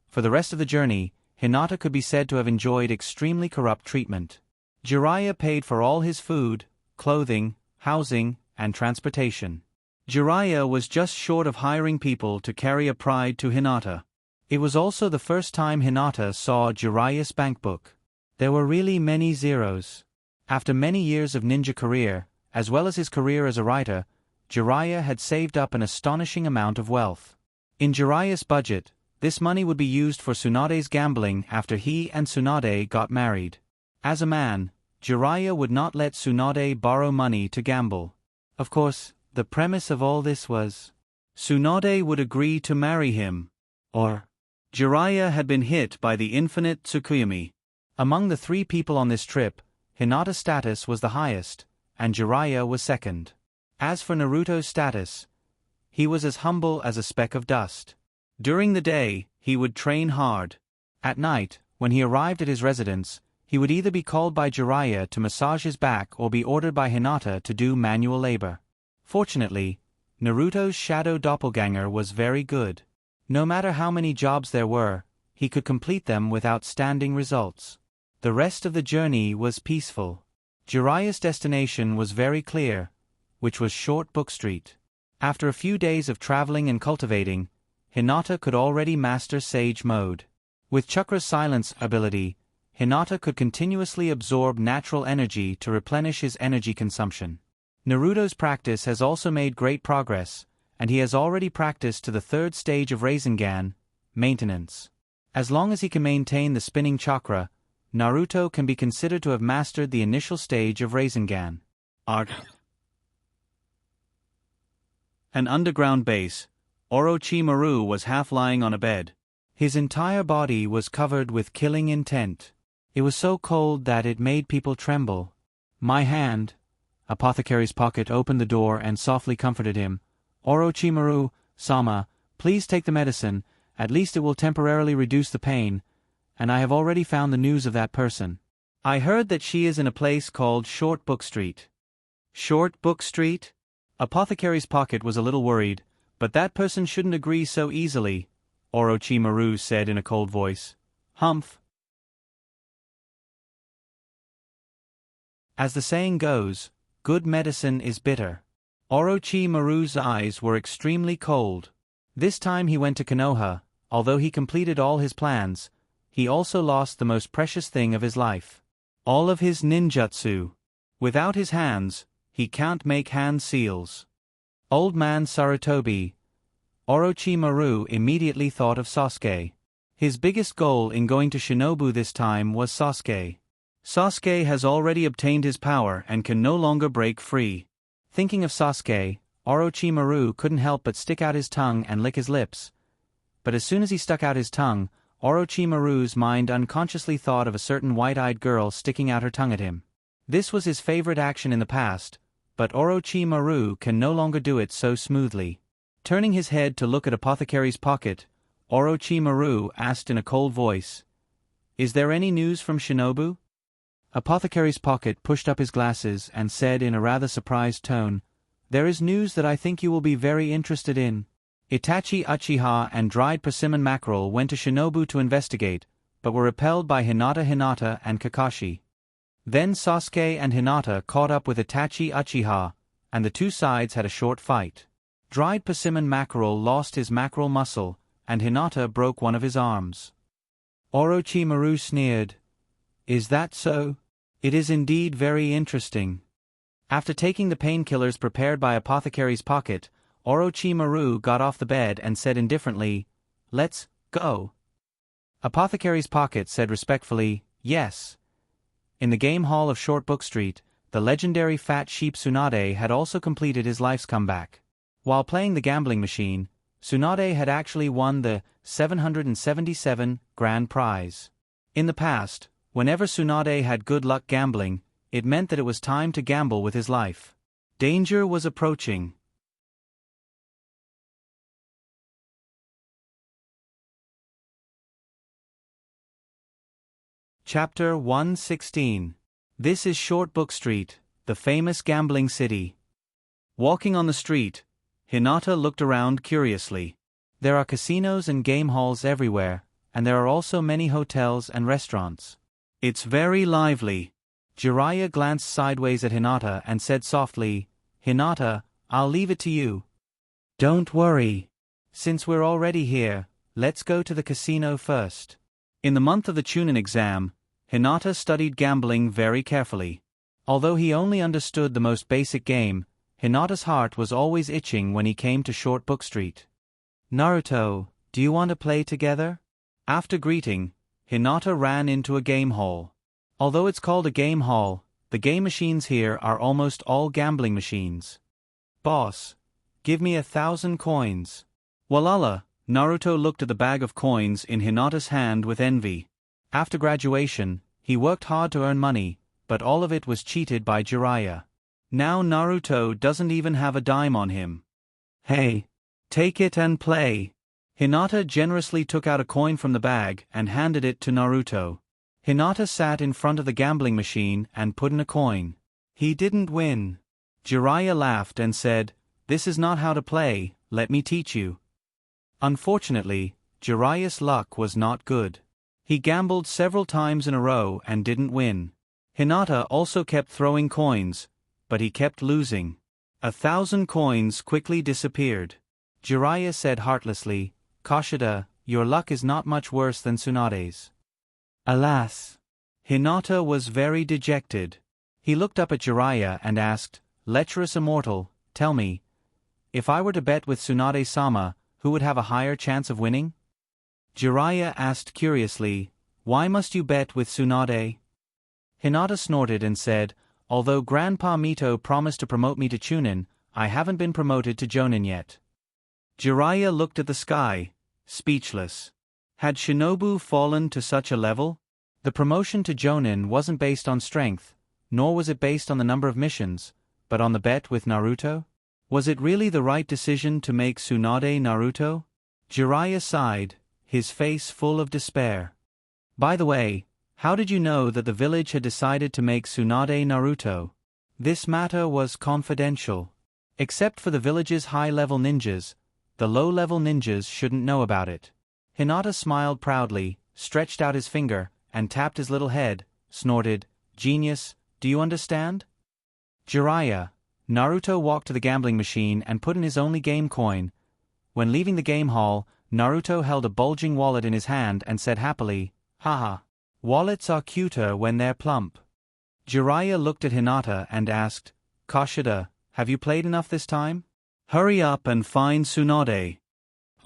For the rest of the journey, Hinata could be said to have enjoyed extremely corrupt treatment. Jiraiya paid for all his food, clothing, housing, and transportation. Jiraiya was just short of hiring people to carry a pride to Hinata. It was also the first time Hinata saw Jiraiya's bankbook. There were really many zeros. After many years of ninja career, as well as his career as a writer, Jiraiya had saved up an astonishing amount of wealth. In Jiraiya's budget, this money would be used for Tsunade's gambling after he and Tsunade got married. As a man, Jiraiya would not let Tsunade borrow money to gamble. Of course, the premise of all this was Tsunade would agree to marry him. Or Jiraiya had been hit by the infinite Tsukuyomi. Among the 3 people on this trip, Hinata's status was the highest, and Jiraiya was second. As for Naruto's status, he was as humble as a speck of dust. During the day, he would train hard. At night, when he arrived at his residence, he would either be called by Jiraiya to massage his back or be ordered by Hinata to do manual labor. Fortunately, Naruto's shadow doppelganger was very good. No matter how many jobs there were, he could complete them with outstanding results. The rest of the journey was peaceful. Jiraiya's destination was very clear, which was Short Book Street. After a few days of traveling and cultivating, Hinata could already master Sage Mode. With Chakra's silence ability, Hinata could continuously absorb natural energy to replenish his energy consumption. Naruto's practice has also made great progress, and he has already practiced to the 3rd stage of Rasengan, maintenance. As long as he can maintain the spinning chakra, Naruto can be considered to have mastered the initial stage of Rasengan. An underground base, Orochimaru was half lying on a bed. His entire body was covered with killing intent. It was so cold that it made people tremble. "My hand." Apothecary's Pocket opened the door and softly comforted him. "Orochimaru-sama, please take the medicine, at least it will temporarily reduce the pain, and I have already found the news of that person. I heard that she is in a place called Short Book Street." "Short Book Street?" Apothecary's Pocket was a little worried, but that person shouldn't agree so easily, Orochimaru said in a cold voice. "Humph." As the saying goes, good medicine is bitter. Orochimaru's eyes were extremely cold. This time he went to Konoha. Although he completed all his plans, he also lost the most precious thing of his life. All of his ninjutsu. Without his hands, he can't make hand seals. Old man Sarutobi. Orochimaru immediately thought of Sasuke. His biggest goal in going to Shinobu this time was Sasuke. Sasuke has already obtained his power and can no longer break free. Thinking of Sasuke, Orochimaru couldn't help but stick out his tongue and lick his lips. But as soon as he stuck out his tongue, Orochimaru's mind unconsciously thought of a certain white-eyed girl sticking out her tongue at him. This was his favorite action in the past, but Orochimaru can no longer do it so smoothly. Turning his head to look at Apothecary's Pocket, Orochimaru asked in a cold voice, "Is there any news from Shinobu?" Apothecary's Pocket pushed up his glasses and said in a rather surprised tone, "There is news that I think you will be very interested in." Itachi Uchiha and dried persimmon mackerel went to Shinobu to investigate, but were repelled by Hinata and Kakashi. Then Sasuke and Hinata caught up with Itachi Uchiha, and the two sides had a short fight. Dried persimmon mackerel lost his mackerel muscle, and Hinata broke one of his arms. Orochimaru sneered, "Is that so? It is indeed very interesting." After taking the painkillers prepared by Apothecary's Pocket, Orochimaru got off the bed and said indifferently, "Let's go." Apothecary's Pocket said respectfully, "Yes." In the game hall of Short Book Street, the legendary fat sheep Tsunade had also completed his life's comeback. While playing the gambling machine, Tsunade had actually won the 777 grand prize. In the past, Whenever Tsunade had good luck gambling, it meant that it was time to gamble with his life. Danger was approaching. Chapter 116. This is Shortbook Street, the famous gambling city. Walking on the street, Hinata looked around curiously. There are casinos and game halls everywhere, and there are also many hotels and restaurants. It's very lively. Jiraiya glanced sideways at Hinata and said softly, "Hinata, I'll leave it to you." "Don't worry. Since we're already here, let's go to the casino first." In the month of the Chunin exam, Hinata studied gambling very carefully. Although he only understood the most basic game, Hinata's heart was always itching when he came to Shortbook Street. "Naruto, do you want to play together?" After greeting, Hinata ran into a game hall. Although it's called a game hall, the game machines here are almost all gambling machines. "Boss, give me 1,000 coins. Walala, Naruto looked at the bag of coins in Hinata's hand with envy. After graduation, he worked hard to earn money, but all of it was cheated by Jiraiya. Now Naruto doesn't even have a dime on him. "Hey, take it and play." Hinata generously took out a coin from the bag and handed it to Naruto. Hinata sat in front of the gambling machine and put in a coin. He didn't win. Jiraiya laughed and said, "This is not how to play, let me teach you." Unfortunately, Jiraiya's luck was not good. He gambled several times in a row and didn't win. Hinata also kept throwing coins, but he kept losing. 1,000 coins quickly disappeared. Jiraiya said heartlessly, "Kashida, your luck is not much worse than Tsunade's." Alas! Hinata was very dejected. He looked up at Jiraiya and asked, "Lecherous immortal, tell me, if I were to bet with Tsunade-sama, who would have a higher chance of winning?" Jiraiya asked curiously, "Why must you bet with Tsunade?" Hinata snorted and said, "Although Grandpa Mito promised to promote me to Chunin, I haven't been promoted to Jonin yet." Jiraiya looked at the sky, speechless. Had Shinobu fallen to such a level? The promotion to Jonin wasn't based on strength, nor was it based on the number of missions, but on the bet with Naruto? Was it really the right decision to make Tsunade Naruto? Jiraiya sighed, his face full of despair. "By the way, how did you know that the village had decided to make Tsunade Naruto?" This matter was confidential. Except for the village's high-level ninjas, the low-level ninjas shouldn't know about it. Hinata smiled proudly, stretched out his finger, and tapped his little head, snorted, "Genius, do you understand?" Jiraiya. Naruto walked to the gambling machine and put in his only game coin. When leaving the game hall, Naruto held a bulging wallet in his hand and said happily, "Haha. Wallets are cuter when they're plump." Jiraiya looked at Hinata and asked, "Kashida, have you played enough this time? Hurry up and find Tsunade."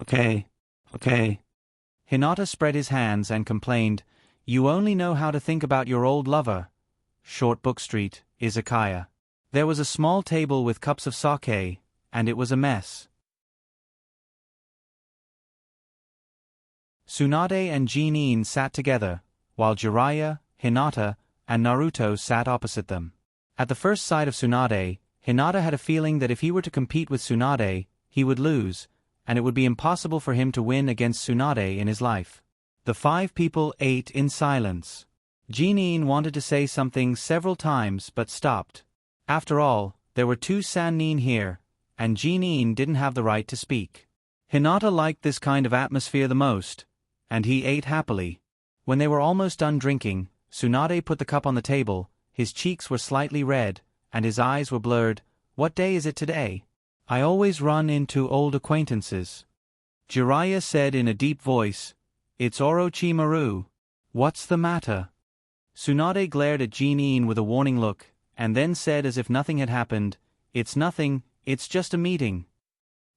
Okay. Hinata spread his hands and complained, "You only know how to think about your old lover." Shortbook Street, Izakaya. There was a small table with cups of sake, and it was a mess. Tsunade and Jinin sat together, while Jiraiya, Hinata, and Naruto sat opposite them. At the first sight of Tsunade, Hinata had a feeling that if he were to compete with Tsunade, he would lose, and it would be impossible for him to win against Tsunade in his life. The 5 people ate in silence. Jinin wanted to say something several times but stopped. After all, there were 2 Sannin here, and Jinin didn't have the right to speak. Hinata liked this kind of atmosphere the most, and he ate happily. When they were almost done drinking, Tsunade put the cup on the table, his cheeks were slightly red, and his eyes were blurred. "What day is it today? I always run into old acquaintances." Jiraiya said in a deep voice, "It's Orochimaru. What's the matter?" Tsunade glared at Jinin with a warning look, and then said as if nothing had happened, "It's nothing, it's just a meeting."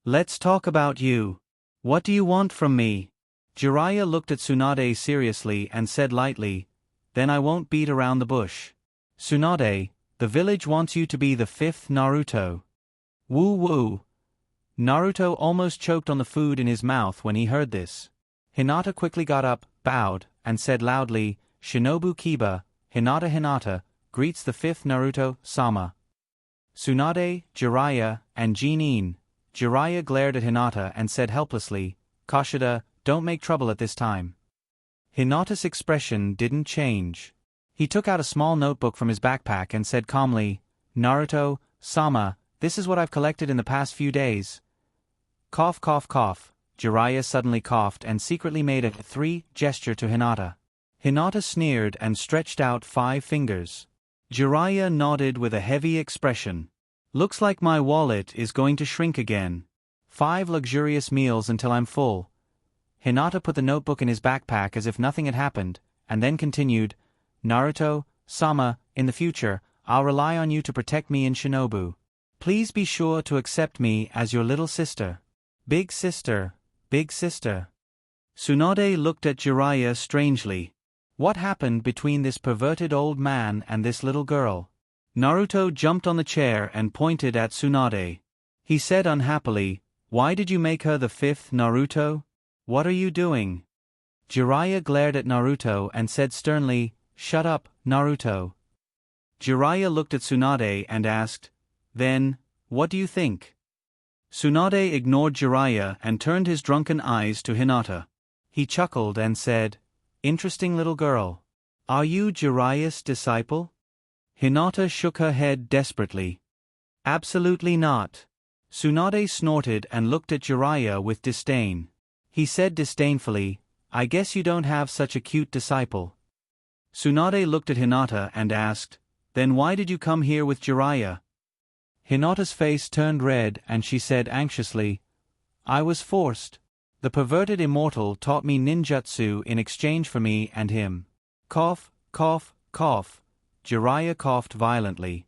"Let's talk about you. What do you want from me?" Jiraiya looked at Tsunade seriously and said lightly, "Then I won't beat around the bush. Tsunade, the village wants you to be the 5th Naruto." Woo woo. Naruto almost choked on the food in his mouth when he heard this. Hinata quickly got up, bowed, and said loudly, Shinobu Kiba, Hinata greets the fifth Naruto-sama. Tsunade, Jiraiya, and Jinin. Jiraiya glared at Hinata and said helplessly, "Kashida, don't make trouble at this time." Hinata's expression didn't change. He took out a small notebook from his backpack and said calmly, "Naruto-sama, this is what I've collected in the past few days." Cough cough cough. Jiraiya suddenly coughed and secretly made a 3 gesture to Hinata. Hinata sneered and stretched out 5 fingers. Jiraiya nodded with a heavy expression. "Looks like my wallet is going to shrink again. 5 luxurious meals until I'm full." Hinata put the notebook in his backpack as if nothing had happened, and then continued, "Naruto-sama, in the future, I'll rely on you to protect me in Shinobu. Please be sure to accept me as your little sister." "Big sister, big sister." Tsunade looked at Jiraiya strangely. What happened between this perverted old man and this little girl? Naruto jumped on the chair and pointed at Tsunade. He said unhappily, "Why did you make her the fifth Naruto? What are you doing?" Jiraiya glared at Naruto and said sternly, "Shut up, Naruto." Jiraiya looked at Tsunade and asked, "Then, what do you think?" Tsunade ignored Jiraiya and turned his drunken eyes to Hinata. He chuckled and said, "Interesting little girl. Are you Jiraiya's disciple?" Hinata shook her head desperately. "Absolutely not." Tsunade snorted and looked at Jiraiya with disdain. He said disdainfully, "I guess you don't have such a cute disciple." Tsunade looked at Hinata and asked, "Then why did you come here with Jiraiya?" Hinata's face turned red and she said anxiously, "I was forced. The perverted immortal taught me ninjutsu in exchange for me and him." Cough, cough, cough. Jiraiya coughed violently.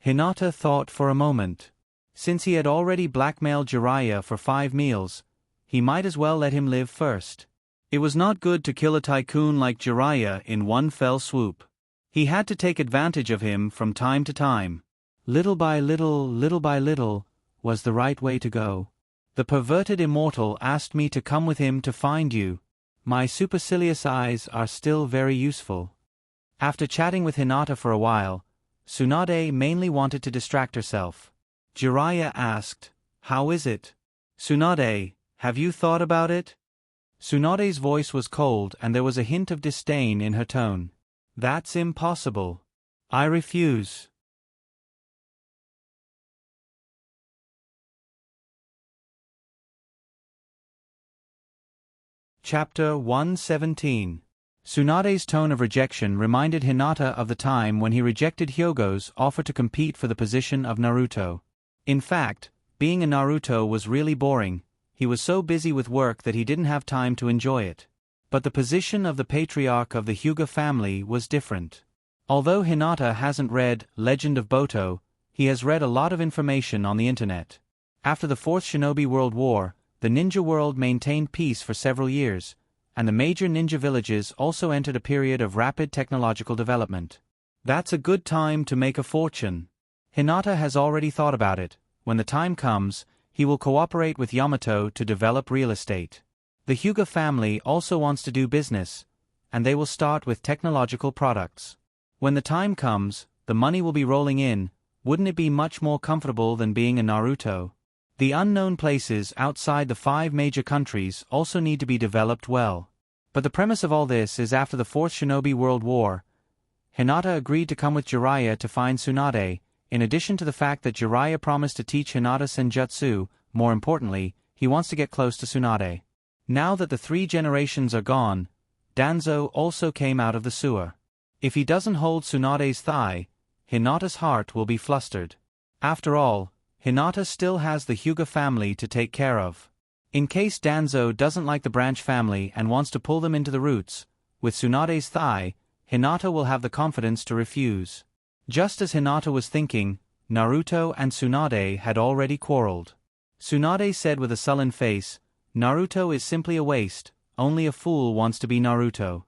Hinata thought for a moment. Since he had already blackmailed Jiraiya for 5 meals, he might as well let him live first. It was not good to kill a tycoon like Jiraiya in one fell swoop. He had to take advantage of him from time to time. Little by little, was the right way to go. The perverted immortal asked me to come with him to find you. My supercilious eyes are still very useful. After chatting with Hinata for a while, Tsunade mainly wanted to distract herself. Jiraiya asked, "How is it?" "Tsunade, have you thought about it?" Tsunade's voice was cold and there was a hint of disdain in her tone. "That's impossible. I refuse." Chapter 117. Tsunade's tone of rejection reminded Hinata of the time when he rejected Hyogo's offer to compete for the position of Naruto. In fact, being a Naruto was really boring. He was so busy with work that he didn't have time to enjoy it. But the position of the patriarch of the Hyuga family was different. Although Hinata hasn't read Legend of Boto, he has read a lot of information on the internet. After the Fourth Shinobi World War, the ninja world maintained peace for several years, and the major ninja villages also entered a period of rapid technological development. That's a good time to make a fortune. Hinata has already thought about it. When the time comes, he will cooperate with Yamato to develop real estate. The Hyuga family also wants to do business, and they will start with technological products. When the time comes, the money will be rolling in. Wouldn't it be much more comfortable than being a Naruto? The unknown places outside the 5 major countries also need to be developed well. But the premise of all this is after the Fourth Shinobi World War, Hinata agreed to come with Jiraiya to find Tsunade. In addition to the fact that Jiraiya promised to teach Hinata senjutsu, more importantly, he wants to get close to Tsunade. Now that the 3 generations are gone, Danzo also came out of the sewer. If he doesn't hold Tsunade's thigh, Hinata's heart will be flustered. After all, Hinata still has the Hyuga family to take care of. In case Danzo doesn't like the branch family and wants to pull them into the roots, with Tsunade's thigh, Hinata will have the confidence to refuse. Just as Hinata was thinking, Naruto and Tsunade had already quarreled. Tsunade said with a sullen face, "Naruto is simply a waste, only a fool wants to be Naruto."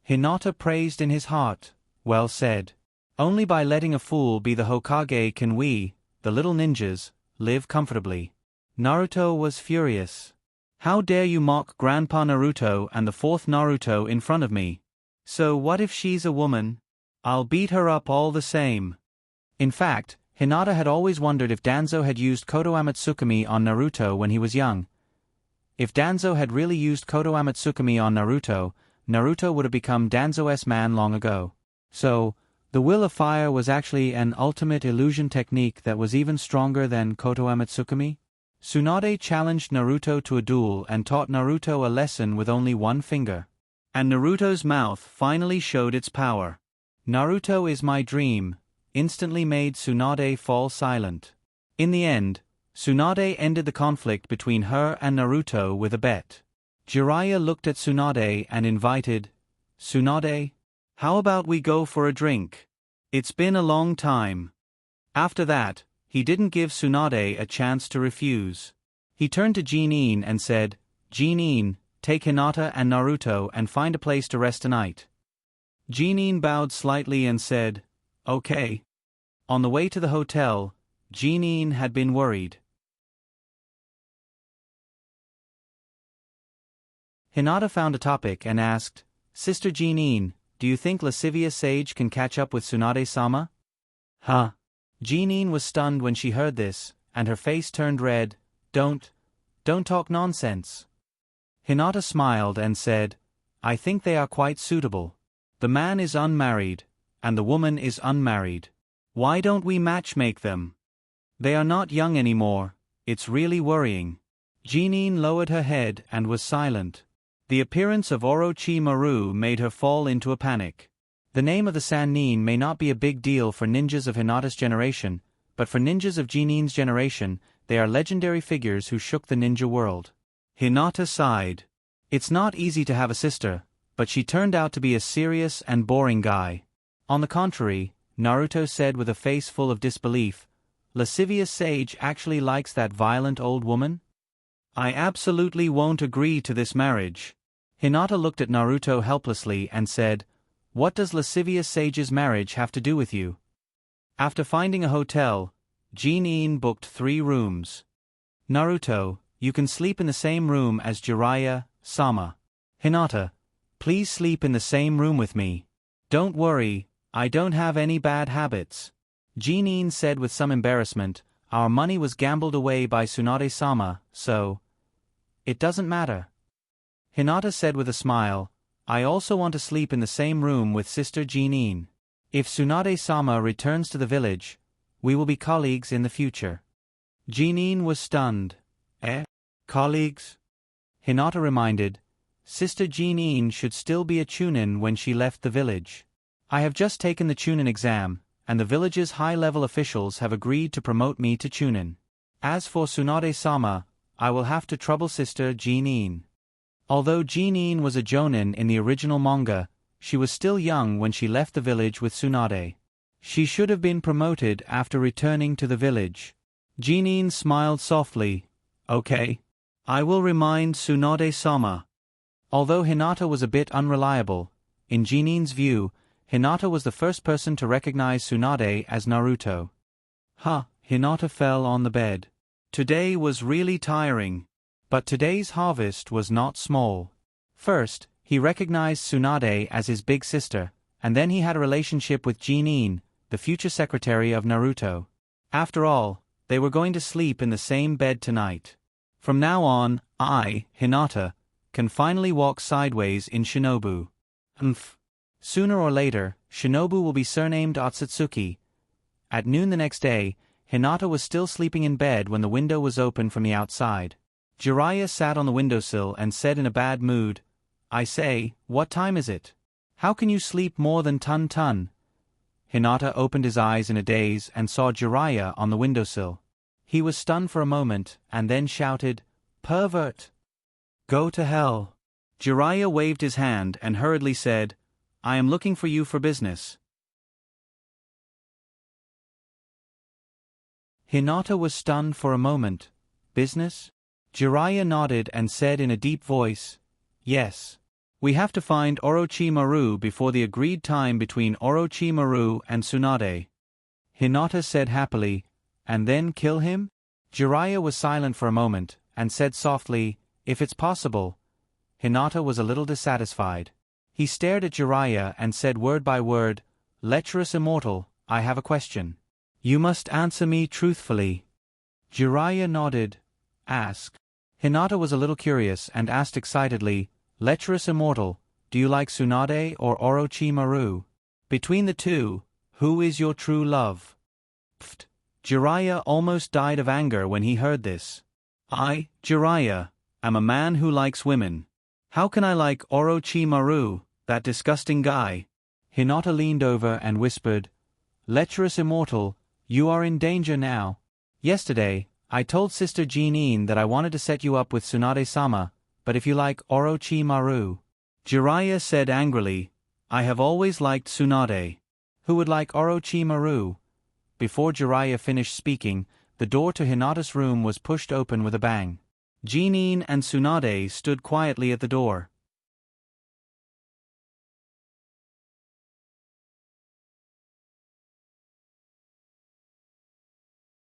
Hinata praised in his heart, "Well said. Only by letting a fool be the Hokage can we, the little ninjas, live comfortably." Naruto was furious. How dare you mock Grandpa Naruto and the fourth Naruto in front of me? So what if she's a woman? I'll beat her up all the same. In fact, Hinata had always wondered if Danzo had used Koto Amatsukami on Naruto when he was young. If Danzo had really used Koto Amatsukami on Naruto, Naruto would have become Danzo's man long ago. So, the Will of Fire was actually an ultimate illusion technique that was even stronger than Koto Amatsukami? Tsunade challenged Naruto to a duel and taught Naruto a lesson with only one finger. And Naruto's mouth finally showed its power. Naruto is my dream, instantly made Tsunade fall silent. In the end, Tsunade ended the conflict between her and Naruto with a bet. Jiraiya looked at Tsunade and invited, "Tsunade, how about we go for a drink? It's been a long time." After that, he didn't give Tsunade a chance to refuse. He turned to Jinin and said, "Jinin, take Hinata and Naruto and find a place to rest tonight." Jinin bowed slightly and said, "Okay." On the way to the hotel, Jinin had been worried. Hinata found a topic and asked, "Sister Jinin, do you think Lascivious Sage can catch up with Tsunade-sama?" "Huh?" Jinin was stunned when she heard this, and her face turned red. Don't talk nonsense." Hinata smiled and said, "I think they are quite suitable. The man is unmarried, and the woman is unmarried. Why don't we matchmake them? They are not young anymore, it's really worrying." Jinin lowered her head and was silent. The appearance of Orochimaru made her fall into a panic. The name of the Sannin may not be a big deal for ninjas of Hinata's generation, but for ninjas of Jinin's generation, they are legendary figures who shook the ninja world. Hinata sighed. It's not easy to have a sister, but she turned out to be a serious and boring guy. On the contrary, Naruto said with a face full of disbelief, "Lascivious Sage actually likes that violent old woman? I absolutely won't agree to this marriage." Hinata looked at Naruto helplessly and said, "What does Lascivious Sage's marriage have to do with you?" After finding a hotel, Jinin booked 3 rooms. "Naruto, you can sleep in the same room as Jiraiya-sama. Hinata, please sleep in the same room with me. Don't worry, I don't have any bad habits." Jinin said with some embarrassment, "Our money was gambled away by Tsunade-sama, so it doesn't matter." Hinata said with a smile, "I also want to sleep in the same room with Sister Jinin. If Tsunade-sama returns to the village, we will be colleagues in the future." Jinin was stunned. Colleagues? Hinata reminded, "Sister Jinin should still be a Chunin when she left the village. I have just taken the Chunin exam, and the village's high-level officials have agreed to promote me to Chunin. As for Tsunade-sama, I will have to trouble Sister Jinin." Although Jinin was a Jonin in the original manga, she was still young when she left the village with Tsunade. She should have been promoted after returning to the village. Jinin smiled softly. "Okay. I will remind Tsunade-sama." Although Hinata was a bit unreliable, in Jinin's view, Hinata was the first person to recognize Tsunade as Naruto. Hinata fell on the bed. Today was really tiring. But today's harvest was not small. First, he recognized Tsunade as his big sister, and then he had a relationship with Jinin, the future secretary of Naruto. After all, they were going to sleep in the same bed tonight. From now on, I, Hinata, can finally walk sideways in Shinobu. Sooner or later, Shinobu will be surnamed Otsutsuki. At noon the next day, Hinata was still sleeping in bed when the window was open from the outside. Jiraiya sat on the windowsill and said in a bad mood, "I say, what time is it? How can you sleep more than ton?" Hinata opened his eyes in a daze and saw Jiraiya on the windowsill. He was stunned for a moment, and then shouted, "Pervert! Go to hell!" Jiraiya waved his hand and hurriedly said, "I am looking for you for business." Hinata was stunned for a moment. "Business?" Jiraiya nodded and said in a deep voice, "Yes. We have to find Orochimaru before the agreed time between Orochimaru and Tsunade." Hinata said happily, "And then kill him?" Jiraiya was silent for a moment, and said softly, If it's possible. Hinata was a little dissatisfied. He stared at Jiraiya and said word by word, "Lecherous immortal, I have a question. You must answer me truthfully." Jiraiya nodded. "Ask." Hinata was a little curious and asked excitedly, "Lecherous immortal, do you like Tsunade or Orochimaru? Between the two, who is your true love?" Pfft. Jiraiya almost died of anger when he heard this. "I, Jiraiya, am a man who likes women. How can I like Orochimaru, that disgusting guy?" Hinata leaned over and whispered, "Lecherous immortal, you are in danger now. Yesterday, I told Sister Jeanine that I wanted to set you up with Tsunade-sama, but if you like Orochimaru." Jiraiya said angrily, "I have always liked Tsunade. Who would like Orochimaru?" Before Jiraiya finished speaking, the door to Hinata's room was pushed open with a bang. Jeanine and Tsunade stood quietly at the door.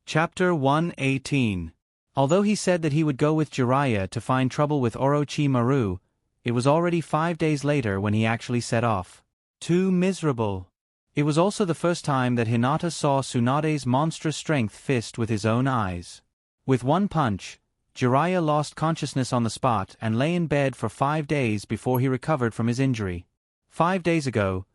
Chapter 118. Although he said that he would go with Jiraiya to find trouble with Orochimaru, it was already 5 days later when he actually set off. Too miserable. It was also the first time that Hinata saw Tsunade's monstrous strength fist with his own eyes. With one punch, Jiraiya lost consciousness on the spot and lay in bed for 5 days before he recovered from his injury. 5 days ago,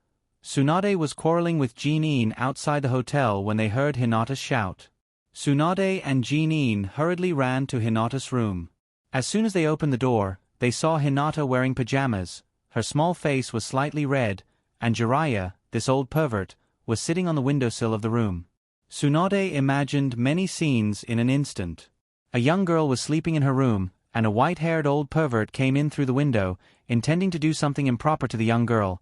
Tsunade was quarreling with Jeanine outside the hotel when they heard Hinata's shout. Tsunade and Jeanine hurriedly ran to Hinata's room. As soon as they opened the door, they saw Hinata wearing pajamas, her small face was slightly red, and Jiraiya, this old pervert, was sitting on the windowsill of the room. Tsunade imagined many scenes in an instant. A young girl was sleeping in her room, and a white-haired old pervert came in through the window, intending to do something improper to the young girl.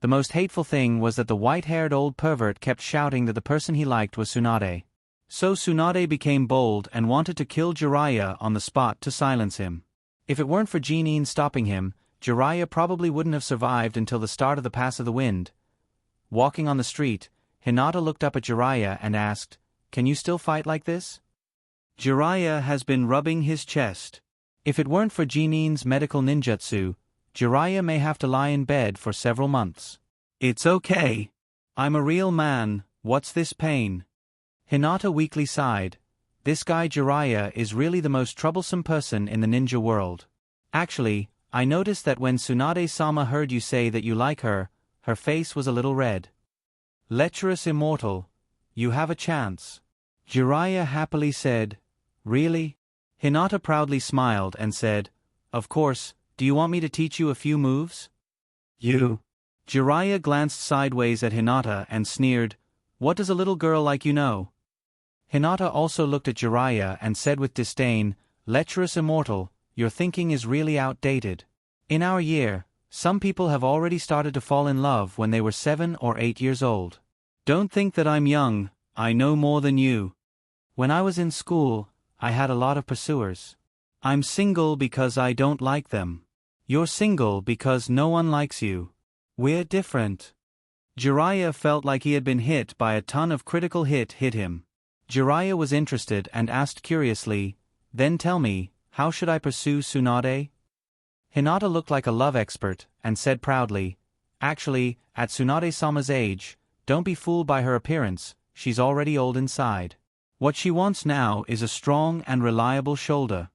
The most hateful thing was that the white-haired old pervert kept shouting that the person he liked was Tsunade. So Tsunade became bold and wanted to kill Jiraiya on the spot to silence him. If it weren't for Jeanine stopping him, Jiraiya probably wouldn't have survived until the start of the Pass of the Wind. Walking on the street, Hinata looked up at Jiraiya and asked, "Can you still fight like this?" Jiraiya has been rubbing his chest. If it weren't for Jeanine's medical ninjutsu, Jiraiya may have to lie in bed for several months. "It's okay. I'm a real man, what's this pain?" Hinata weakly sighed. This guy Jiraiya is really the most troublesome person in the ninja world. Actually, I noticed that when Tsunade-sama heard you say that you like her, her face was a little red. "Lecherous immortal, you have a chance." Jiraiya happily said, "Really?" Hinata proudly smiled and said, "Of course, do you want me to teach you a few moves?" "You." Jiraiya glanced sideways at Hinata and sneered, "What does a little girl like you know?" Hinata also looked at Jiraiya and said with disdain, "Lecherous immortal, your thinking is really outdated. In our year, some people have already started to fall in love when they were 7 or 8 years old. Don't think that I'm young, I know more than you. When I was in school, I had a lot of pursuers. I'm single because I don't like them. You're single because no one likes you. We're different." Jiraiya felt like he had been hit by a ton of critical hit him. Jiraiya was interested and asked curiously, "Then tell me, how should I pursue Tsunade?" Hinata looked like a love expert and said proudly, "Actually, at Tsunade-sama's age, don't be fooled by her appearance, she's already old inside. What she wants now is a strong and reliable shoulder."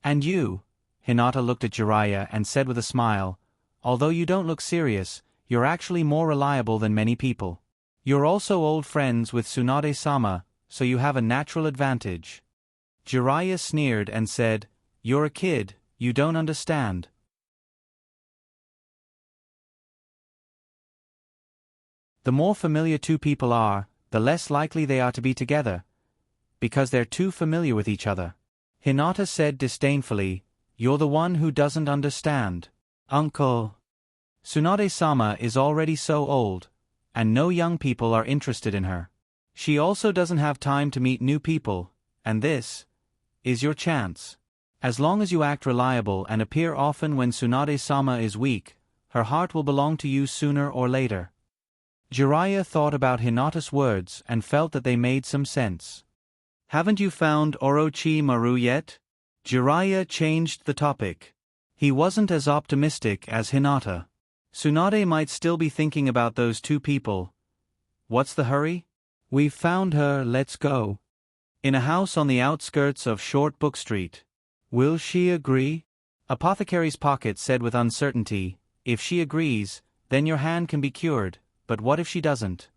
"And you?" Hinata looked at Jiraiya and said with a smile, "Although you don't look serious, you're actually more reliable than many people. You're also old friends with Tsunade-sama, so you have a natural advantage." Jiraiya sneered and said, "You're a kid, you don't understand." The more familiar two people are, the less likely they are to be together, because they're too familiar with each other. Hinata said disdainfully, "You're the one who doesn't understand. Uncle. Tsunade-sama is already so old, and no young people are interested in her. She also doesn't have time to meet new people, and this is your chance. As long as you act reliable and appear often when Tsunade-sama is weak, her heart will belong to you sooner or later." Jiraiya thought about Hinata's words and felt that they made some sense. "Haven't you found Orochimaru yet?" Jiraiya changed the topic. He wasn't as optimistic as Hinata. Tsunade might still be thinking about those two people. What's the hurry? We've found her, let's go. In a house on the outskirts of Short Book Street. Will she agree? Apothecary's Pocket said with uncertainty, if she agrees, then your hand can be cured, but what if she doesn't?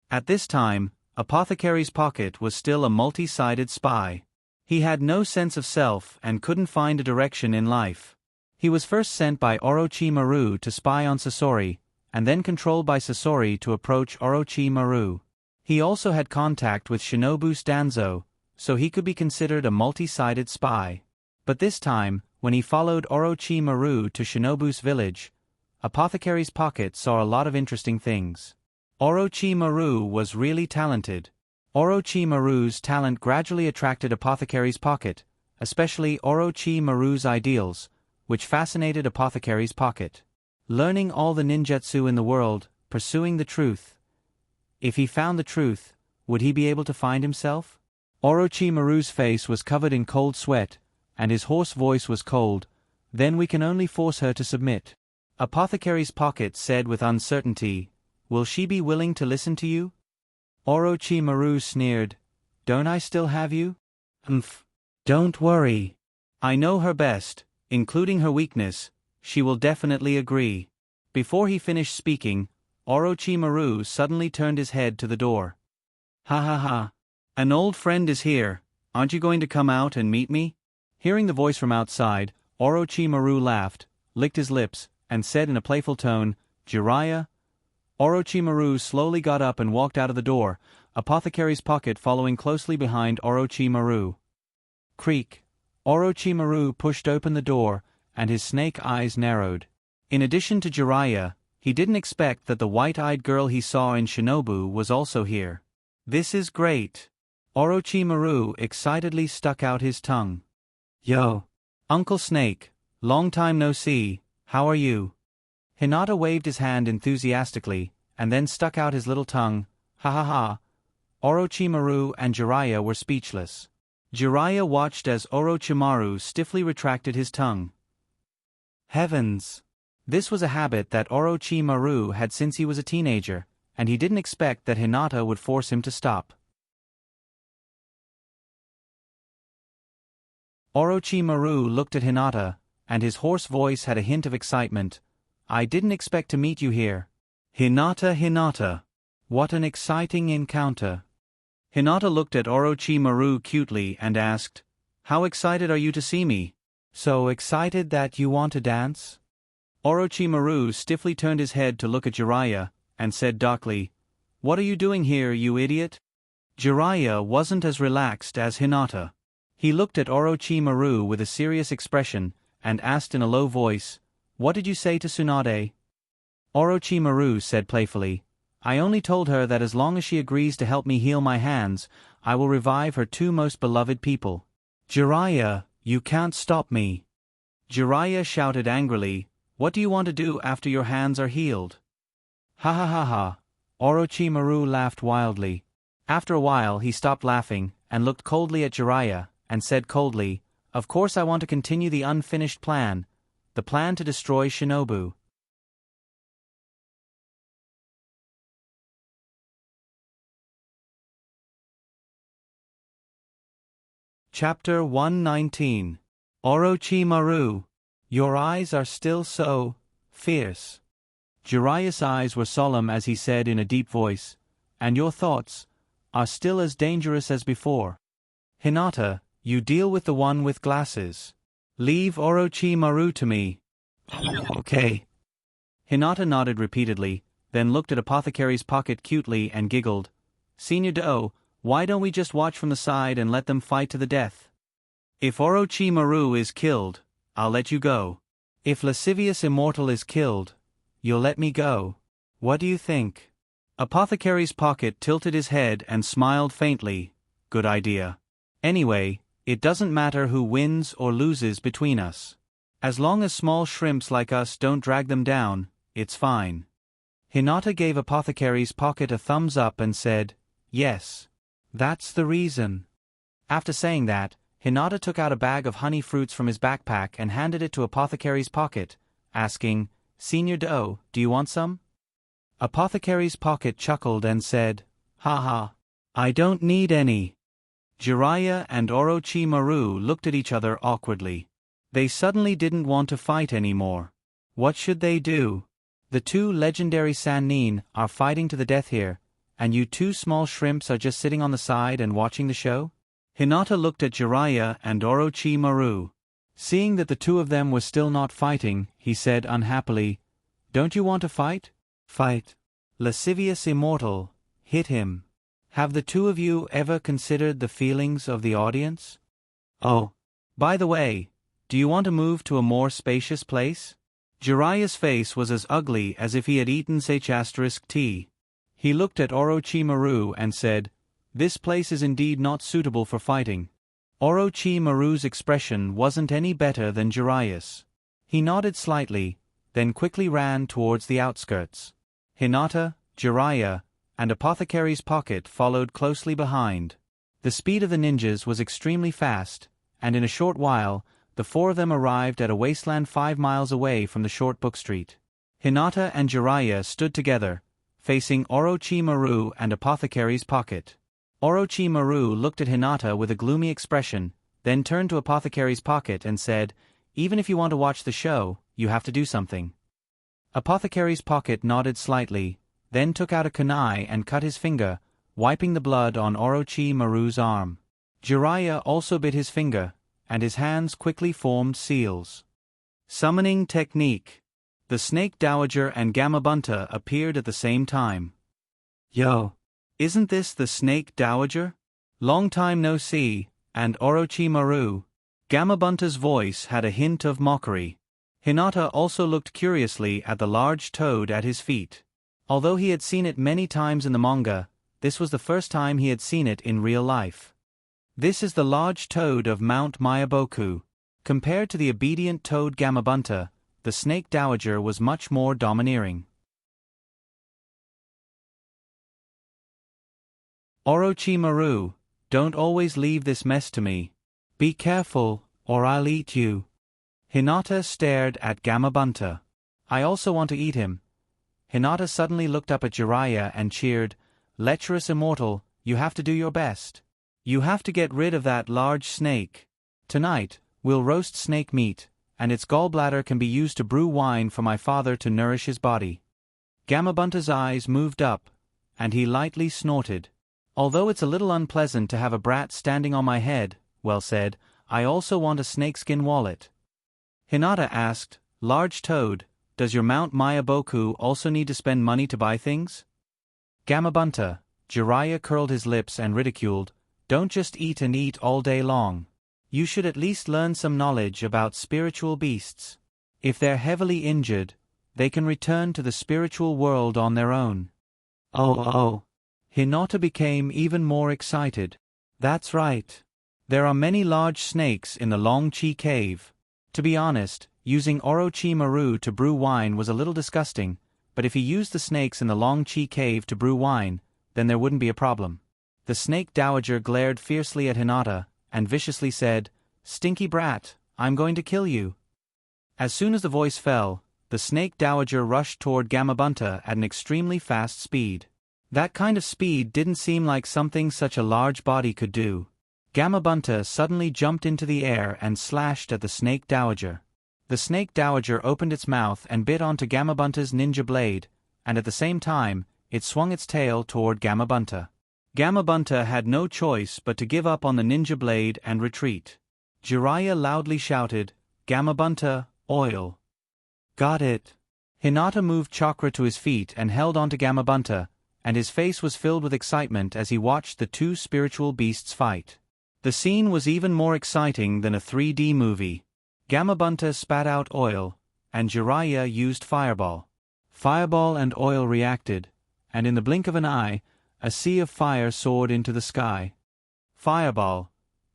At this time, Apothecary's Pocket was still a multi-sided spy. He had no sense of self and couldn't find a direction in life. He was first sent by Orochimaru to spy on Sasori, and then controlled by Sasori to approach Orochimaru. He also had contact with Shinobu's Danzo, so he could be considered a multi-sided spy. But this time, when he followed Orochimaru to Shinobu's village, Apothecary's Pocket saw a lot of interesting things. Orochimaru was really talented. Orochimaru's talent gradually attracted Apothecary's Pocket, especially Orochimaru's ideals, which fascinated Apothecary's Pocket. Learning all the ninjutsu in the world, pursuing the truth. If he found the truth, would he be able to find himself? Orochimaru's face was covered in cold sweat, and his hoarse voice was cold. Then we can only force her to submit. Apothecary's Pocket said with uncertainty, will she be willing to listen to you? Orochimaru sneered, don't I still have you? Don't worry. I know her best, including her weakness, she will definitely agree. Before he finished speaking, Orochimaru suddenly turned his head to the door. Ha ha ha. An old friend is here, aren't you going to come out and meet me? Hearing the voice from outside, Orochimaru laughed, licked his lips, and said in a playful tone, Jiraiya? Orochimaru slowly got up and walked out of the door, Apothecary's Pocket following closely behind Orochimaru. Creak. Orochimaru pushed open the door, and his snake eyes narrowed. In addition to Jiraiya, he didn't expect that the white-eyed girl he saw in Shinobu was also here. This is great. Orochimaru excitedly stuck out his tongue. Yo. Uncle Snake, long time no see, how are you? Hinata waved his hand enthusiastically, and then stuck out his little tongue. Ha ha ha. Orochimaru and Jiraiya were speechless. Jiraiya watched as Orochimaru stiffly retracted his tongue. Heavens! This was a habit that Orochimaru had since he was a teenager, and he didn't expect that Hinata would force him to stop. Orochimaru looked at Hinata, and his hoarse voice had a hint of excitement. I didn't expect to meet you here. Hinata. What an exciting encounter. Hinata looked at Orochimaru cutely and asked, how excited are you to see me? So excited that you want to dance? Orochimaru stiffly turned his head to look at Jiraiya, and said darkly, what are you doing here, you idiot? Jiraiya wasn't as relaxed as Hinata. He looked at Orochimaru with a serious expression, and asked in a low voice, what did you say to Tsunade? Orochimaru said playfully, I only told her that as long as she agrees to help me heal my hands, I will revive her two most beloved people. Jiraiya, you can't stop me. Jiraiya shouted angrily, what do you want to do after your hands are healed? Ha ha ha ha. Orochimaru laughed wildly. After a while he stopped laughing, and looked coldly at Jiraiya, and said coldly, of course I want to continue the unfinished plan, the plan to destroy Shinobu. Chapter 119. Orochimaru, your eyes are still so fierce. Jiraiya's eyes were solemn as he said in a deep voice, and your thoughts are still as dangerous as before. Hinata, you deal with the one with glasses. Leave Orochimaru to me. Okay. Hinata nodded repeatedly, then looked at Apothecary's Pocket cutely and giggled. Senior Do, why don't we just watch from the side and let them fight to the death? If Orochimaru is killed, I'll let you go. If Lascivious Immortal is killed, you'll let me go. What do you think? Apothecary's Pocket tilted his head and smiled faintly. Good idea. Anyway, it doesn't matter who wins or loses between us. As long as small shrimps like us don't drag them down, it's fine. Hinata gave Apothecary's Pocket a thumbs up and said, yes. That's the reason. After saying that, Hinata took out a bag of honey fruits from his backpack and handed it to Apothecary's Pocket, asking, "Senior Do, do you want some?" Apothecary's Pocket chuckled and said, "Haha, I don't need any." Jiraiya and Orochimaru looked at each other awkwardly. They suddenly didn't want to fight anymore. What should they do? The two legendary Sannin are fighting to the death here, and you two small shrimps are just sitting on the side and watching the show? Hinata looked at Jiraiya and Orochimaru. Seeing that the two of them were still not fighting, he said unhappily, "Don't you want to fight? Fight. Lascivious immortal, hit him." Have the two of you ever considered the feelings of the audience? Oh, by the way, do you want to move to a more spacious place? Jiraiya's face was as ugly as if he had eaten *T. He looked at Orochimaru and said, "This place is indeed not suitable for fighting." Orochimaru's expression wasn't any better than Jiraiya's. He nodded slightly, then quickly ran towards the outskirts. Hinata, Jiraiya, and Apothecary's Pocket followed closely behind. The speed of the ninjas was extremely fast, and in a short while, the four of them arrived at a wasteland 5 miles away from the short book street. Hinata and Jiraiya stood together, facing Orochimaru and Apothecary's Pocket. Orochimaru looked at Hinata with a gloomy expression, then turned to Apothecary's Pocket and said, "Even if you want to watch the show, you have to do something." Apothecary's Pocket nodded slightly, then took out a kunai and cut his finger, wiping the blood on Orochimaru's arm. Jiraiya also bit his finger, and his hands quickly formed seals. Summoning technique. The Snake Dowager and Gamabunta appeared at the same time. "Yo, isn't this the Snake Dowager? Long time no see, and Orochimaru." Gamabunta's voice had a hint of mockery. Hinata also looked curiously at the large toad at his feet. Although he had seen it many times in the manga, this was the first time he had seen it in real life. This is the large toad of Mount Myaboku. Compared to the obedient toad Gamabunta, the Snake Dowager was much more domineering. "Orochimaru, don't always leave this mess to me. Be careful, or I'll eat you." Hinata stared at Gamabunta. "I also want to eat him." Hinata suddenly looked up at Jiraiya and cheered, "Lecherous immortal, you have to do your best. You have to get rid of that large snake. Tonight, we'll roast snake meat, and its gallbladder can be used to brew wine for my father to nourish his body." Gamabunta's eyes moved up, and he lightly snorted. "Although it's a little unpleasant to have a brat standing on my head, well said, I also want a snakeskin wallet." Hinata asked, "Large toad, does your Mount Myaboku also need to spend money to buy things?" Gamabunta, Jiraiya curled his lips and ridiculed, "Don't just eat and eat all day long. You should at least learn some knowledge about spiritual beasts. If they're heavily injured, they can return to the spiritual world on their own." Oh. Hinata became even more excited. "That's right. There are many large snakes in the Long Chi cave. To be honest, using Orochimaru to brew wine was a little disgusting, but if he used the snakes in the Long Chi cave to brew wine, then there wouldn't be a problem." The Snake Dowager glared fiercely at Hinata, and viciously said, "Stinky brat, I'm going to kill you." As soon as the voice fell, the Snake Dowager rushed toward Gamabunta at an extremely fast speed. That kind of speed didn't seem like something such a large body could do. Gamabunta suddenly jumped into the air and slashed at the Snake Dowager. The Snake Dowager opened its mouth and bit onto Gamabunta's ninja blade, and at the same time, it swung its tail toward Gamabunta. Gamabunta had no choice but to give up on the ninja blade and retreat. Jiraiya loudly shouted, "Gamabunta, oil." "Got it." Hinata moved chakra to his feet and held onto Gamabunta, and his face was filled with excitement as he watched the two spiritual beasts fight. The scene was even more exciting than a 3D movie. Gamabunta spat out oil, and Jiraiya used fireball. Fireball and oil reacted, and in the blink of an eye, a sea of fire soared into the sky. Fireball.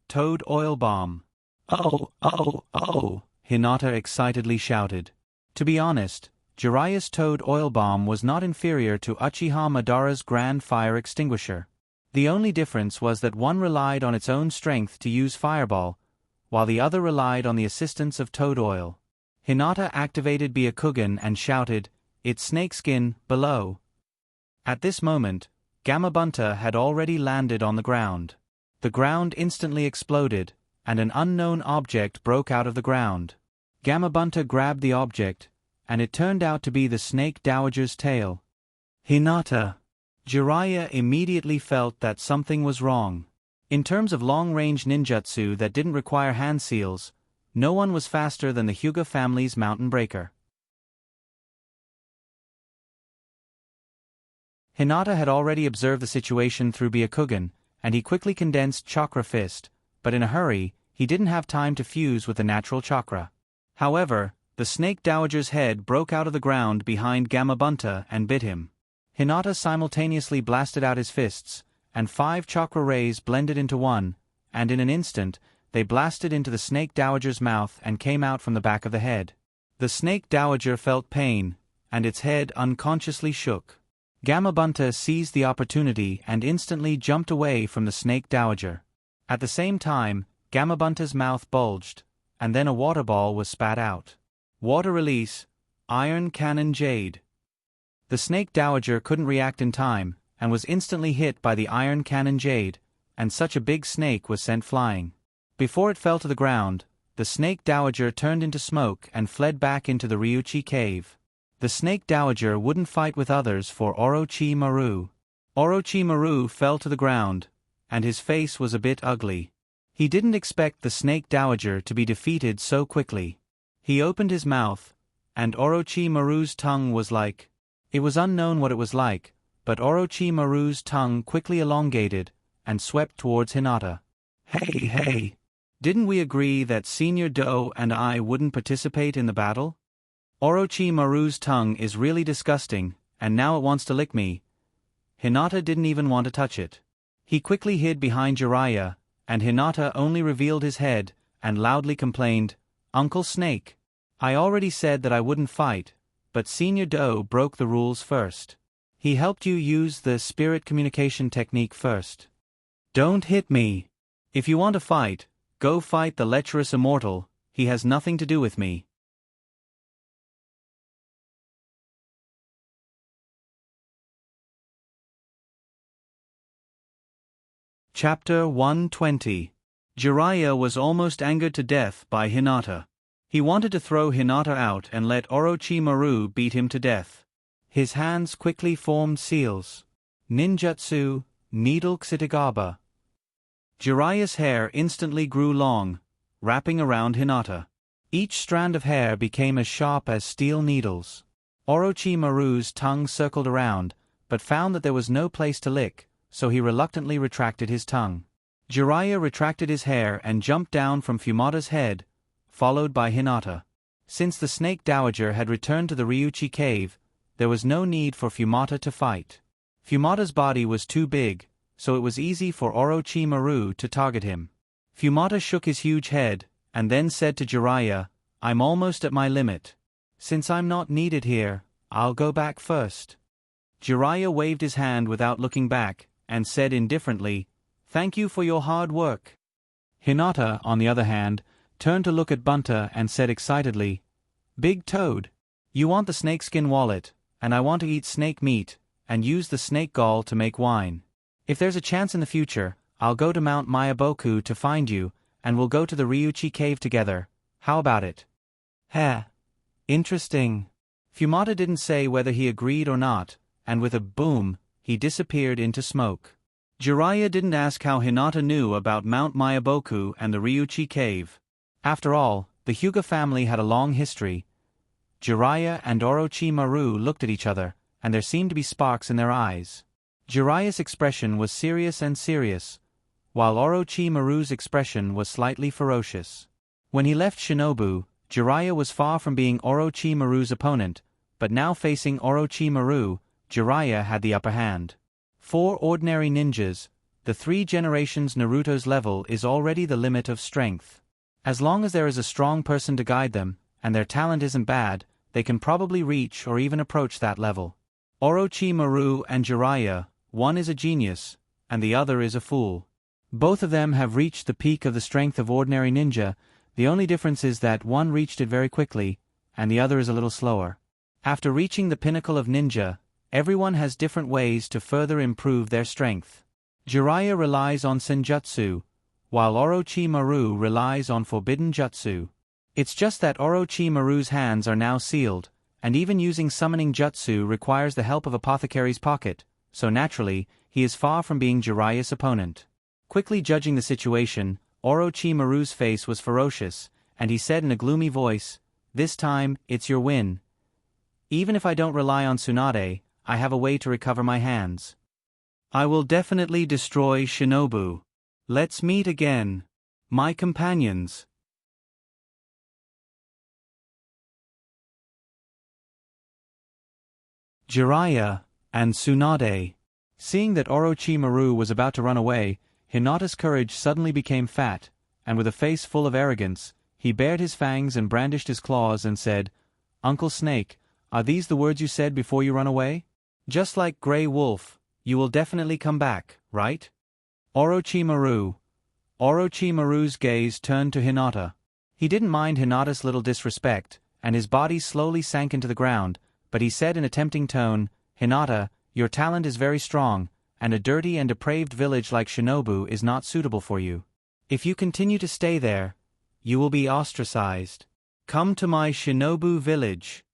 Toad oil bomb. "Oh, Hinata excitedly shouted. To be honest, Jiraiya's toad oil bomb was not inferior to Uchiha Madara's grand fire extinguisher. The only difference was that one relied on its own strength to use Fireball, while the other relied on the assistance of Toad Oil. Hinata activated Byakugan and shouted, "It's snakeskin, below." At this moment, Gamabunta had already landed on the ground. The ground instantly exploded, and an unknown object broke out of the ground. Gamabunta grabbed the object, and it turned out to be the Snake Dowager's tail. Hinata! Jiraiya immediately felt that something was wrong. In terms of long-range ninjutsu that didn't require hand seals, no one was faster than the Hyuga family's Mountain Breaker. Hinata had already observed the situation through Byakugan, and he quickly condensed Chakra Fist, but in a hurry, he didn't have time to fuse with the natural chakra. However, the Snake Dowager's head broke out of the ground behind Gamabunta and bit him. Hinata simultaneously blasted out his fists, and 5 chakra rays blended into one, and in an instant, they blasted into the Snake Dowager's mouth and came out from the back of the head. The Snake Dowager felt pain, and its head unconsciously shook. Gamabunta seized the opportunity and instantly jumped away from the Snake Dowager. At the same time, Gamabunta's mouth bulged, and then a water ball was spat out. Water release, Iron Cannon Jade. The Snake Dowager couldn't react in time, and was instantly hit by the Iron Cannon Jade, and such a big snake was sent flying. Before it fell to the ground, the Snake Dowager turned into smoke and fled back into the Ryuchi cave. The Snake Dowager wouldn't fight with others for Orochimaru. Orochimaru fell to the ground, and his face was a bit ugly. He didn't expect the Snake Dowager to be defeated so quickly. He opened his mouth, and Orochimaru's tongue was like... It was unknown what it was like, but Orochimaru's tongue quickly elongated and swept towards Hinata. Hey! Didn't we agree that Senior Do and I wouldn't participate in the battle? Orochimaru's tongue is really disgusting, and now it wants to lick me. Hinata didn't even want to touch it. He quickly hid behind Jiraiya, and Hinata only revealed his head and loudly complained, "Uncle Snake, I already said that I wouldn't fight, but Senior Do broke the rules first. He helped you use the spirit communication technique first. Don't hit me. If you want to fight, go fight the lecherous immortal, he has nothing to do with me." Chapter 120. Jiraiya was almost angered to death by Hinata. He wanted to throw Hinata out and let Orochimaru beat him to death. His hands quickly formed seals. Ninjutsu, Needle Ksitagaba. Jiraiya's hair instantly grew long, wrapping around Hinata. Each strand of hair became as sharp as steel needles. Orochimaru's tongue circled around, but found that there was no place to lick, so he reluctantly retracted his tongue. Jiraiya retracted his hair and jumped down from Fumata's head, followed by Hinata. Since the Snake Dowager had returned to the Ryuchi cave, there was no need for Fumata to fight. Fumata's body was too big, so it was easy for Orochimaru to target him. Fumata shook his huge head, and then said to Jiraiya, "I'm almost at my limit. Since I'm not needed here, I'll go back first." Jiraiya waved his hand without looking back, and said indifferently, "Thank you for your hard work." Hinata, on the other hand, turned to look at Bunta and said excitedly, "Big Toad, you want the snakeskin wallet, and I want to eat snake meat, and use the snake gall to make wine. If there's a chance in the future, I'll go to Mount Mayaboku to find you, and we'll go to the Ryuchi cave together. How about it?" "Heh. Interesting." Fumata didn't say whether he agreed or not, and with a boom, he disappeared into smoke. Jiraiya didn't ask how Hinata knew about Mount Mayaboku and the Ryuchi cave. After all, the Hyuga family had a long history. Jiraiya and Orochimaru looked at each other, and there seemed to be sparks in their eyes. Jiraiya's expression was serious, while Orochimaru's expression was slightly ferocious. When he left Shinobu, Jiraiya was far from being Orochimaru's opponent, but now facing Orochimaru, Jiraiya had the upper hand. For ordinary ninjas, the 3 generations Naruto's level is already the limit of strength. As long as there is a strong person to guide them, and their talent isn't bad, they can probably reach or even approach that level. Orochimaru and Jiraiya, one is a genius, and the other is a fool. Both of them have reached the peak of the strength of ordinary ninja, the only difference is that one reached it very quickly, and the other is a little slower. After reaching the pinnacle of ninja, everyone has different ways to further improve their strength. Jiraiya relies on senjutsu, while Orochimaru relies on forbidden jutsu. It's just that Orochimaru's hands are now sealed, and even using summoning jutsu requires the help of Apothecary's pocket, so naturally, he is far from being Jiraiya's opponent. Quickly judging the situation, Orochimaru's face was ferocious, and he said in a gloomy voice, "This time, it's your win. Even if I don't rely on Tsunade, I have a way to recover my hands. I will definitely destroy Shinobu. Let's meet again, my companions." Jiraiya and Tsunade. Seeing that Orochimaru was about to run away, Hinata's courage suddenly became fat, and with a face full of arrogance, he bared his fangs and brandished his claws and said, "Uncle Snake, are these the words you said before you run away? Just like Grey Wolf, you will definitely come back, right?" Orochimaru's gaze turned to Hinata. He didn't mind Hinata's little disrespect, and his body slowly sank into the ground, but he said in a tempting tone, "Hinata, your talent is very strong, and a dirty and depraved village like Shinobu is not suitable for you. If you continue to stay there, you will be ostracized. Come to my Shinobu village.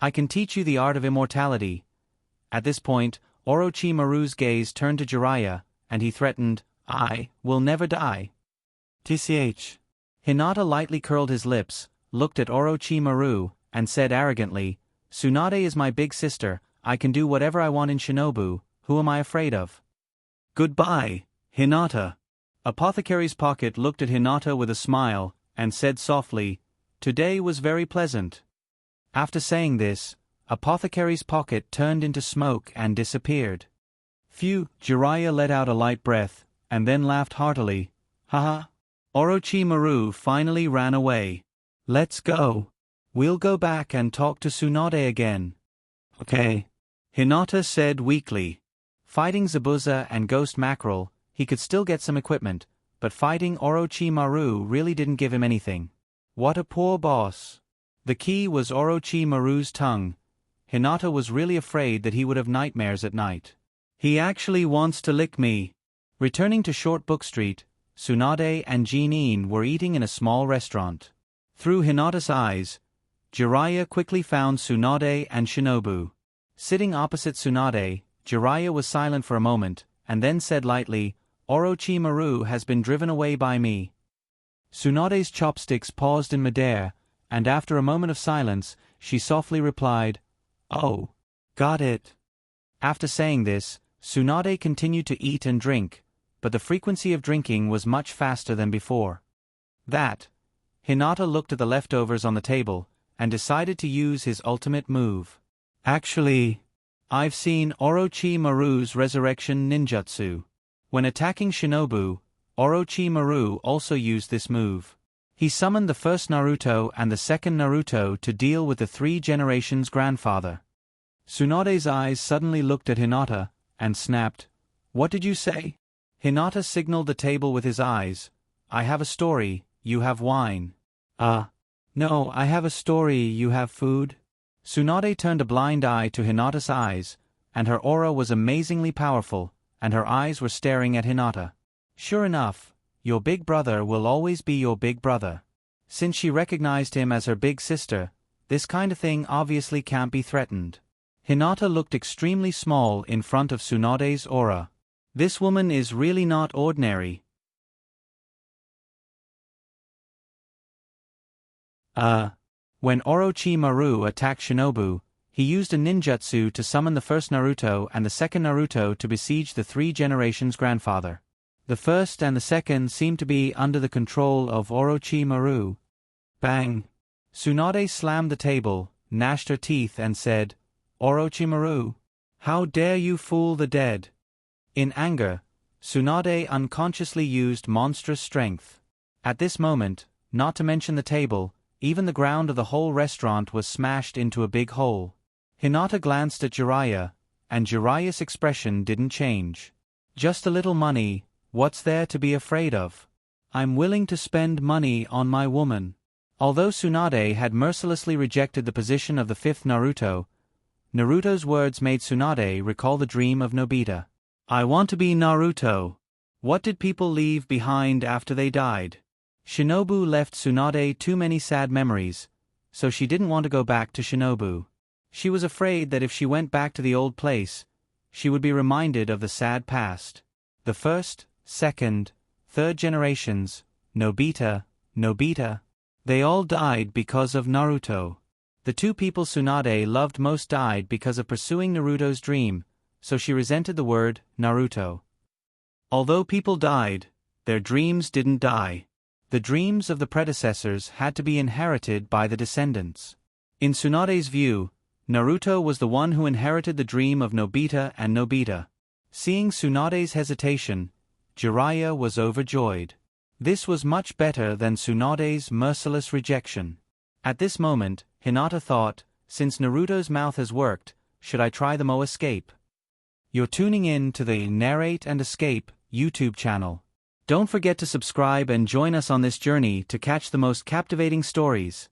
I can teach you the art of immortality." At this point, Orochimaru's gaze turned to Jiraiya, and he threatened, "I will never die." Tch. Hinata lightly curled his lips, looked at Orochimaru, and said arrogantly, "Tsunade is my big sister, I can do whatever I want in Shinobu, who am I afraid of?" "Goodbye, Hinata." Apothecary's pocket looked at Hinata with a smile, and said softly, "Today was very pleasant." After saying this, Apothecary's pocket turned into smoke and disappeared. Phew, Jiraiya let out a light breath, and then laughed heartily. "Haha. Orochimaru finally ran away. Let's go. We'll go back and talk to Tsunade again." "Okay," Hinata said weakly. Fighting Zabuza and Ghost Mackerel, he could still get some equipment, but fighting Orochimaru really didn't give him anything. What a poor boss. The key was Orochimaru's tongue. Hinata was really afraid that he would have nightmares at night. "He actually wants to lick me." Returning to Short Book Street, Tsunade and Jeanine were eating in a small restaurant. Through Hinata's eyes, Jiraiya quickly found Tsunade and Shinobu. Sitting opposite Tsunade, Jiraiya was silent for a moment, and then said lightly, "Orochimaru has been driven away by me." Tsunade's chopsticks paused in midair, and after a moment of silence, she softly replied, "Oh, got it." After saying this, Tsunade continued to eat and drink, but the frequency of drinking was much faster than before. Hinata looked at the leftovers on the table, and decided to use his ultimate move. "Actually, I've seen Orochimaru's resurrection ninjutsu. When attacking Shinobu, Orochimaru also used this move. He summoned the first Naruto and the second Naruto to deal with the 3 generations' grandfather." Tsunade's eyes suddenly looked at Hinata, and snapped, "What did you say?" Hinata signaled the table with his eyes. "I have a story, you have wine." No, I have a story, you have food." Tsunade turned a blind eye to Hinata's eyes, and her aura was amazingly powerful, and her eyes were staring at Hinata. Sure enough, your big brother will always be your big brother. Since she recognized him as her big sister, this kind of thing obviously can't be threatened. Hinata looked extremely small in front of Tsunade's aura. This woman is really not ordinary. When Orochimaru attacked Shinobu, he used a ninjutsu to summon the first Naruto and the second Naruto to besiege the 3 generations' grandfather. The first and the second seemed to be under the control of Orochimaru. Bang! Tsunade slammed the table, gnashed her teeth and said, "Orochimaru, how dare you fool the dead?" In anger, Tsunade unconsciously used monstrous strength. At this moment, not to mention the table, even the ground of the whole restaurant was smashed into a big hole. Hinata glanced at Jiraiya, and Jiraiya's expression didn't change. Just a little money, what's there to be afraid of? I'm willing to spend money on my woman. Although Tsunade had mercilessly rejected the position of the fifth Naruto, Naruto's words made Tsunade recall the dream of Nobita. I want to be Naruto. What did people leave behind after they died? Shinobu left Tsunade too many sad memories, so she didn't want to go back to Shinobu. She was afraid that if she went back to the old place, she would be reminded of the sad past. The first, second, third generations, Nobita, they all died because of Naruto. The two people Tsunade loved most died because of pursuing Naruto's dream, so she resented the word Naruto. Although people died, their dreams didn't die. The dreams of the predecessors had to be inherited by the descendants. In Tsunade's view, Naruto was the one who inherited the dream of Nobita and Nobita. Seeing Tsunade's hesitation, Jiraiya was overjoyed. This was much better than Tsunade's merciless rejection. At this moment, Hinata thought, since Naruto's mouth has worked, should I try the Mo escape? You're tuning in to the Narrate and Escape YouTube channel. Don't forget to subscribe and join us on this journey to catch the most captivating stories.